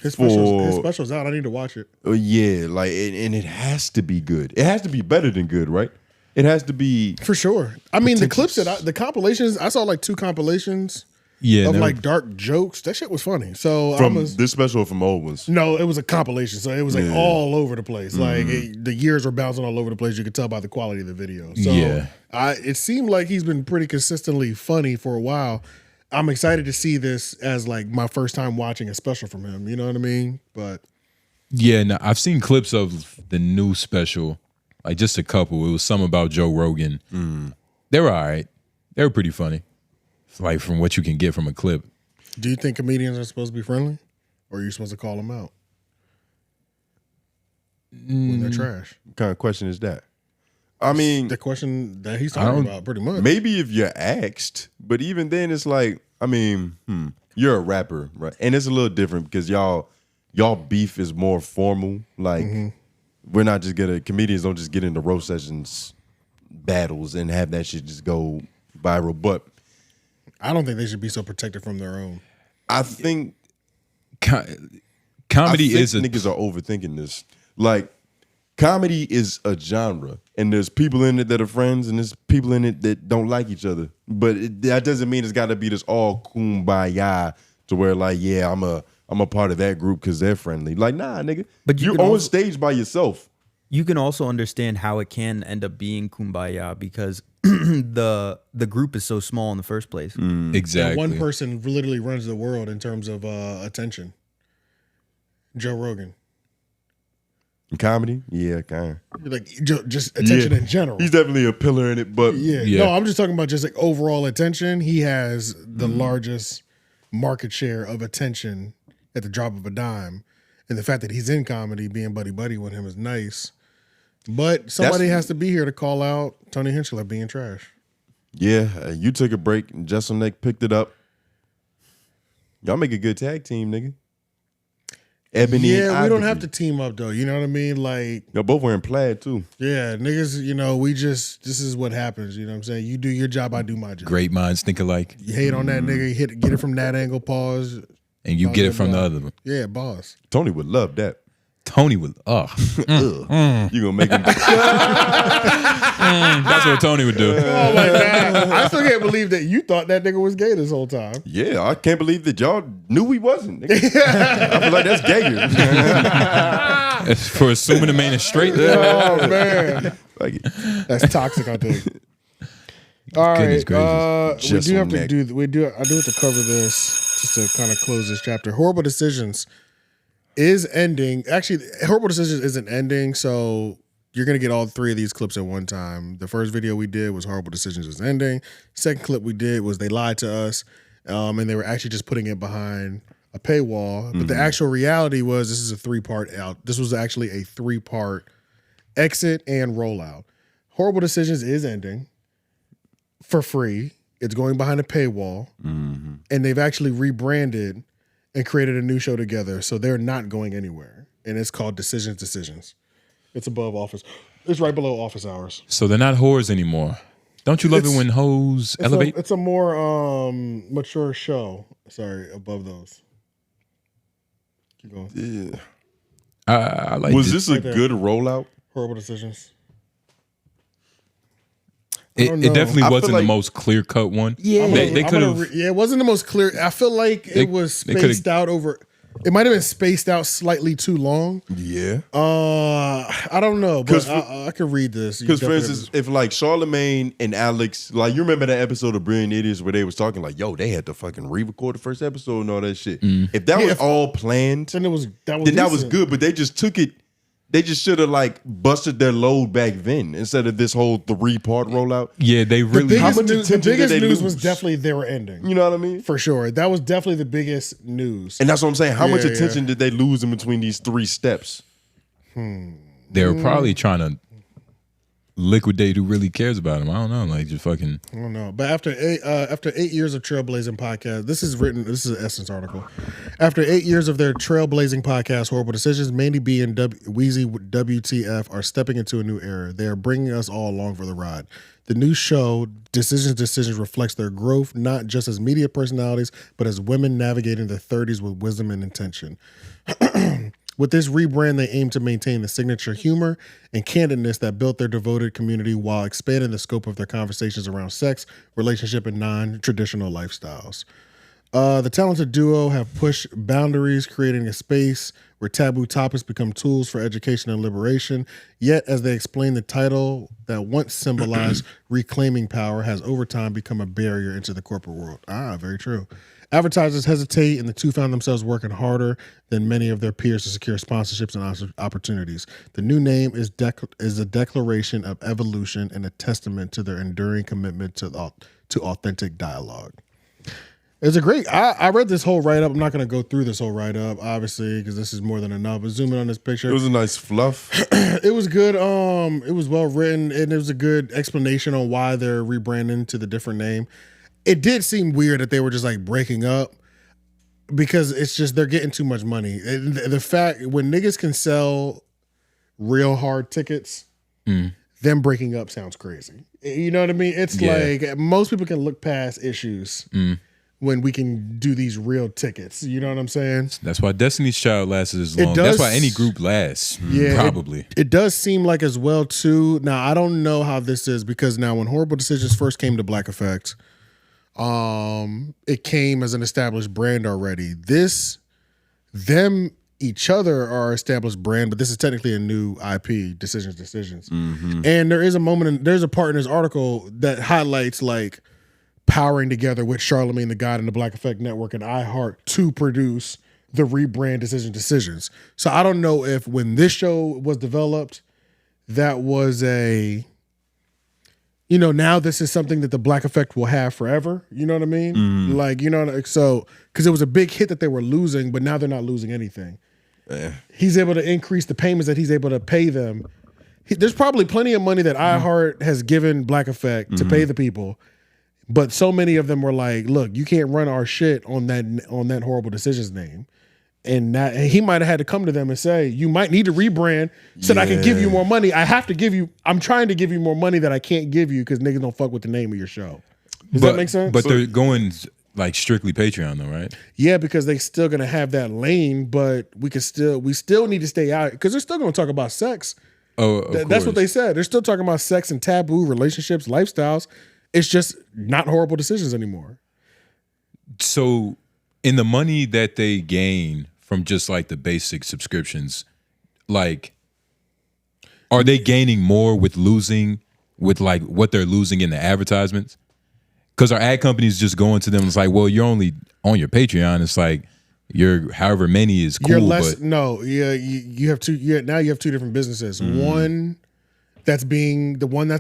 His special's out. I need to watch it. Yeah, like, and it has to be good. It has to be better than good, right? It has to be. For sure. I mean, the clips the compilations, I saw like 2 compilations of like dark jokes. That shit was funny. So from this special or from old ones? No, it was a compilation. So it was like all over the place. Like the years were bouncing all over the place. You could tell by the quality of the video. So it seemed like he's been pretty consistently funny for a while. I'm excited to see this as like my first time watching a special from him. You know what I mean? But yeah, no, I've seen clips of the new special, like just a couple. It was some about Joe Rogan. They were all right. They were pretty funny. Like from what you can get from a clip. Do you think comedians are supposed to be friendly? Or are you supposed to call them out when they're trash? What kind of question is that? I mean, the question that he's talking about, pretty much. Maybe if you're asked, but even then, it's like, I mean, you're a rapper, right? And it's a little different because y'all beef is more formal. Like, we're not just comedians don't just get into roast sessions battles and have that shit just go viral. But I don't think they should be so protected from their own. I think comedy is niggas are overthinking this. Like, comedy is a genre, and there's people in it that are friends, and there's people in it that don't like each other. But that doesn't mean it's got to be this all kumbaya to where like, yeah, I'm a part of that group because they're friendly. Like, nah, nigga. But you're on stage by yourself. You can also understand how it can end up being kumbaya because the group is so small in the first place. Exactly. And one person literally runs the world in terms of attention. Joe Rogan. Comedy? Yeah, kind of. Like just attention in general. He's definitely a pillar in it, but no, I'm just talking about just like overall attention. He has the largest market share of attention at the drop of a dime. And the fact that he's in comedy, being buddy with him is nice. But somebody has to be here to call out Tony Hinchcliffe being trash. Yeah, you took a break and 𝙿𝙾𝚃𝚃 picked it up. Y'all make a good tag team, nigga. Ebony and we don't have to team up though. You know what I mean? Like, y'all both wearing plaid too. Yeah, niggas, you know, this is what happens. You know what I'm saying? You do your job, I do my job. Great minds think alike. You hate on that nigga, get it from that angle, pause. And you get it from the other one. Yeah, boss. Tony would love that. Tony would, You gonna make him. That's what Tony would do. Oh my God. I still can't believe that you thought that nigga was gay this whole time. Yeah, I can't believe that y'all knew he wasn't. I feel like that's gayer. For assuming the man is straight. Oh man. Like it. That's toxic, I think. All right. I do have to cover this just to kind of close this chapter. Horrible Decisions is ending. Actually, Horrible Decisions isn't ending, so you're going to get all 3 of these clips at one time. The first video we did was Horrible Decisions is ending. Second clip we did was They Lied to Us, and they were actually just putting it behind a paywall. But the actual reality was this is a 3-part out. This was actually a 3-part exit and rollout. Horrible Decisions is ending for free. It's going behind a paywall, and they've actually rebranded and created a new show together, so they're not going anywhere. And it's called Decisions. It's above office. It's right below office hours. So they're not whores anymore. Don't you love it when hoes elevate? It's a more mature show. Sorry, above those. Keep going. Yeah. I like. Was this a good rollout? Horrible Decisions. It definitely wasn't the most clear cut one. Yeah, they could have. it wasn't the most clear. I feel like it was spaced out over. It might have been spaced out slightly too long. Yeah. I don't know, but I could read this. Because for instance, if like Charlamagne and Alex, like you remember that episode of Brilliant Idiots where they was talking like, yo, they had to fucking re-record the first episode and all that shit. If that was all planned, then that was good. But they just took it. They just should have like busted their load back then instead of this whole 3-part rollout. Yeah, they really. The biggest news was definitely they were ending. You know what I mean? For sure. That was definitely the biggest news. And that's what I'm saying. How much attention did they lose in between these 3 steps? They were probably trying to liquidate who really cares about them. I don't know, like just fucking. I don't know. But after 8 years of trailblazing podcast, this is an Essence article. After 8 years of their trailblazing podcast, Horrible Decisions, Mandy B and Wheezy WTF are stepping into a new era. They are bringing us all along for the ride. The new show, Decisions, reflects their growth, not just as media personalities, but as women navigating their 30s with wisdom and intention. With this rebrand, they aim to maintain the signature humor and candidness that built their devoted community while expanding the scope of their conversations around sex, relationship, and non-traditional lifestyles. The talented duo have pushed boundaries, creating a space where taboo topics become tools for education and liberation. Yet, as they explain, the title that once symbolized reclaiming power has over time become a barrier into the corporate world. Very true. Advertisers hesitate, and the two found themselves working harder than many of their peers to secure sponsorships and opportunities. The new name is a declaration of evolution and a testament to their enduring commitment to authentic dialogue. It's a great. I read this whole write up. I'm not going to go through this whole write up, obviously, because this is more than enough. But zoom in on this picture. It was a nice fluff. It was good. It was well written, and it was a good explanation on why they're rebranding to the different name. It did seem weird that they were just like breaking up because it's just they're getting too much money. The fact when niggas can sell real hard tickets, them breaking up sounds crazy. You know what I mean? It's like most people can look past issues when we can do these real tickets. You know what I'm saying? That's why Destiny's Child lasts as long. That's why any group lasts. Yeah, probably. It does seem like as well too. Now I don't know how this is because now when Horrible Decisions first came to Black Effect, it came as an established brand already. Each other are established brand, but this is technically a new IP, Decisions. And there is a moment, there's a part in this article that highlights like powering together with Charlamagne the God and the Black Effect Network and iHeart to produce the rebrand Decisions. So I don't know if when this show was developed, that was now this is something that the Black Effect will have forever. You know what I mean? Like, so, because it was a big hit that they were losing, but now they're not losing anything. He's able to increase the payments that he's able to pay them. There's probably plenty of money that iHeart has given Black Effect to pay the people, but so many of them were like, look, you can't run our shit on that Horrible Decisions name. And he might have had to come to them and say, you might need to rebrand so that I can give you more money. I'm trying to give you more money that I can't give you because niggas don't fuck with the name of your show. Does that make sense? But they're going like strictly Patreon though, right? Yeah, because they still gonna have that lane, but we still need to stay out because they're still gonna talk about sex. That's what they said. They're still talking about sex and taboo relationships, lifestyles. It's just not Horrible Decisions anymore. So in the money that they gain from just like the basic subscriptions, like, are they gaining more with like what they're losing in the advertisements? Because our ad companies just going to them, it's like, well, you're only on your Patreon. It's like your however many is cool. You have two. Now you have two different businesses. One that's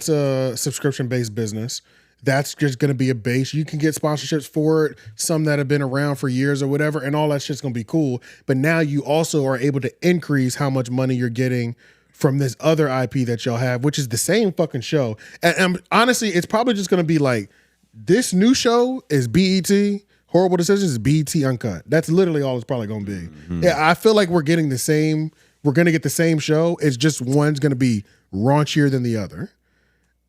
a subscription based business. That's just going to be a base. You can get sponsorships for it, some that have been around for years or whatever, and all that shit's going to be cool. But now you also are able to increase how much money you're getting from this other IP that y'all have, which is the same fucking show. And honestly, it's probably just going to be like, this new show is BET, Horrible Decisions is BET Uncut. That's literally all it's probably going to be. Yeah, I feel like we're getting the same, we're going to get the same show. It's just one's going to be raunchier than the other.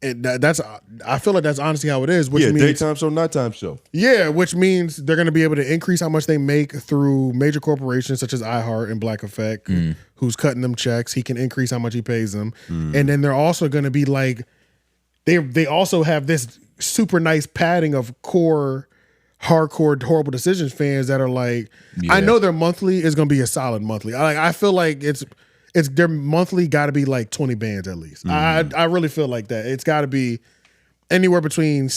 And I feel like that's honestly how it is. Which means, daytime show, nighttime show. Yeah, which means they're going to be able to increase how much they make through major corporations such as iHeart and Black Effect, who's cutting them checks. He can increase how much he pays them. And then they're also going to be like, they also have this super nice padding of core, hardcore Horrible Decisions fans that are like, I know their monthly is going to be a solid monthly. I feel like it's their monthly got to be like 20 bands at least. I really feel like that. It's got to be anywhere between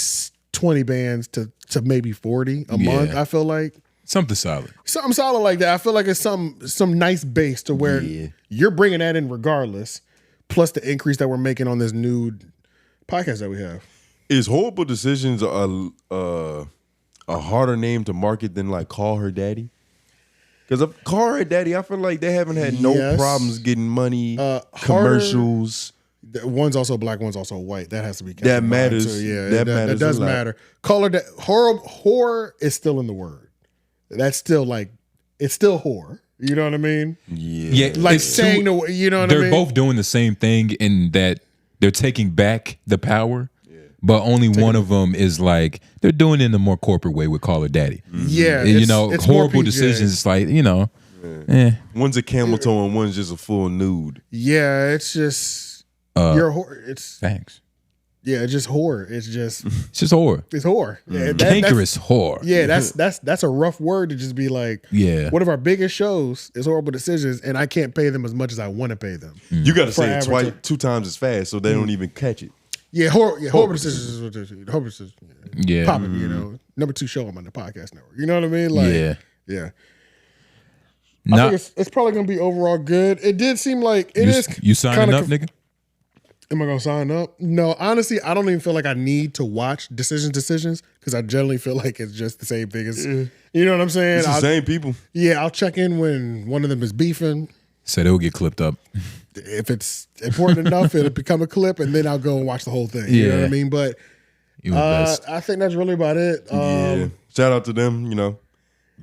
20 bands to maybe 40 a month, I feel like. Something solid. Something solid like that. I feel like it's some nice base to where you're bringing that in regardless, plus the increase that we're making on this new podcast that we have. Is Horrible Decisions a harder name to market than like Call Her Daddy? Because Call Her Daddy, I feel like they haven't had no problems getting money, commercials. One's also black, one's also white. That has to be kept that in mind, matters. too. Yeah, that matters. That does matter. Call Her Daddy. Horror is still in the word. That's still like, it's still horror. You know what I mean? Yeah. Like saying, you know what I mean? They're both doing the same thing in that they're taking back the power. But only one of them is like, they're doing it in a more corporate way with Call Her Daddy. Yeah. You know, it's Horrible Decisions. It's like, you know, one's a camel toe and one's just a full nude. Yeah, it's just, you're horror. It's thanks. Yeah, it's just horror. It's just horror. It's horror. Yeah, Cankerous horror. Yeah, that's a rough word to just be like, one of our biggest shows is Horrible Decisions, and I can't pay them as much as I want to pay them. You got to say it two times as fast so they don't even catch it. Yeah, Horrible Decisions is what it is. Horrible Decisions. Yeah. Popping, you know. Number 2 show I'm on the podcast network. You know what I mean? Like, yeah. I think it's probably going to be overall good. It did seem like it is. You signing up, nigga? Am I going to sign up? No, honestly, I don't even feel like I need to watch Decisions because I generally feel like it's just the same thing as, you know what I'm saying? It's the same people. Yeah, I'll check in when one of them is beefing. Said it'll get clipped up. If it's important enough, it'll become a clip, and then I'll go and watch the whole thing. You know what I mean? But I think that's really about it. Yeah. Shout out to them, you know,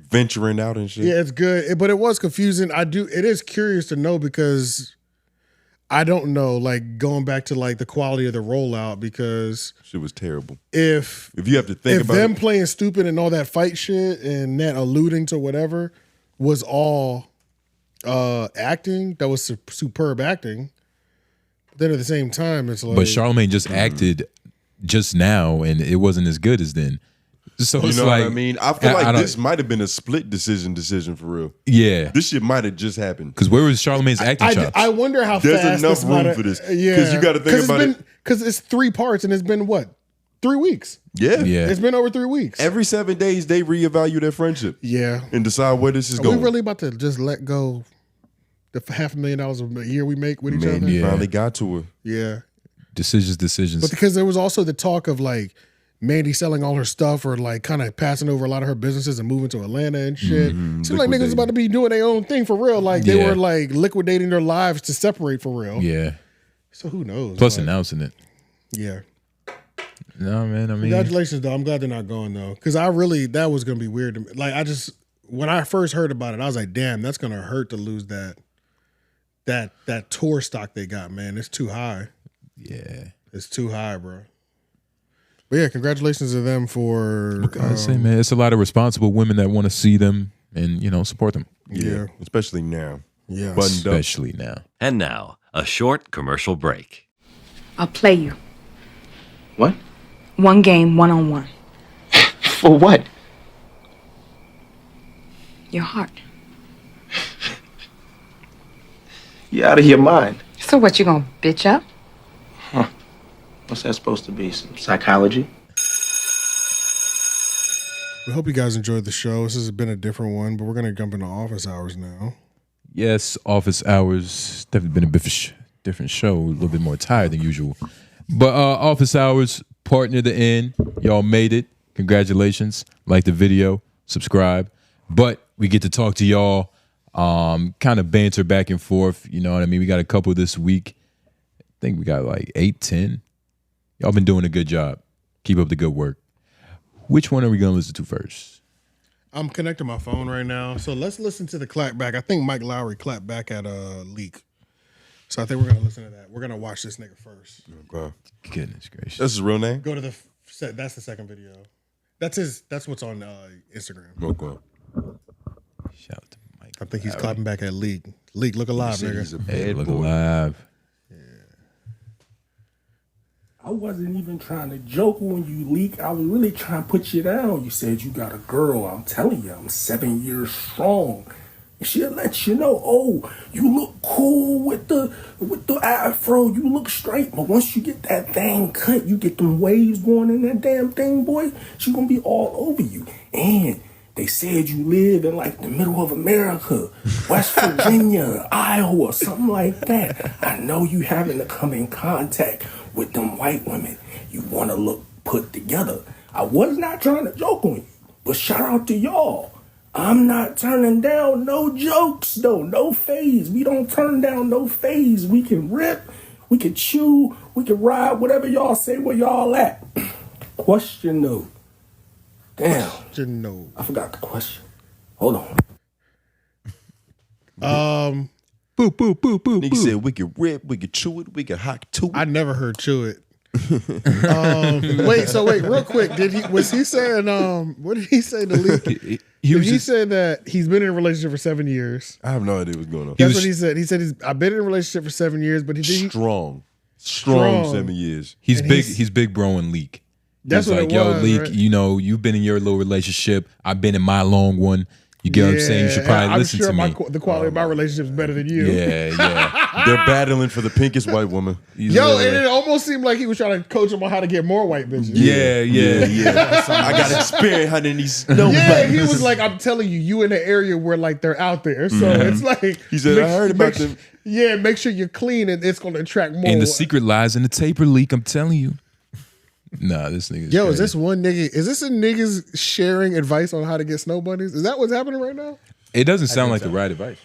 venturing out and shit. Yeah, it's good. But it was confusing. It is curious to know because I don't know, like going back to like the quality of the rollout because shit was terrible. If you have to think about them playing stupid and all that fight shit and that alluding to whatever was all acting, that was superb acting. But then at the same time, it's like, but Charlamagne just acted just now, and it wasn't as good as then. So you it's know like, what I mean? I feel like this might have been a split decision for real. Yeah, this shit might have just happened. Because where was Charlamagne's acting chops? I wonder how there's fast enough this room for this. Yeah, because you got to think about it. Because it's 3 parts, and it's been what, 3 weeks? Yeah, it's been over 3 weeks. Every 7 days, they reevaluate their friendship. Yeah, and decide where this is going. We really about to just let go the $500,000 a year we make with each other? Yeah, finally got to it. Yeah, decisions. But because there was also the talk of like Mandy selling all her stuff or like kind of passing over a lot of her businesses and moving to Atlanta and shit. Seems like niggas about to be doing their own thing for real. Like they were like liquidating their lives to separate for real. Yeah. So who knows? Plus announcing it. Yeah. No, man. I mean, congratulations though. I'm glad they're not going though. Cause that was gonna be weird to me. Like when I first heard about it, I was like, damn, that's gonna hurt to lose that tour stock they got, man. It's too high. Yeah. It's too high, bro. But yeah, congratulations to them for. I say, man, it's a lot of responsible women that want to see them and support them. Yeah, especially now. Yeah, especially now. And now a short commercial break. I'll play you. What? One game, 1-on-1. For what? Your heart. You're out of your mind. So what, you gonna bitch up? Huh. What's that supposed to be? Some psychology? We hope you guys enjoyed the show. This has been a different one, but we're going to jump into office hours now. Yes, office hours. Definitely been a bit different show. A little bit more tired than usual. But office hours, part near the end. Y'all made it. Congratulations. Like the video. Subscribe. But we get to talk to y'all. Kind of banter back and forth. You know what I mean? We got a couple this week. I think we got like 8, 10. Y'all been doing a good job. Keep up the good work. Which one are we going to listen to first? I'm connecting my phone right now. So let's listen to the clap back. I think Mike Lowry clapped back at Leak. So I think we're going to listen to that. We're going to watch this nigga first. Okay. Goodness gracious. That's his real name? Go to that's the second video. That's what's on Instagram. Okay. Shout out to Mike. I think he's clapping back at Leak. Leak, look alive, nigga. He's a bad look boy. alive. I wasn't even trying to joke when you leak. I was really trying to put you down. You said you got a girl. I'm telling you, I'm 7 years strong. And she'll let you know, oh, you look cool with the afro. You look straight. But once you get that thing cut, you get them waves going in that damn thing, boy, she gonna be all over you. And They said you live in like the middle of America, West Virginia, Iowa, something like that. I know you having to come in contact with them white women. You want to look put together. I was not trying to joke on you, but shout out to y'all. I'm not turning down no jokes though, no phase. We don't turn down no phase. We can rip, we can chew, we can ride, whatever y'all say where y'all at. Question though. Damn. Question no. I forgot the question. Hold on. Boop, boop, boop, boop. Nigga said we could rip, we could chew it, we could hock to it. I never heard chew it. Wait, real quick. Was he saying what did he say to Lee? He said that he's been in a relationship for 7 years. I have no idea what's going on. That's what he said. He said I've been in a relationship for 7 years, but strong 7 years. He's big bro and Leak. That's what like, it was, Leak, right? you know, you've been in your little relationship. I've been in my long one. You get what I'm saying? You should probably listen to me. I'm sure the quality of my relationship is better than you. Yeah. They're battling for the pinkest white woman. Yo, and it almost seemed like he was trying to coach him on how to get more white bitches. Yeah. I got experience hunting these. He was like, I'm telling you, you in the area where like they're out there. So it's like he said, I heard about them. Yeah, make sure you're clean and it's going to attract more. And the secret lies in the taper leak, I'm telling you. Nah, this nigga's Yo, crazy. is this one nigga? Is this a niggas sharing advice on how to get snow bunnies? Is that what's happening right now? It doesn't sound like the right advice.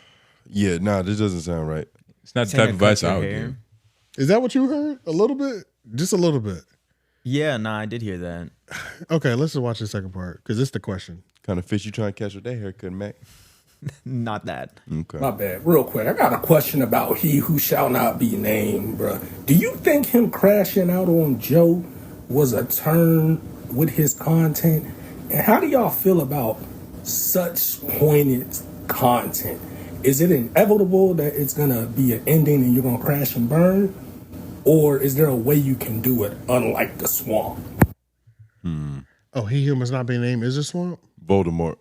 Yeah, this doesn't sound right. It's not the type of advice I would give. Is that what you heard? A little bit? Just a little bit. Yeah, I did hear that. Okay, let's just watch the second part because it's the question. Kind of fish you trying to catch with that haircut, Mac? Not that. Okay. My bad. Real quick, I got a question about he who shall not be named, bro. Do you think him crashing out on Joe was a turn with his content? And how do y'all feel about such pointed content? Is it inevitable that it's gonna be an ending and you're gonna crash and burn? Or is there a way you can do it unlike the swamp? Oh, he who must not be named is a swamp? Voldemort.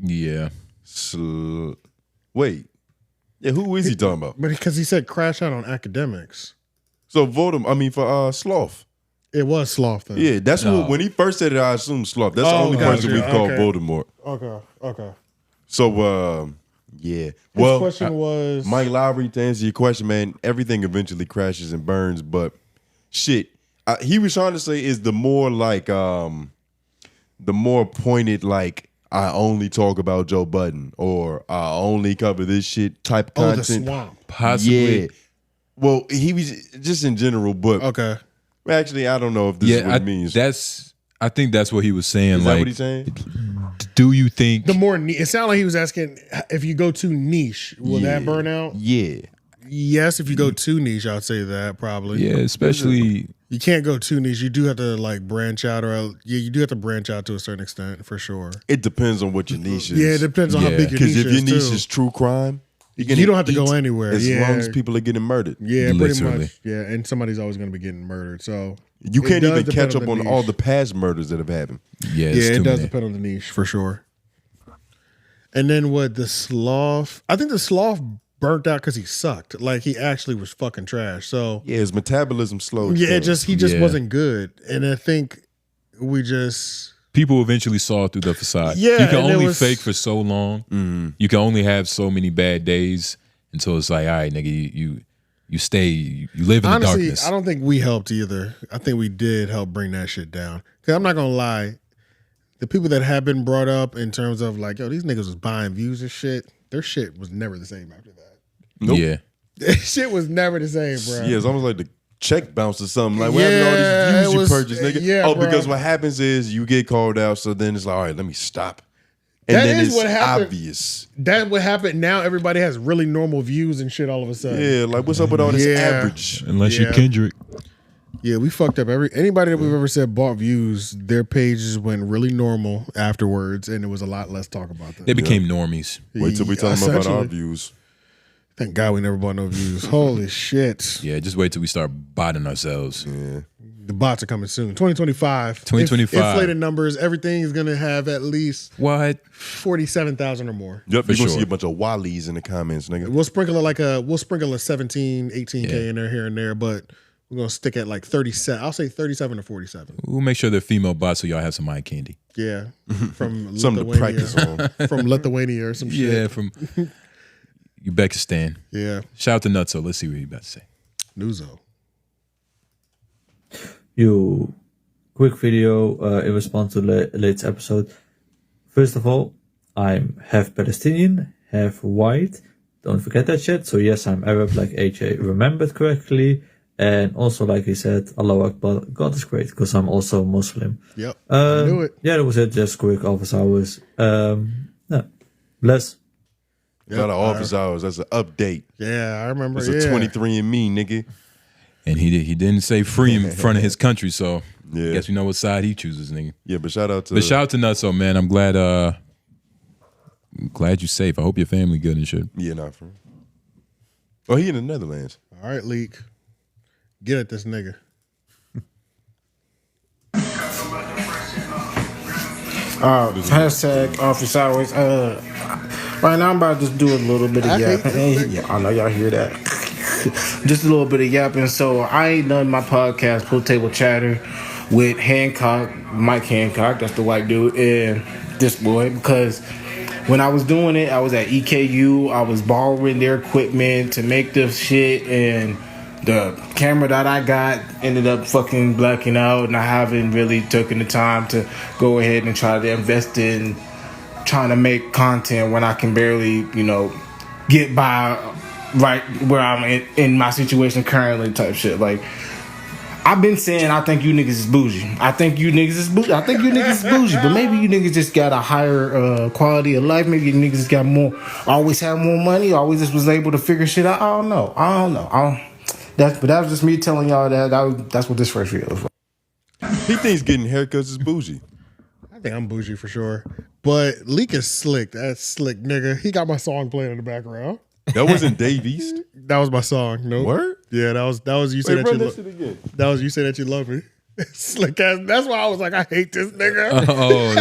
Yeah. Wait. Yeah, who is he talking about? But because he said crash out on Akademiks. So for Sloth. It was Sloth then. Yeah, that's when he first said it, I assumed Sloth. That's the only person we called Voldemort. Okay. So yeah. His Well, question was Mike Lowry, to answer your question, man, everything eventually crashes and burns, but shit, he was trying to say is the more like the more pointed like I only talk about Joe Budden or I only cover this shit type content. The swamp. Possibly. Yeah. Well, he was just in general, but okay. Actually, I don't know if this is what it means. I think that's what he was saying. Is like, that what he's saying? Do you think the more it sounded like he was asking if you go too niche, will that burn out? Yeah. Yes, if you go too niche, I'd say that probably. Yeah, especially you can't go too niche. You do have to like branch out, you do have to branch out to a certain extent for sure. It depends on what your niche is. Yeah, it depends on how big your niche is. Because if your niche too. is true crime, you don't have to go anywhere. As long as people are getting murdered. Yeah, pretty much. Yeah, and somebody's always going to be getting murdered. So you can't even catch up on all the past murders that have happened. Yeah, it does depend on the niche for sure. And then the sloth? I think the sloth burnt out because he sucked. Like he actually was fucking trash. So yeah, his metabolism slowed. Yeah, he just wasn't good. And I think people eventually saw through the facade. Yeah, you can only fake for so long. Mm-hmm. You can only have so many bad days until it's like, all right, nigga, you stay, you live in the darkness. I don't think we helped either. I think we did help bring that shit down. Because I'm not gonna lie, the people that have been brought up in terms of like, yo, these niggas was buying views and shit. Their shit was never the same after that. Nope. Yeah, their shit was never the same, bro. Yeah, it's almost like the check bounce or something. Like, what happened to all these views you purchased, nigga? Yeah, because what happens is you get called out, so then it's like, all right, let me stop. And that then is it's what happened. obvious. That what happened. Now everybody has really normal views and shit all of a sudden. Yeah, like what's up with all this average? Unless you're Kendrick. Yeah, we fucked up anybody that we've ever said bought views, their pages went really normal afterwards, and there was a lot less talk about them. They became normies. Wait till we talk about our views. Thank God we never bought no views. Holy shit. Yeah, just wait till we start botting ourselves. Yeah. The bots are coming soon. 2025. 2025. Inflated numbers. Everything is going to have at least 47,000 or more. Yep, you're going to see a bunch of Wallies in the comments, nigga. We'll sprinkle a 17, 18K in there here and there, but We're gonna stick at like 37. I'll say 37 to 47. We'll make sure they're female bots so y'all have some eye candy. Yeah, from Something to practice on. From Lithuania or some shit. Yeah, from Uzbekistan. Yeah. Shout out to 𝙿𝙾𝚃𝚃. Let's see what he's about to say. Nuzo. Yo, quick video in response to the latest episode. First of all, I'm half Palestinian, half white. Don't forget that shit. So yes, I'm Arab, like AJ remembered correctly. And also, like he said, Allahu Akbar, God is great, because I'm also Muslim. Yep, I knew it. Yeah, that was it. Just quick office hours. Yeah, bless. Got an office hours. That's an update. Yeah, I remember. It's a 23andMe, nigga. And he didn't say free in front of his country, so I guess we know what side he chooses, nigga. Yeah, but shout out to 𝙿𝙾𝚃𝚃, man. I'm glad you're safe. I hope your family good and shit. Yeah, not for real. Oh, he in the Netherlands. All right, Leak. Get at this nigga. Hashtag office hours. Right now I'm about to just do a little bit of yapping. Yeah, I know y'all hear that. Just a little bit of yapping. So I ain't done my podcast, Pool Table Chatter, with Mike Hancock, that's the white dude, and this boy, because when I was doing it, I was at EKU. I was borrowing their equipment to make this shit, and the camera that I got ended up fucking blacking out, and I haven't really taken the time to go ahead and try to invest in trying to make content when I can barely, get by right where I'm in my situation currently type shit. Like, I've been saying I think you niggas is bougie. I think you niggas is bougie. But maybe you niggas just got a higher quality of life. Maybe you niggas got always had more money, always just was able to figure shit out. I don't know. But that was just me telling y'all that's what this first video was. He thinks getting haircuts is bougie. I think I'm bougie for sure. But Leak is slick. That's slick, nigga. He got my song playing in the background. That wasn't Dave East? That was my song. Nope. Word? Yeah, that was you said that you said that you love me. Slick ass. That's why I was like, I hate this nigga. Oh,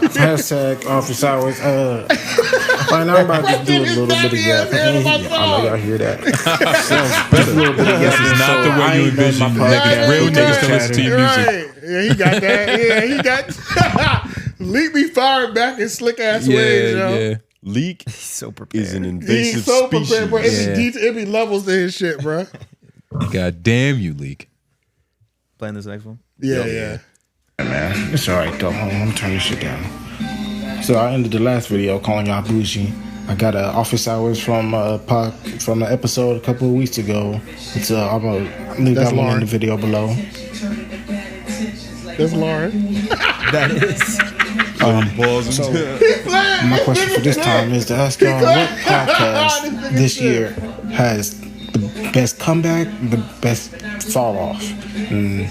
that's hashtag office hours. Right now I'm about to do a little bit of yapping. I know y'all hear that. Sounds better. This is not the way you envision niggas. Real niggas to listen to your music. Right. Yeah, he got that. Yeah, he got Leak be firing back in slick ass ways, yo. Yeah. Leak so prepared. Is an invasive He's so species. prepared, bro. It be levels to his shit, bro. God damn you, Leak. Playing this next one? Yeah. Man, it's all right though. Hold on, I'm turning this shit down. So I ended the last video calling y'all bougie. I got office hours from the episode a couple of weeks ago. It's I'm gonna leave that one in the video below. That's Lauren. That is. So my question for this time is to ask y'all what podcast this year has the best comeback, the best fall off. And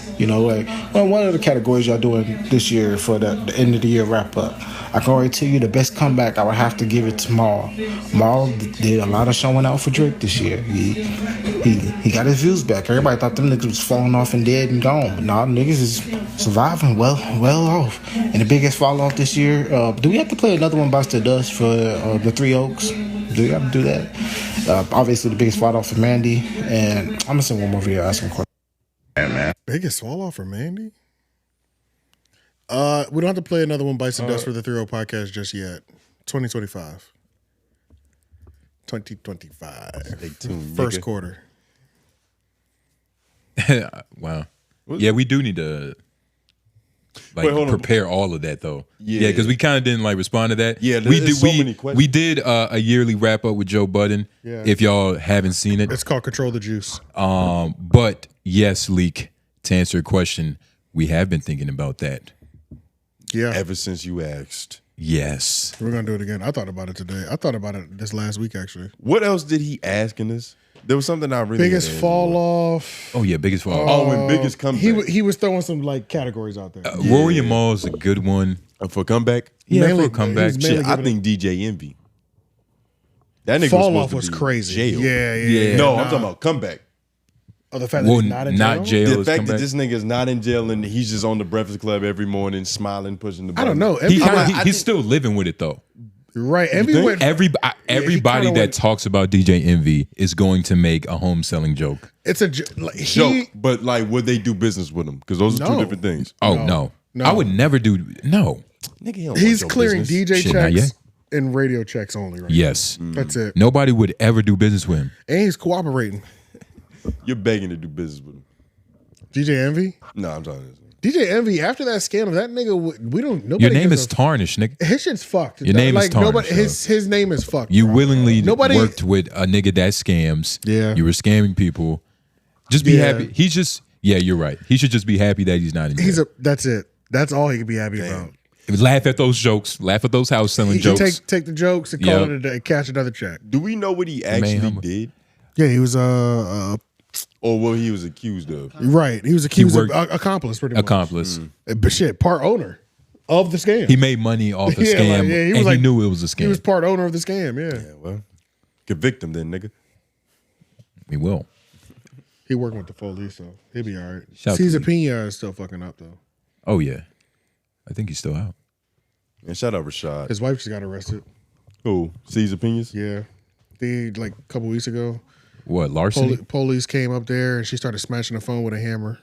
what are the categories y'all doing this year for the end of the year wrap up? I can already tell you the best comeback. I would have to give it to Maul. Maul did a lot of showing out for Drake this year. He got his views back. Everybody thought them niggas was falling off and dead and gone. But nah, niggas is surviving well off. And the biggest fall off this year. Do we have to play another one by 𝙿𝙾𝚃 for the Three Oaks? Do we have to do that? Obviously the biggest fall off for Mandy. And I'm gonna send one more video asking questions. Biggest fall off for Mandy? We don't have to play another one Bites and Dust for the 3-0 podcast just yet. 2025. 2025. Stay tuned, First nigga. quarter. Wow. Yeah, we do need to prepare all of that though. Yeah, because we kind of didn't respond to that. Yeah, we did. so many questions. We did a yearly wrap up with Joe Budden. Yeah. If y'all haven't seen it, It's called Control the Juice. but yes, Leak. To answer your question, we have been thinking about that. Yeah. Ever since you asked. Yes. We're going to do it again. I thought about it today. I thought about it this last week, actually. What else did he ask in this? There was something I really Biggest fall off. Oh, yeah, biggest fall off. Oh, and biggest comeback. He was throwing some categories out there. Rory and Maul is a good one. For comeback? Yeah, Mainly- for a comeback. he's mainly Shit, I giving think DJ Envy. That nigga Fall was off was supposed to be crazy. jailed. Yeah. No, I'm talking about comeback. Oh, the fact that he's not in jail? The is fact comeback. that this nigga is not in jail and he's just on the Breakfast Club every morning, smiling, pushing the I button. don't know. He's still living with it though. Right. Envy went. Everybody that talks about DJ Envy is going to make a home selling joke. It's a joke, but like, would they do business with him? Because those are two different things. Oh no. I would never do. No, nigga, he don't he's want your clearing business. DJ checks and radio checks only. Right yes, now. That's it. Nobody would ever do business with him. And he's cooperating. You're begging to do business with him. DJ Envy? No, I'm talking. DJ Envy, after that scandal, that nigga, we don't. Nobody Your name gives is tarnished, nigga. His shit's fucked. Your name is tarnished. Nobody, his name is fucked. You bro. willingly worked with a nigga that scams. Yeah, you were scamming people. Just be happy. He's just. Yeah, you're right. He should just be happy that he's not in jail. That's it. That's all he can be happy about. Laugh at those jokes. Laugh at those house selling jokes. Take the jokes and call it a day, cash another check. Do we know what he actually did? Yeah, he was or what he was accused of. Right. He was accused of accomplice, pretty much. Accomplice. But shit, part owner of the scam. He made money off the scam, and he knew it was a scam. He was part owner of the scam, yeah. Well, convict him then, nigga. We will. He working with the police, so he'll be all right. Shout 𝙼𝙾𝚃𝚃 is still fucking up, though. Oh, yeah. I think he's still out. And shout out Rashad. His wife just got arrested. Who? 𝙼𝙾𝚃𝚃? Yeah. They, like, a couple weeks ago. What, larceny? Police came up there and she started smashing the phone with a hammer.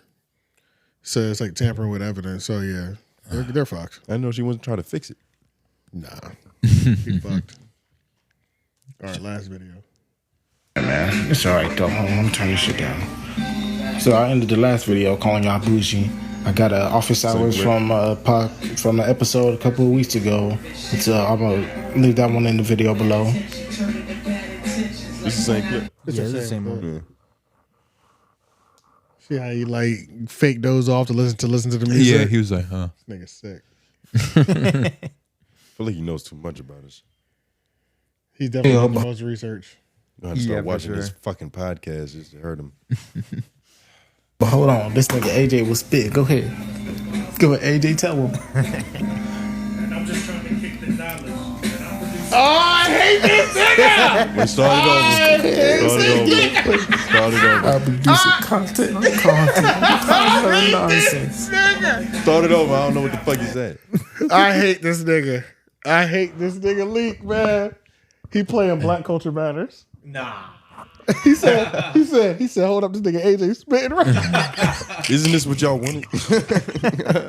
So it's like tampering with evidence. So yeah, they're fucked. I know she wasn't trying to fix it. Nah, he fucked. All right, last video. Yeah, man, it's all right though. Hold on, let me turn this shit down. So I ended the last video calling y'all bougie. I got office hours from the episode a couple of weeks ago. I'm gonna leave that one in the video below. It's the same clip. It's the same one. Yeah. See how he like fake doze off to listen to the music? Yeah, he was like, huh. This nigga's sick. I feel like he knows too much about us. He's definitely done the most research. I have to start watching this fucking podcast just to hear him. But hold on, this nigga AJ was spit. Go ahead. Go ahead, AJ, tell him. I'm just trying to kick the knowledge. Oh, I hate this nigga! We started over. I'll be producing content. Nonsense. Started over. I don't know what the fuck he said. I hate this nigga. I hate this nigga Leak, man. He playing Black Culture Matters. Nah. He said, hold up, this nigga AJ spitting right. Isn't this what y'all wanted?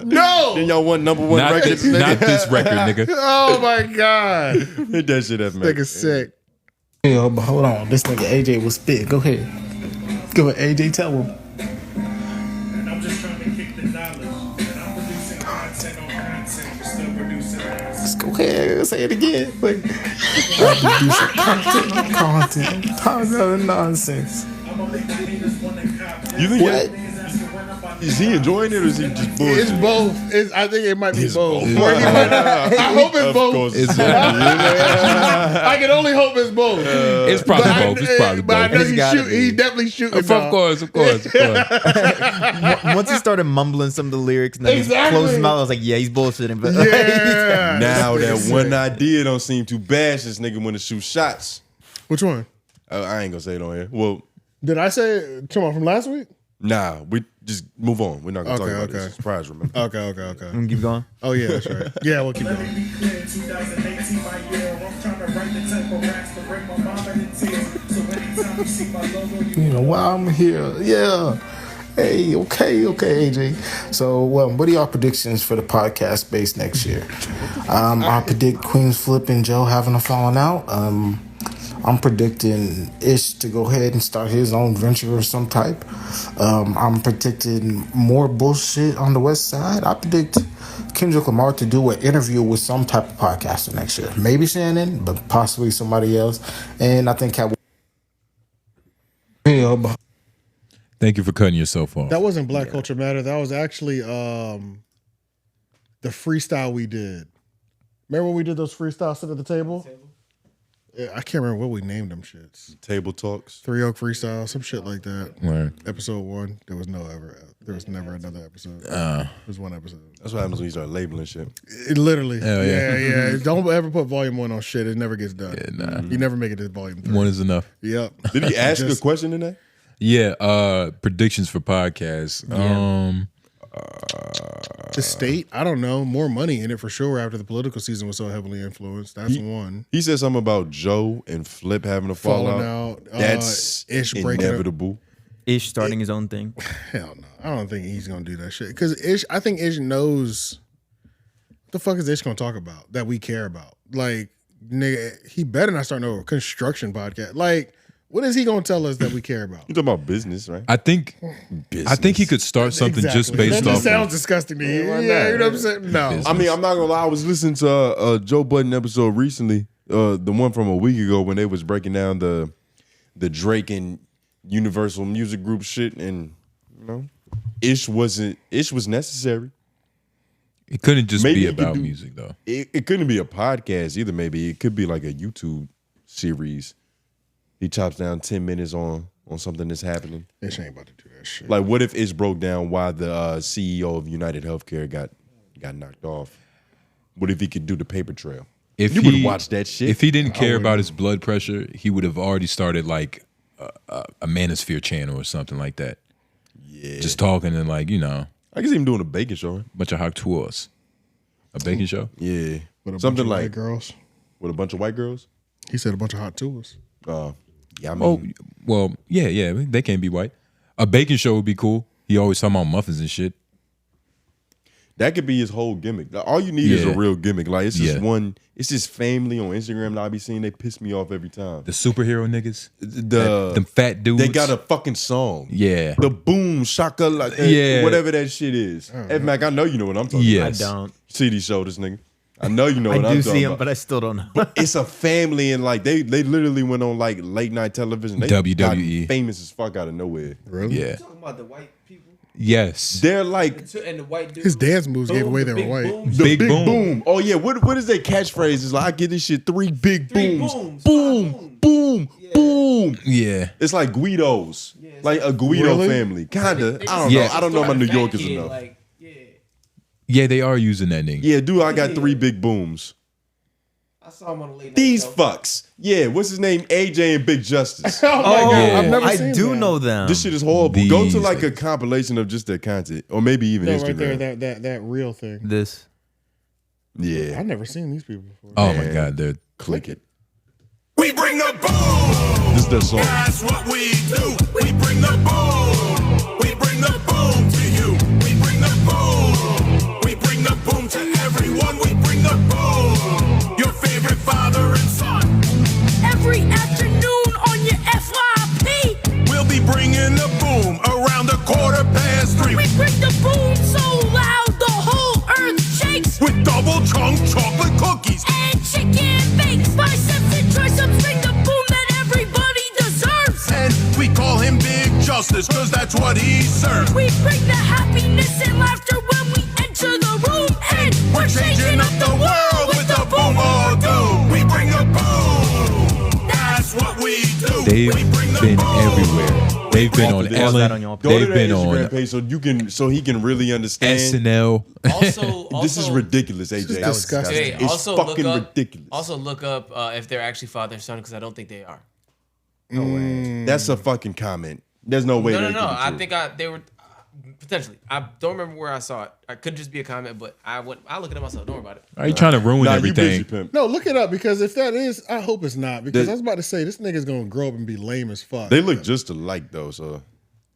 No! Then y'all want number one record? Not this record, nigga. Oh my God. Hit that shit up, man. Nigga sick. Yeah, but hold on, this nigga AJ was spit. Go ahead. Go ahead, AJ, tell him. I'm just trying to kick the knowledge. And I'm producing content on content. You're still producing ass. Go ahead, say it again. Like, I'm producing content on content. How nonsense. You think what? Is he enjoying it or is he just bullshit? It's both. I think it might be both. I hope it's both. I can only hope it's both. It's probably both. It's probably both. But I know he's definitely shooting. Of course. Once he started mumbling some of the lyrics and then he closed his mouth, I was like, yeah, he's bullshitting. But yeah. Now that one idea don't seem too bad. This nigga want to shoot shots. Which one? I ain't gonna say it on here. Well, did I say it from last week? Nah, we just move on. We're not gonna talk about this. It's a surprise, remember? Okay. We keep going? Oh yeah, that's right. Yeah, we'll keep going. You know, while I'm here, yeah. Hey, okay, AJ. So, what are y'all predictions for the podcast space next year? I predict Queen's Flip and Joe having a falling out. I'm predicting Ish to go ahead and start his own venture of some type. I'm predicting more bullshit on the West Side. I predict Kendrick Lamar to do an interview with some type of podcaster next year. Maybe Shannon, but possibly somebody else. And I think Thank you for cutting yourself off. That wasn't Black Culture Matter. That was actually the freestyle we did. Remember when we did those freestyles sit at the table? Yeah, I can't remember what we named them shits. Table Talks. 3 Oak Freestyle, some shit like that. Right. Episode 1. There was never another episode. It was one episode. That's what happens when you start labeling shit. It literally. Hell yeah. Yeah. Don't ever put volume 1 on shit. It never gets done. Yeah, nah. You never make it to volume 3. 1 is enough. Yep. Did he ask a question in that? Yeah, predictions for podcasts. The state, I don't know, more money in it for sure after the political season was so heavily influenced. That's one. He said something about Joe and Flip having a fallout. Out. That's Ish inevitable. Ish starting his own thing. Hell no. I don't think he's gonna do that shit. Because I think Ish knows what the fuck is Ish gonna talk about that we care about. Like, nigga, he better not start no construction podcast. Like, what is he gonna tell us that we care about? You talking about business, right? I think he could start something just based that off. That sounds disgusting to you. Yeah, you know what I'm saying? No. I mean, I'm not gonna lie. I was listening to a Joe Budden episode recently, the one from a week ago when they was breaking down the Drake and Universal Music Group shit, and you know, Ish was necessary. It couldn't just be about music though. It couldn't be a podcast either. Maybe it could be like a YouTube series. He chops down 10 minutes on something that's happening. Ish ain't about to do that shit. Like, what if Ish broke down why the CEO of United Healthcare got knocked off? What if he could do the paper trail? If you would watch that shit. If he didn't care about his blood pressure, he would have already started like a Manosphere channel or something like that. Yeah, just talking and like, you know, I guess even doing a baking show. Right? Bunch of hot tours. A baking show? Yeah, with a something bunch of like white girls. With a bunch of white girls. He said a bunch of hot tours. Yeah, I mean, yeah, they can't be white. A baking show would be cool. He always talking about muffins and shit. That could be his whole gimmick. All you need is a real gimmick. Like it's just it's this family on Instagram that I be seeing. They piss me off every time. The superhero niggas, them fat dudes. They got a fucking song. Yeah, the boom shaka, like whatever that shit is. Hey Mac, I know you know what I'm talking about. I don't see these shoulders, nigga. I know you know what I'm talking about. I do see him, but I still don't know. But it's a family, and like they literally went on like late night television. They WWE, got famous as fuck out of nowhere. Really? Yeah. You talking about the white people? Yes. They're like And the white dude. His dance moves gave away they were white. Booms. the big boom. Oh yeah, what is their catchphrase? It's like I get this shit 3 big booms. Boom, boom, boom. Yeah. It's like Guidos, like a Guido family, kinda. I don't know. I don't know my New Yorkers enough. Like, Yeah, they are using that name. Yeah, dude, I got 3 big booms. I saw him on the late night These show. fucks. Yeah, what's his name? AJ and Big Justice. Oh my god, I've never I seen do that. know them. This shit is horrible. Go to like a compilation of just their content, or maybe even No, Instagram. right there, that real thing. This. Yeah, I've never seen these people before. Oh my god, they're click it. We bring the boom. This is their song. That's what we do. We bring the boom. We bring the boom to you. We bring the boom. We bring the boom to everyone. We bring the boom. Your favorite father and son. Every afternoon on your FYP. We'll be bringing the boom around 3:15. We bring the boom so loud the whole earth shakes. With double chunk chocolate cookies and chicken bakes. Biceps and triceps bring the boom that everybody deserves. And we call him Big Justice, cause that's what he serves. We bring the happiness and laughter when we enter the room. And we're changing up the world with the boom or doom. We bring the boom. That's what we do. They've we bring the been boom. everywhere. They've been on Ellen. Go They've to been their on Instagram page so he can really understand. SNL. Also, This is ridiculous, AJ. This is disgusting. Jay, It's also fucking look up, ridiculous. Also look up if they're actually father and son, because I don't think they are. No way. That's a fucking comment. There's no way. No. that could be I true. think they were potentially. I don't remember where I saw it. I could just be a comment, but I look at it myself. Don't worry about it. Are you trying to ruin Nah, you everything? busy, pimp. No, look it up because if that is, I hope it's not. Because The- I was about to say this nigga's gonna grow up and be lame as fuck. They look just alike though, so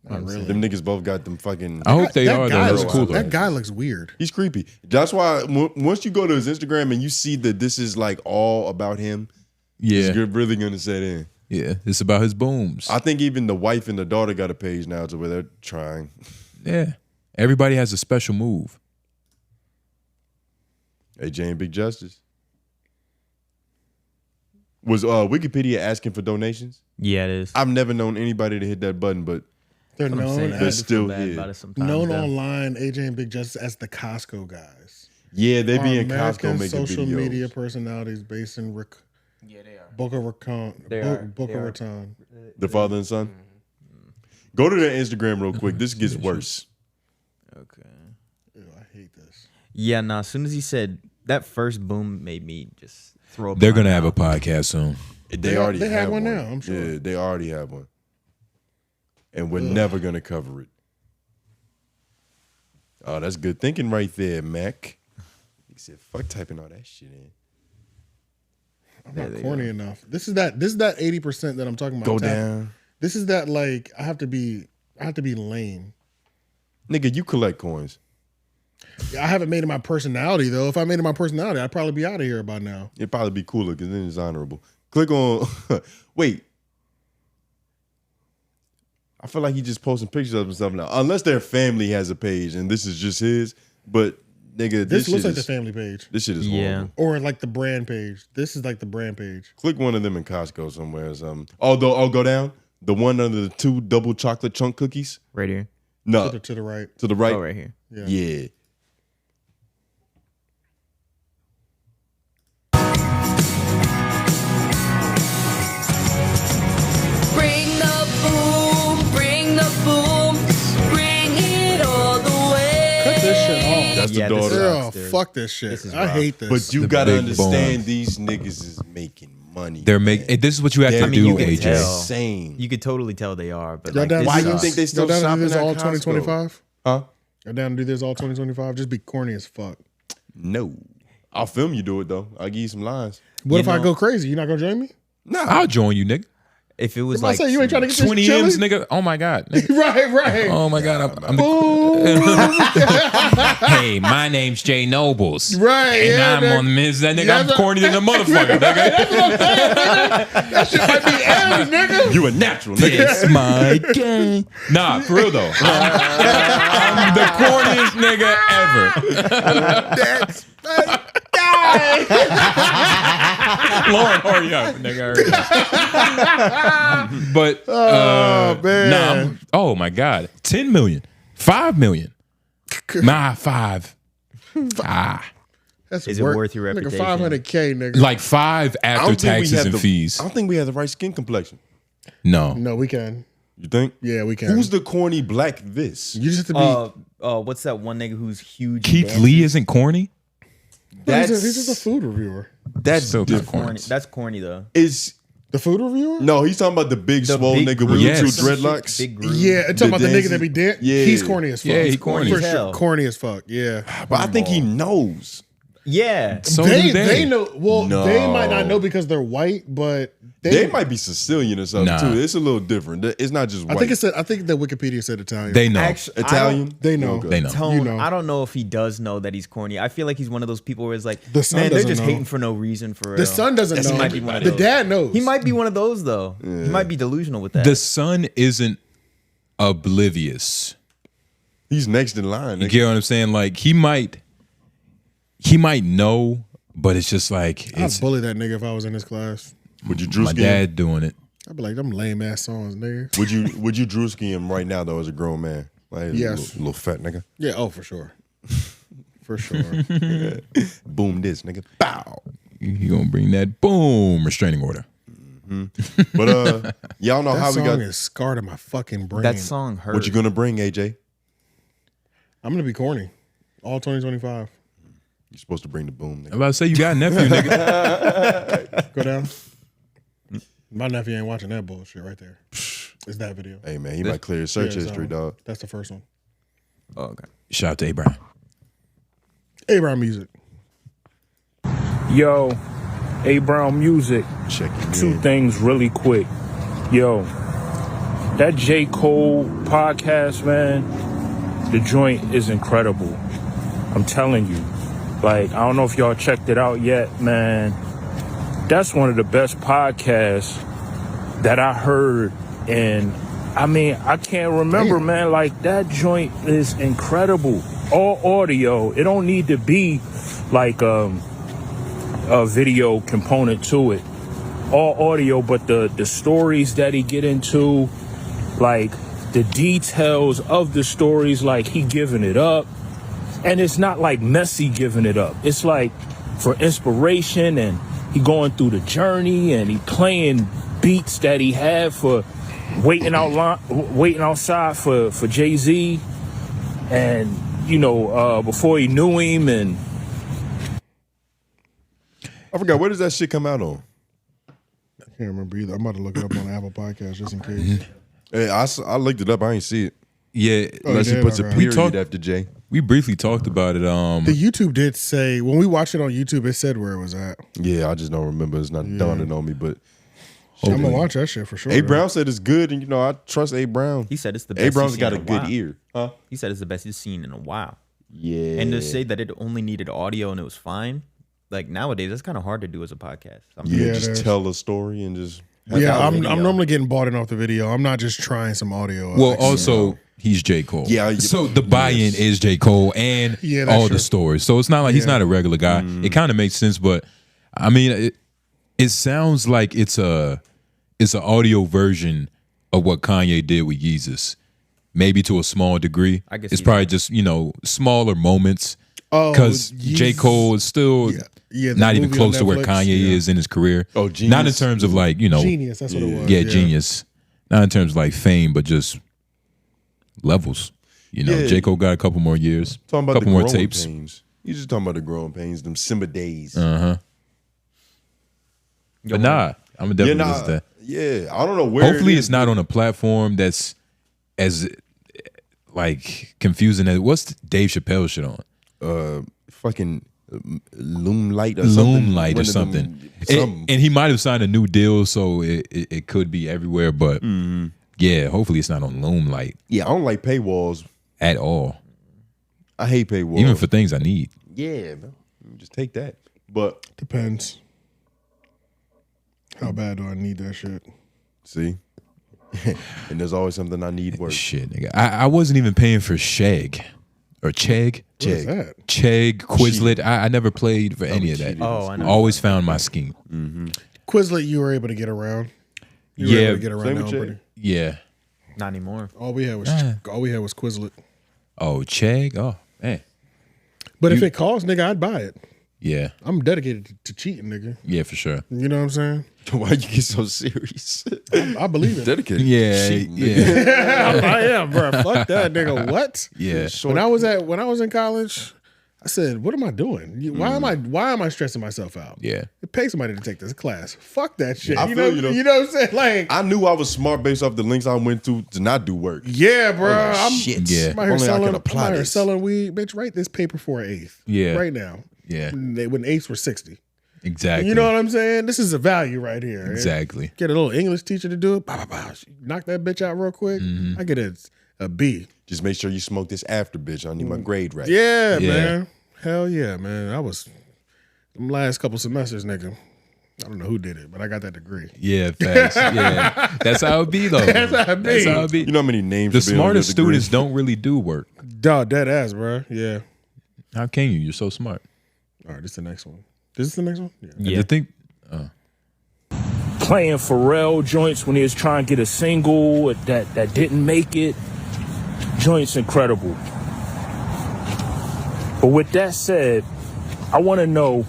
Not really. them niggas both got them fucking. I hope they That are though. guy That's looks- cool though. That guy looks weird. He's creepy. That's why once you go to his Instagram and you see that this is like all about him, Yeah, you're really gonna set in. yeah. It's about his booms. I think even the wife and the daughter got a page now to where they're trying. Yeah, everybody has a special move. AJ and Big Justice. Was Wikipedia asking for donations? Yeah, it is. I've never known anybody to hit that button, but They're That's what I'm known saying. they're as still bad here. about it sometimes. known though. online, AJ and Big Justice as the Costco guys. Yeah, they be Are in Costco American making social videos. media personalities based in Yeah, they are. Boca Raton. They are. Boca They are. Raton. The father and son. Go to their Instagram real quick. This gets worse. Okay. Ew, I hate this. Yeah, nah. As soon as he said that first boom, made me just throw up. They're my gonna have a mouth. podcast soon. They already they have have one now, I'm sure. Yeah, they already have one. And we're never gonna cover it. Oh, that's good thinking right there, Mac. He said, "Fuck typing all that shit in." I'm not corny enough. This is that 80% that I'm talking about. Go down. This is that like I have to be lame. Nigga, you collect coins. I haven't made it my personality though. If I made it my personality, I'd probably be out of here by now. It'd probably be cooler because then it's honorable. Click on. Wait. I feel like he just posting pictures of himself now. Unless their family has a page and this is just his. But nigga, This shit looks like is, the family page. This shit is horrible. Or like the brand page. This is like the brand page. Click one of them in Costco somewhere or something. I'll go down. The one under the 2 double chocolate chunk cookies. Right here. No. To the right. To the right. Oh, right here. Yeah. Bring the boom, bring it all the way. Cut this shit off. That's the daughter. Oh, fuck this shit. I hate this. But you The gotta big understand bone. these niggas is making money. They're making. This is what you have to I mean, do, you can AJ. tell. Insane. You could totally tell they are, but Y'all like, down this to do you this? think they still Y'all down to do shopping this at all Costco? 2025? Huh? Y'all down to do this all 2025? Just be corny as fuck. No. I'll film you do it though. I'll give you some lines. What if I go crazy? You not gonna join me? No. I'll join you, nigga. if it was I like say you ain't trying to get 20 this chili? M's, nigga. Oh my god. Nigga. Right. Oh my god. I'm the, hey, my name's Jay Nobles. Right, And yeah, I'm nigga. on the Miz. That nigga, Yeah, I'm that's corny than a motherfucker, nigga. That's what I'm saying, nigga. That shit might be M's, nigga. You a natural, nigga. It's my game. Nah, for real though. I'm the corniest nigga ever. That's Lauren, hurry up, nigga. Hurry up. But man. nah, oh my god, 10 million, 5 million. Nah, 5. That's Is it worth your reputation? Nigga, 500K, nigga. Like 5 I after don't think we taxes have and the fees. I don't think we have the right skin complexion. No. No, we can. You think? Yeah, we can. Who's the corny black this? You just have to be. What's that one nigga who's huge? Keith Lee isn't corny. He's just a food reviewer. That's Still different. Corny. That's corny though. Is the food reviewer? No, he's talking about the big swole big nigga with Yes. the 2 dreadlocks. Big groove. Yeah, it's talking about the nigga that be dead. Yeah. He's corny as fuck. Yeah, he's corny For as sure. hell. Corny as fuck. Yeah. But I think he knows. Yeah. So they do they. know. Well, No. they might not know because they're white, but They might be Sicilian or something Nah. too. It's a little different. It's not just I white. think it said. I think the Wikipedia said Italian. They know. Actually, Italian. They know. Okay. They know. Tone, You know. I don't know if he does know that he's corny. I feel like he's one of those people where it's like, The son man, they're doesn't just know. hating for no reason. For real. The son doesn't He know. might be one of The those. dad knows. He might be one of those though. He might be delusional with that. The son isn't oblivious. He's next in line. You Nigga. get what I'm saying? Like he might know, but it's just like I'd it's bully that nigga if I was in his class. Would you my Drewski? dad doing it. I'd be like, them lame ass songs, nigga. Would you Drewski him right now though as a grown man? Like Yes. little fat nigga. Yeah. Oh, for sure. For sure. Boom this nigga. Bow. You gonna bring that boom restraining order. But y'all know That how we song got. is scarred in my fucking brain. that song hurt. What you gonna bring, AJ? I'm gonna be corny. All 2025. You're supposed to bring the boom. I'm Nigga. about to say you got a nephew, nigga. Go down. My nephew ain't watching that bullshit right there. It's that video. Hey man, he might clear his search Yeah, history, so dog. That's the first one. Oh, okay. Shout out to Abraham. A-Brown music. Yo, A Brown Music. Check it. 2 things really quick. Yo, that J. Cole podcast, man, the joint is incredible. I'm telling you. Like, I don't know if y'all checked it out yet, man. That's one of the best podcasts that I heard. And I mean, I can't remember, man. Like, that joint is incredible. All audio. It don't need to be like a video component to it. All audio, but the stories that he get into, like the details of the stories, like he giving it up. And it's not like messy giving it up. It's like for inspiration, and he going through the journey, and he playing beats that he had for waiting outside for Jay-Z, and you know, before he knew him. And I forgot, where does that shit come out on? I can't remember either. I'm about to look it up on Apple Podcast just in case. Hey, I looked it up. I ain't see it. Yeah, Unless he did? puts a Okay. period after J. We briefly talked about it. The YouTube did say when we watched it on YouTube, it said where it was at. Yeah, I just don't remember. It's not dawning on me, but I'm gonna watch that shit for sure. A Brown said it's good, and I trust A Brown. He said it's the best. A Brown's he's got seen a in while. good ear, huh? He said it's the best he's seen in a while. Yeah. And to say that it only needed audio and it was fine, like nowadays, that's kind of hard to do as a podcast. Just tell a story and just. I'm normally getting bought in off the video. I'm not just trying some audio. Well, also he's J. Cole. Yeah. So the buy-in is J. Cole and all the stories. So it's not like he's not a regular guy. It kind of makes sense, but I mean, it sounds like it's an audio version of what Kanye did with Yeezus. Maybe to a small degree. I guess it's probably just smaller moments because J. Cole is still not even close to where Kanye is in his career. Oh, Genius. Not in terms of like Genius. That's what it was. Yeah, Genius. Not in terms of like fame, but just levels. J. Cole got a couple more years, Talking about couple the more growing tapes. pains. You just talking about the growing pains, them Simba days. But nah, I'm definitely listen to that. Yeah, I don't know where. Hopefully, it's not on a platform that's as like confusing as what's Dave Chappelle shit on? Fucking Loomlight or something. Loomlight or something. And he might have signed a new deal, so it could be everywhere. But yeah, hopefully it's not on Loomlight. Yeah, I don't like paywalls at all. I hate paywalls, even for things I need. Yeah, man. Just take that. But depends. How bad do I need that shit? See? And there's always something I need worse. Shit, nigga. I wasn't even paying for Shag or Chegg. What is that? Chegg, Quizlet. I never played for any of that. Oh, I know. Always found my scheme. Quizlet, you were able to get around. You were able to get around now, buddy. Yeah. Not anymore. All we had was Quizlet. Oh, Chegg. Oh, man. But if it costs, nigga, I'd buy it. Yeah. I'm dedicated to cheating, nigga. Yeah, for sure. You know what I'm saying? Why you get so serious? I believe it. Dedicated. Yeah, yeah. I am, bro. Fuck that, nigga. What? Yeah. When I was in college, I said, "What am I doing? Why am I stressing myself out? Yeah. Pay somebody to take this class. Fuck that shit. I You feel know you, what I'm saying? Like, I knew I was smart based off the links I went to not do work. yeah, bro. Oh, shit. Yeah. I'm out here Only I selling, can apply I'm out here this. selling weed. Bitch, write this paper for an eighth. Yeah. Right now. Yeah. When eighths were 60. Exactly. You know what I'm saying? This is a value right here. Exactly. Get a little English teacher to do it. Bah, bah, bah. Knock that bitch out real quick. I get a B. Just make sure you smoke this after, bitch. I need my grade right. Yeah, man. Hell yeah, man. I was them last couple semesters, nigga. I don't know who did it, but I got that degree. Yeah, facts. Yeah. That's how it be, though. That's how it be. That's how it be. You know how many names The should be on your smartest degree? students don't really do work. Dog, dead ass, bro. Yeah. How can you? You're so smart. All right, this is the next one. This is the next one? Yeah. I think. Playing Pharrell joints when he was trying to get a single that didn't make it. Joints incredible. But with that said, I want to know,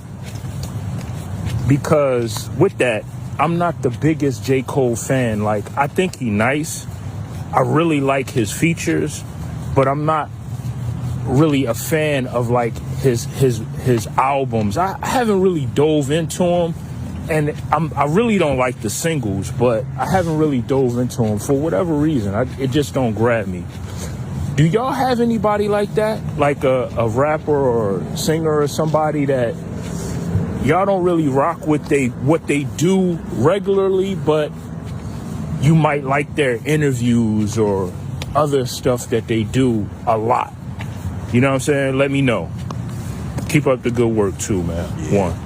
because with that, I'm not the biggest J. Cole fan. Like, I think he nice. I really like his features, but I'm not really a fan of like his albums. I haven't really dove into him, and I really don't like the singles, but I haven't really dove into him for whatever reason. It just don't grab me. Do y'all have anybody like that? Like a rapper or singer or somebody that y'all don't really rock with what they do regularly, but you might like their interviews or other stuff that they do a lot? You know what I'm saying? Let me know. Keep up the good work too, man. Yeah.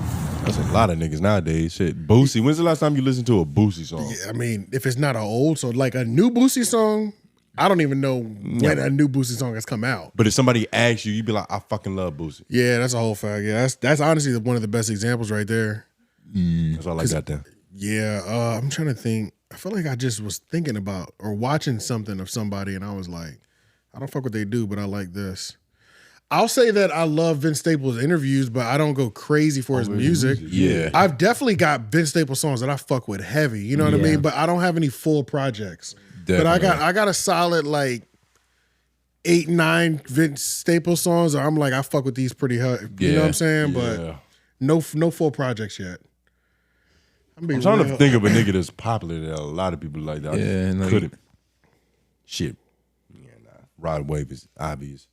That's a lot of niggas nowadays. Shit. Boosie. When's the last time you listened to a Boosie song? Yeah, I mean, if it's not an old song, like a new Boosie song, I don't even know when a new Boosie song has come out. But if somebody asks you, you'd be like, I fucking love Boosie. Yeah, that's a whole fact. Yeah, that's honestly one of the best examples right there. That's all I got there. Yeah, I'm trying to think. I feel like I just was thinking about or watching something of somebody, and I was like, I don't fuck what they do, but I like this. I'll say that I love Vince Staples' interviews, but I don't go crazy for his music. Yeah. I've definitely got Vince Staples songs that I fuck with heavy. You know what I mean? But I don't have any full projects. Definitely. But I got a solid like 8, 9 Vince Staples songs. I'm like, I fuck with these pretty hard. You know what I'm saying? But no full projects yet. I'm trying to think of a nigga that's popular that a lot of people like that. Yeah, I couldn't. Shit. Yeah, nah. Rod Wave is obvious.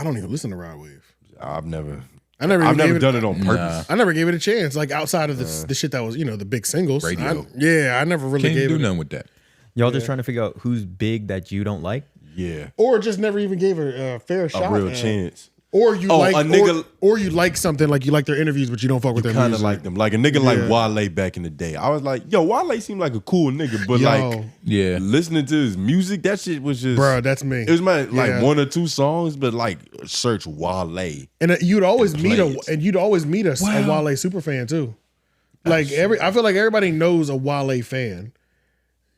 I don't even listen to Rod Wave. I've never done it on purpose. I never gave it a chance. Like outside of the shit that was, the big singles. Radio. I never really Can't gave do it. nothing with that. Y'all just trying to figure out who's big that you don't like? Yeah. Or just never even gave a fair shot. A real chance. Or you a nigga, or you like something, like you like their interviews, but you don't fuck with their kind music. of like them. Like a nigga like Wale back in the day. I was like, yo, Wale seemed like a cool nigga, but listening to his music, that shit was just, bro, that's me. It was like one or two songs, but like search Wale. And you'd always meet a Wale super fan too. Like I feel like everybody knows a Wale fan.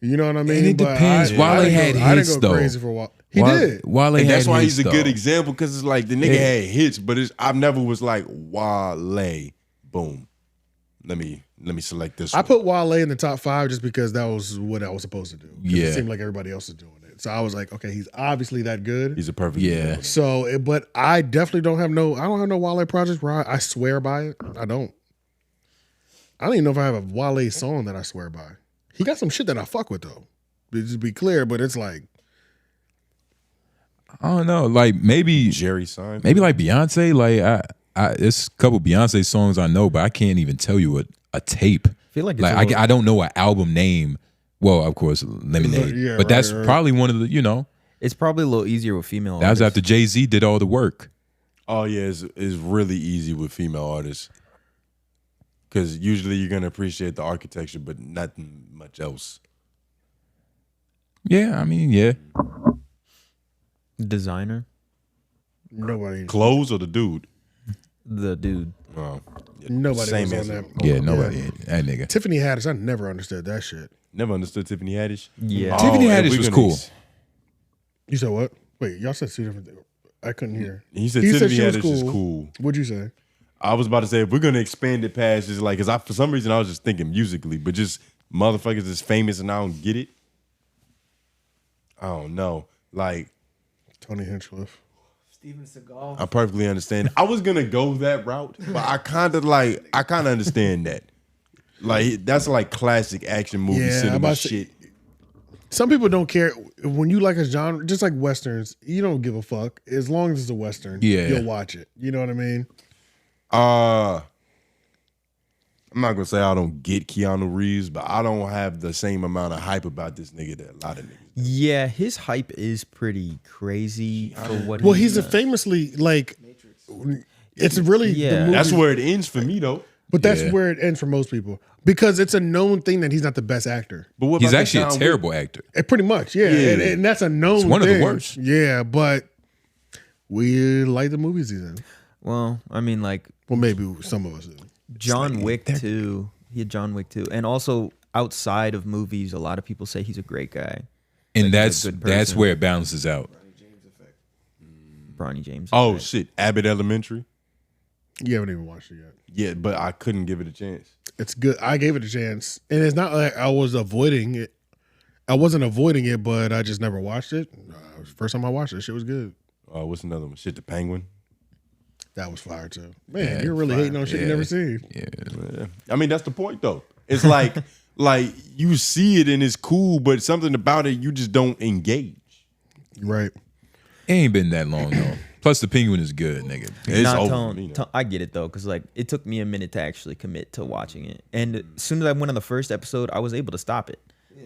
You know what I mean? And it depends. Wale had hits though. Crazy for Wale. He did. Wale and had that's why hits, he's a though. good example, because it's like the nigga had hits, but I never was like Wale. Boom. Let me select this. I put Wale in the top 5 just because that was what I was supposed to do. Yeah. It seemed like everybody else was doing it. So I was like, okay, he's obviously that good. He's a perfect example. So, but I definitely don't have no Wale projects where I swear by it. I don't even know if I have a Wale song that I swear by. He got some shit that I fuck with though. Just be clear, but it's like, I don't know, like maybe Jerry Seinfeld. Maybe like Beyonce. Like there's a couple Beyonce songs I know, but I can't even tell you a tape. I feel like it's I don't know an album name. Well, of course, Lemonade, but that's probably one of the It's probably a little easier with female. That was after Jay-Z did all the work. Oh yeah, it's really easy with female artists, because usually you're gonna appreciate the architecture, but nothing much else. Yeah, I mean, yeah. Designer. Nobody. Clothes or the dude? The dude. Oh, yeah, nobody was on that. Yeah, nobody. That nigga. Tiffany Haddish, I never understood that shit. Never understood Tiffany Haddish. Yeah, Tiffany Haddish was cool. You said what? Wait, y'all said two different things. I couldn't hear. He said Tiffany Haddish is cool. What'd you say? I was about to say, if we're gonna expand it past just like, because for some reason I was just thinking musically, but just motherfuckers is famous and I don't get it. I don't know, like Tony Hinchcliffe, Steven Seagal. I perfectly understand. I was gonna go that route, but I kind of understand that. Like that's like classic action movie cinema shit. Some people don't care when you like a genre, just like westerns. You don't give a fuck as long as it's a western. Yeah, you'll watch it. You know what I mean? I'm not gonna say I don't get Keanu Reeves, but I don't have the same amount of hype about this nigga that a lot of niggas. Yeah, his hype is pretty crazy for what. Well, he's a famously like. It's really the movie. That's where it ends for me though. But that's where it ends for most people, because it's a known thing that he's not the best actor. But what he's actually a terrible actor. Pretty much, yeah. And that's a known. It's one of the thing. worst. Yeah, but we like the movies he's in. Well, I mean, like, well, maybe some of us do. John Wick 2. He had John Wick 2, and also outside of movies, a lot of people say he's a great guy. And like, that's where it balances out. Bronny James. Oh shit, Abbott Elementary. You haven't even watched it yet. Yeah, but I couldn't give it a chance. It's good. I gave it a chance, and it's not like I was avoiding it. I wasn't avoiding it, but I just never watched it. First time I watched it, shit was good. What's another one? Shit, The Penguin. That was fire too. Man, you're really hating on shit you never seen. Yeah. I mean, that's the point though. It's like you see it and it's cool, but something about it you just don't engage. Right. It ain't been that long though. Plus, The Penguin is good, nigga. It's over. I get it though, because like it took me a minute to actually commit to watching it, and as soon as I went on the first episode, I was able to stop it.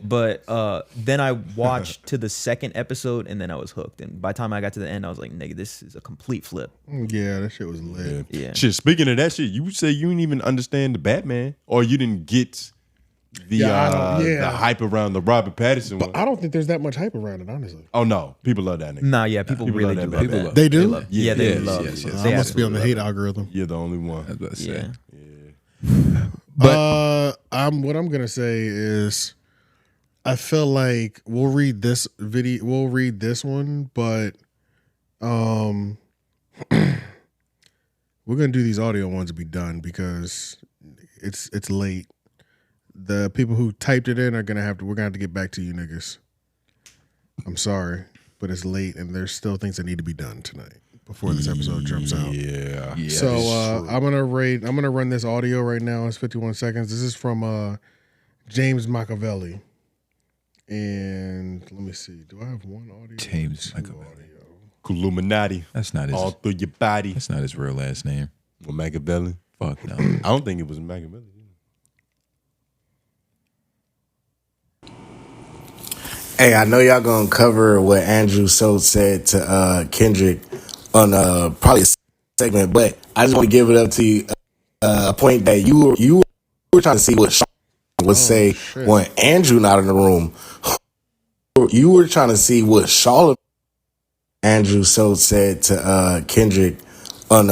But then I watched to the second episode, and then I was hooked. And by the time I got to the end, I was like, "Nigga, this is a complete flip." Yeah, that shit was lit. Yeah. Shit. Speaking of that shit, you say you didn't even understand the Batman, or you didn't get the hype around the Robert Pattinson one. I don't think there's that much hype around it, honestly. Oh no, people love that nigga. Nah, yeah, people really love do that love Batman. that. They do? They love. Yes. I must be on the hate algorithm. You're the only one. Yeah. But what I'm gonna say is, I feel like we'll read this one, but we're gonna do these audio ones to be done because it's late. The people who typed it in we're gonna have to get back to you niggas. I'm sorry, but it's late and there's still things that need to be done tonight before this episode jumps out. Yeah. So I'm gonna run this audio right now. It's 51 seconds. This is from James Machiavelli. And let me see. Do I have one audio? James Machiavelli. 𝔓𝔦𝔐𝔓𝔦𝔑. That's not his. All through your body. That's not his real last name. Well, Machiavelli. Fuck no. I don't think it was Machiavelli. Hey, I know y'all gonna cover what Andrew Schulz said to Kendrick on probably a segment, but I just want to give it up to you, a point that you were trying to see what Sean would say when Andrew not in the room. You were trying to see what Charlamagne Andrew Schulz said to Kendrick on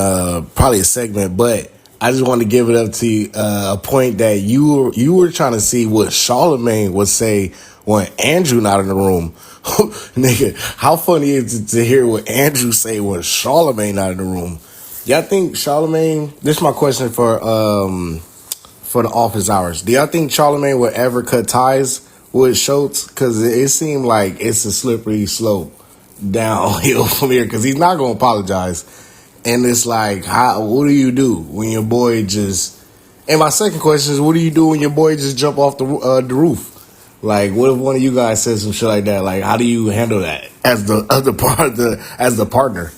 probably a segment, but I just want to give it up to you, a point that you were trying to see what Charlamagne would say when Andrew not in the room. Nigga, how funny is it to hear what Andrew say when Charlamagne not in the room? Y'all think Charlamagne, this is my question for the office hours. Do y'all think Charlamagne would ever cut ties with Schulz? Because it seemed like it's a slippery slope downhill from here, because he's not going to apologize. And it's like, what do you do when your boy just... And my second question is, what do you do when your boy just jump off the roof? Like, what if one of you guys says some shit like that? Like, how do you handle that as the other part, as the partner?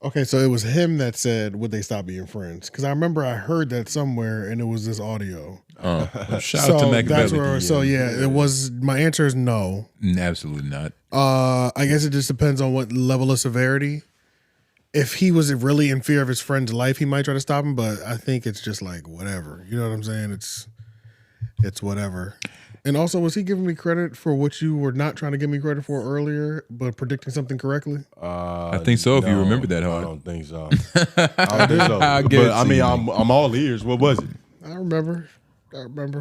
Okay, so it was him that said, would they stop being friends? Because I remember I heard that somewhere, and it was this audio. Shout out to Machiavelli. So yeah, it was. My answer is no. Absolutely not. I guess it just depends on what level of severity. If he was really in fear of his friend's life, he might try to stop him. But I think it's just like whatever. You know what I'm saying? It's whatever. And also, was he giving me credit for what you were not trying to give me credit for earlier, but predicting something correctly? I think so. If you remember that hard, I don't think so. I don't think so. But I mean, I'm all ears. What was it? I remember.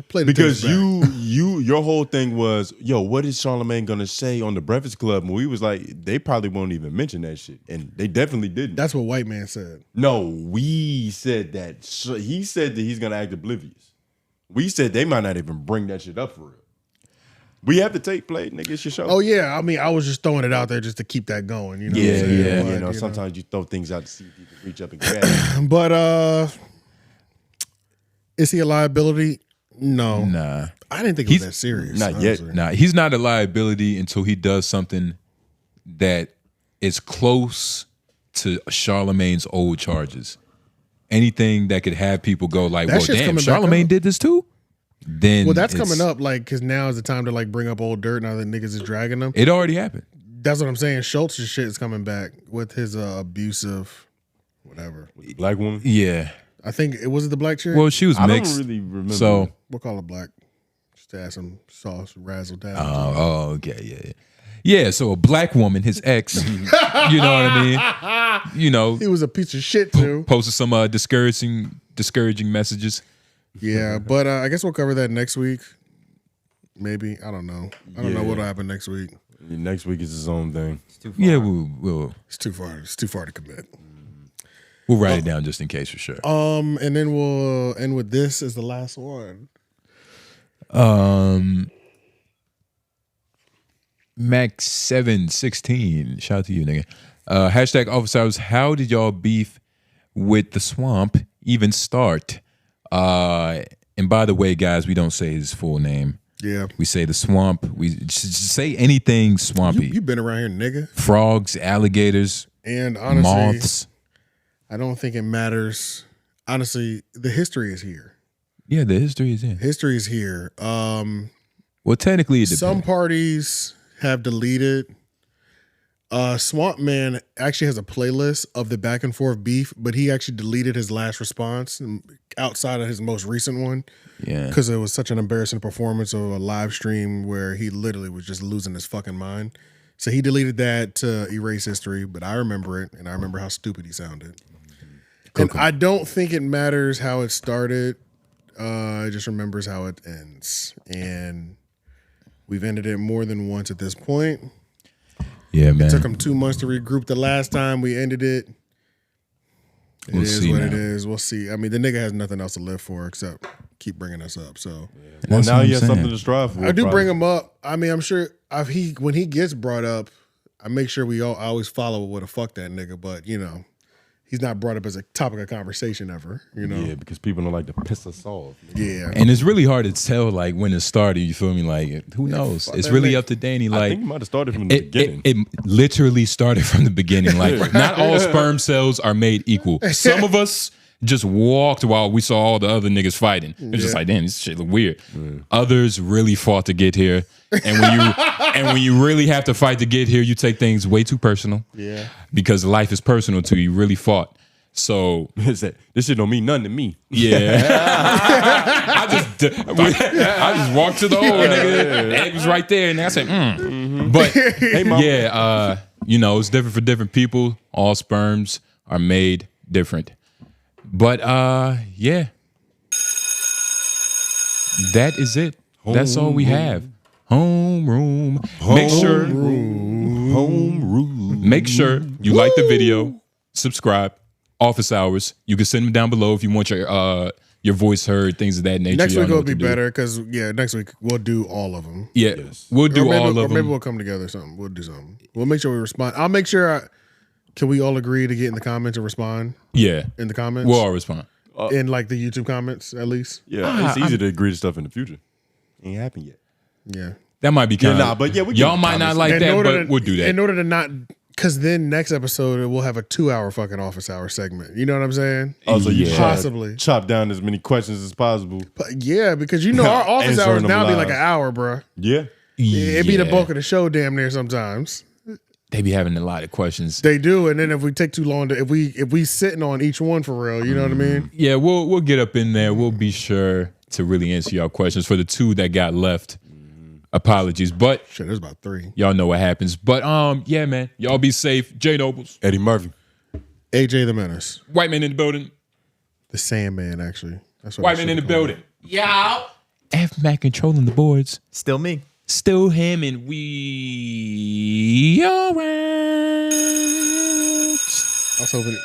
Play the Because tapes back. your whole thing was, yo, what is Charlamagne gonna say on the Breakfast Club? And we was like, they probably won't even mention that shit, and they definitely didn't. That's what White Man said. No, we said that. He said that he's gonna act oblivious. We said they might not even bring that shit up for real. We have the tape played, nigga. It's your show. Oh yeah, I mean, I was just throwing it out there just to keep that going. You know, what I'm saying? yeah. But, You know, sometimes you throw things out to see if you can reach up and grab it. But is he a liability? No, nah. I didn't think it was that serious. Not yet. Nah, he's not a liability until he does something that is close to Charlamagne's old charges. Anything that could have people go like, That well, shit's damn, coming back Charlamagne up. did this too? Then Well, that's it's- coming up, like, because now is the time to like bring up old dirt. Now that niggas is dragging them. It already happened. That's what I'm saying. Schultz's shit is coming back with his abusive, whatever. Black woman. Yeah. I think it was the black chick. Well, she was I mixed. don't really remember. So, We'll call her black. Just to add some sauce, razzle dazzle. oh, okay, yeah. So a black woman, his ex, you know what I mean? You know, he was a piece of shit too. Posted some discouraging messages. Yeah, but I guess we'll cover that next week. Maybe, I don't know. I don't know what'll happen next week. Next week is his own thing. It's too far. Yeah, we'll It's too far. It's too far to commit. we'll write it down just in case for sure. And then we'll end with this as the last one. Max716, shout out to you, nigga. Hashtag office hours. How did y'all beef with the swamp even start? And by the way, guys, we don't say his full name. Yeah. We say the swamp. We just say anything swampy. You been around here, nigga. Frogs, alligators, And honestly, moths. I don't think it matters. Honestly, the history is here. Yeah, the history is in. History is here. Well, technically, it Some depends. parties have deleted. Swamp Man actually has a playlist of the back and forth beef, but he actually deleted his last response outside of his most recent one. Yeah. Because it was such an embarrassing performance of a live stream where he literally was just losing his fucking mind. So he deleted that to erase history, but I remember it, and I remember how stupid he sounded. And I don't think it matters how it started. It just remembers how it ends. And we've ended it more than once at this point. Yeah, man. It took him 2 months to regroup the last time we ended it. It We'll is see what now. it is. We'll see. I mean, the nigga has nothing else to live for except keep bringing us up. So, Well, That's now what he I'm has something saying. to strive for. I do probably. bring him up. I mean, I'm sure when he gets brought up, I make sure I always follow with a fuck that nigga. But you know, he's not brought up as a topic of conversation ever. You know, Yeah, because people don't like to piss us off. yeah. And it's really hard to tell like when it started. You feel me? Like who knows? It's really up to Danny. Like I think it might have started from the beginning. It literally started from the beginning. Like not all sperm cells are made equal. Some of us just walked while we saw all the other niggas fighting. It's just like, damn, this shit look weird. Others really fought to get here. And when you really have to fight to get here, you take things way too personal. Yeah. Because life is personal to you. You really fought. So this shit don't mean nothing to me. Yeah. I just walked to the hole, nigga. It was right there, and I said, But Hey, mama. yeah, you know, it's different for different people. All sperms are made different. But yeah. That is it. That's all we have. Homeroom. Make sure you like the video, subscribe. Office hours. You can send them down below if you want your voice heard, things of that nature. Next Y'all week know will what be to do. better because next week we'll do all of them. Yeah, we'll do all of them. Or maybe we'll come together. Something. We'll do something. We'll make sure we respond. I'll make sure. Can we all agree to get in the comments and respond? Yeah, in the comments. we'll all respond. In like the YouTube comments, at least. Yeah, it's easy to agree to stuff in the future. Ain't happened yet. Yeah, that might be kind of. but yeah, we y'all might not like that, but we'll do that. In order to not. Because then next episode we'll have a 2-hour fucking office hour segment. You know what I'm saying? Also, you possibly chop down as many questions as possible. But yeah, because you know our office hours now be like an hour, bro. Yeah, It'd be the bulk of the show, damn near sometimes. They be having a lot of questions. They do, and then if we take too long to, if we sitting on each one for real, you know what I mean? Yeah, we'll get up in there. We'll be sure to really answer y'all questions for the 2 that got left. Apologies, but shit, there's about 3. Y'all know what happens. But yeah, man, y'all be safe. J Nobles, Eddie Murphy, AJ the Menace, White Man in the building, the Sandman. Actually, that's what White Man in the building. Yeah. F Mac controlling the boards. Still me. Still him, and we are out. I was hoping.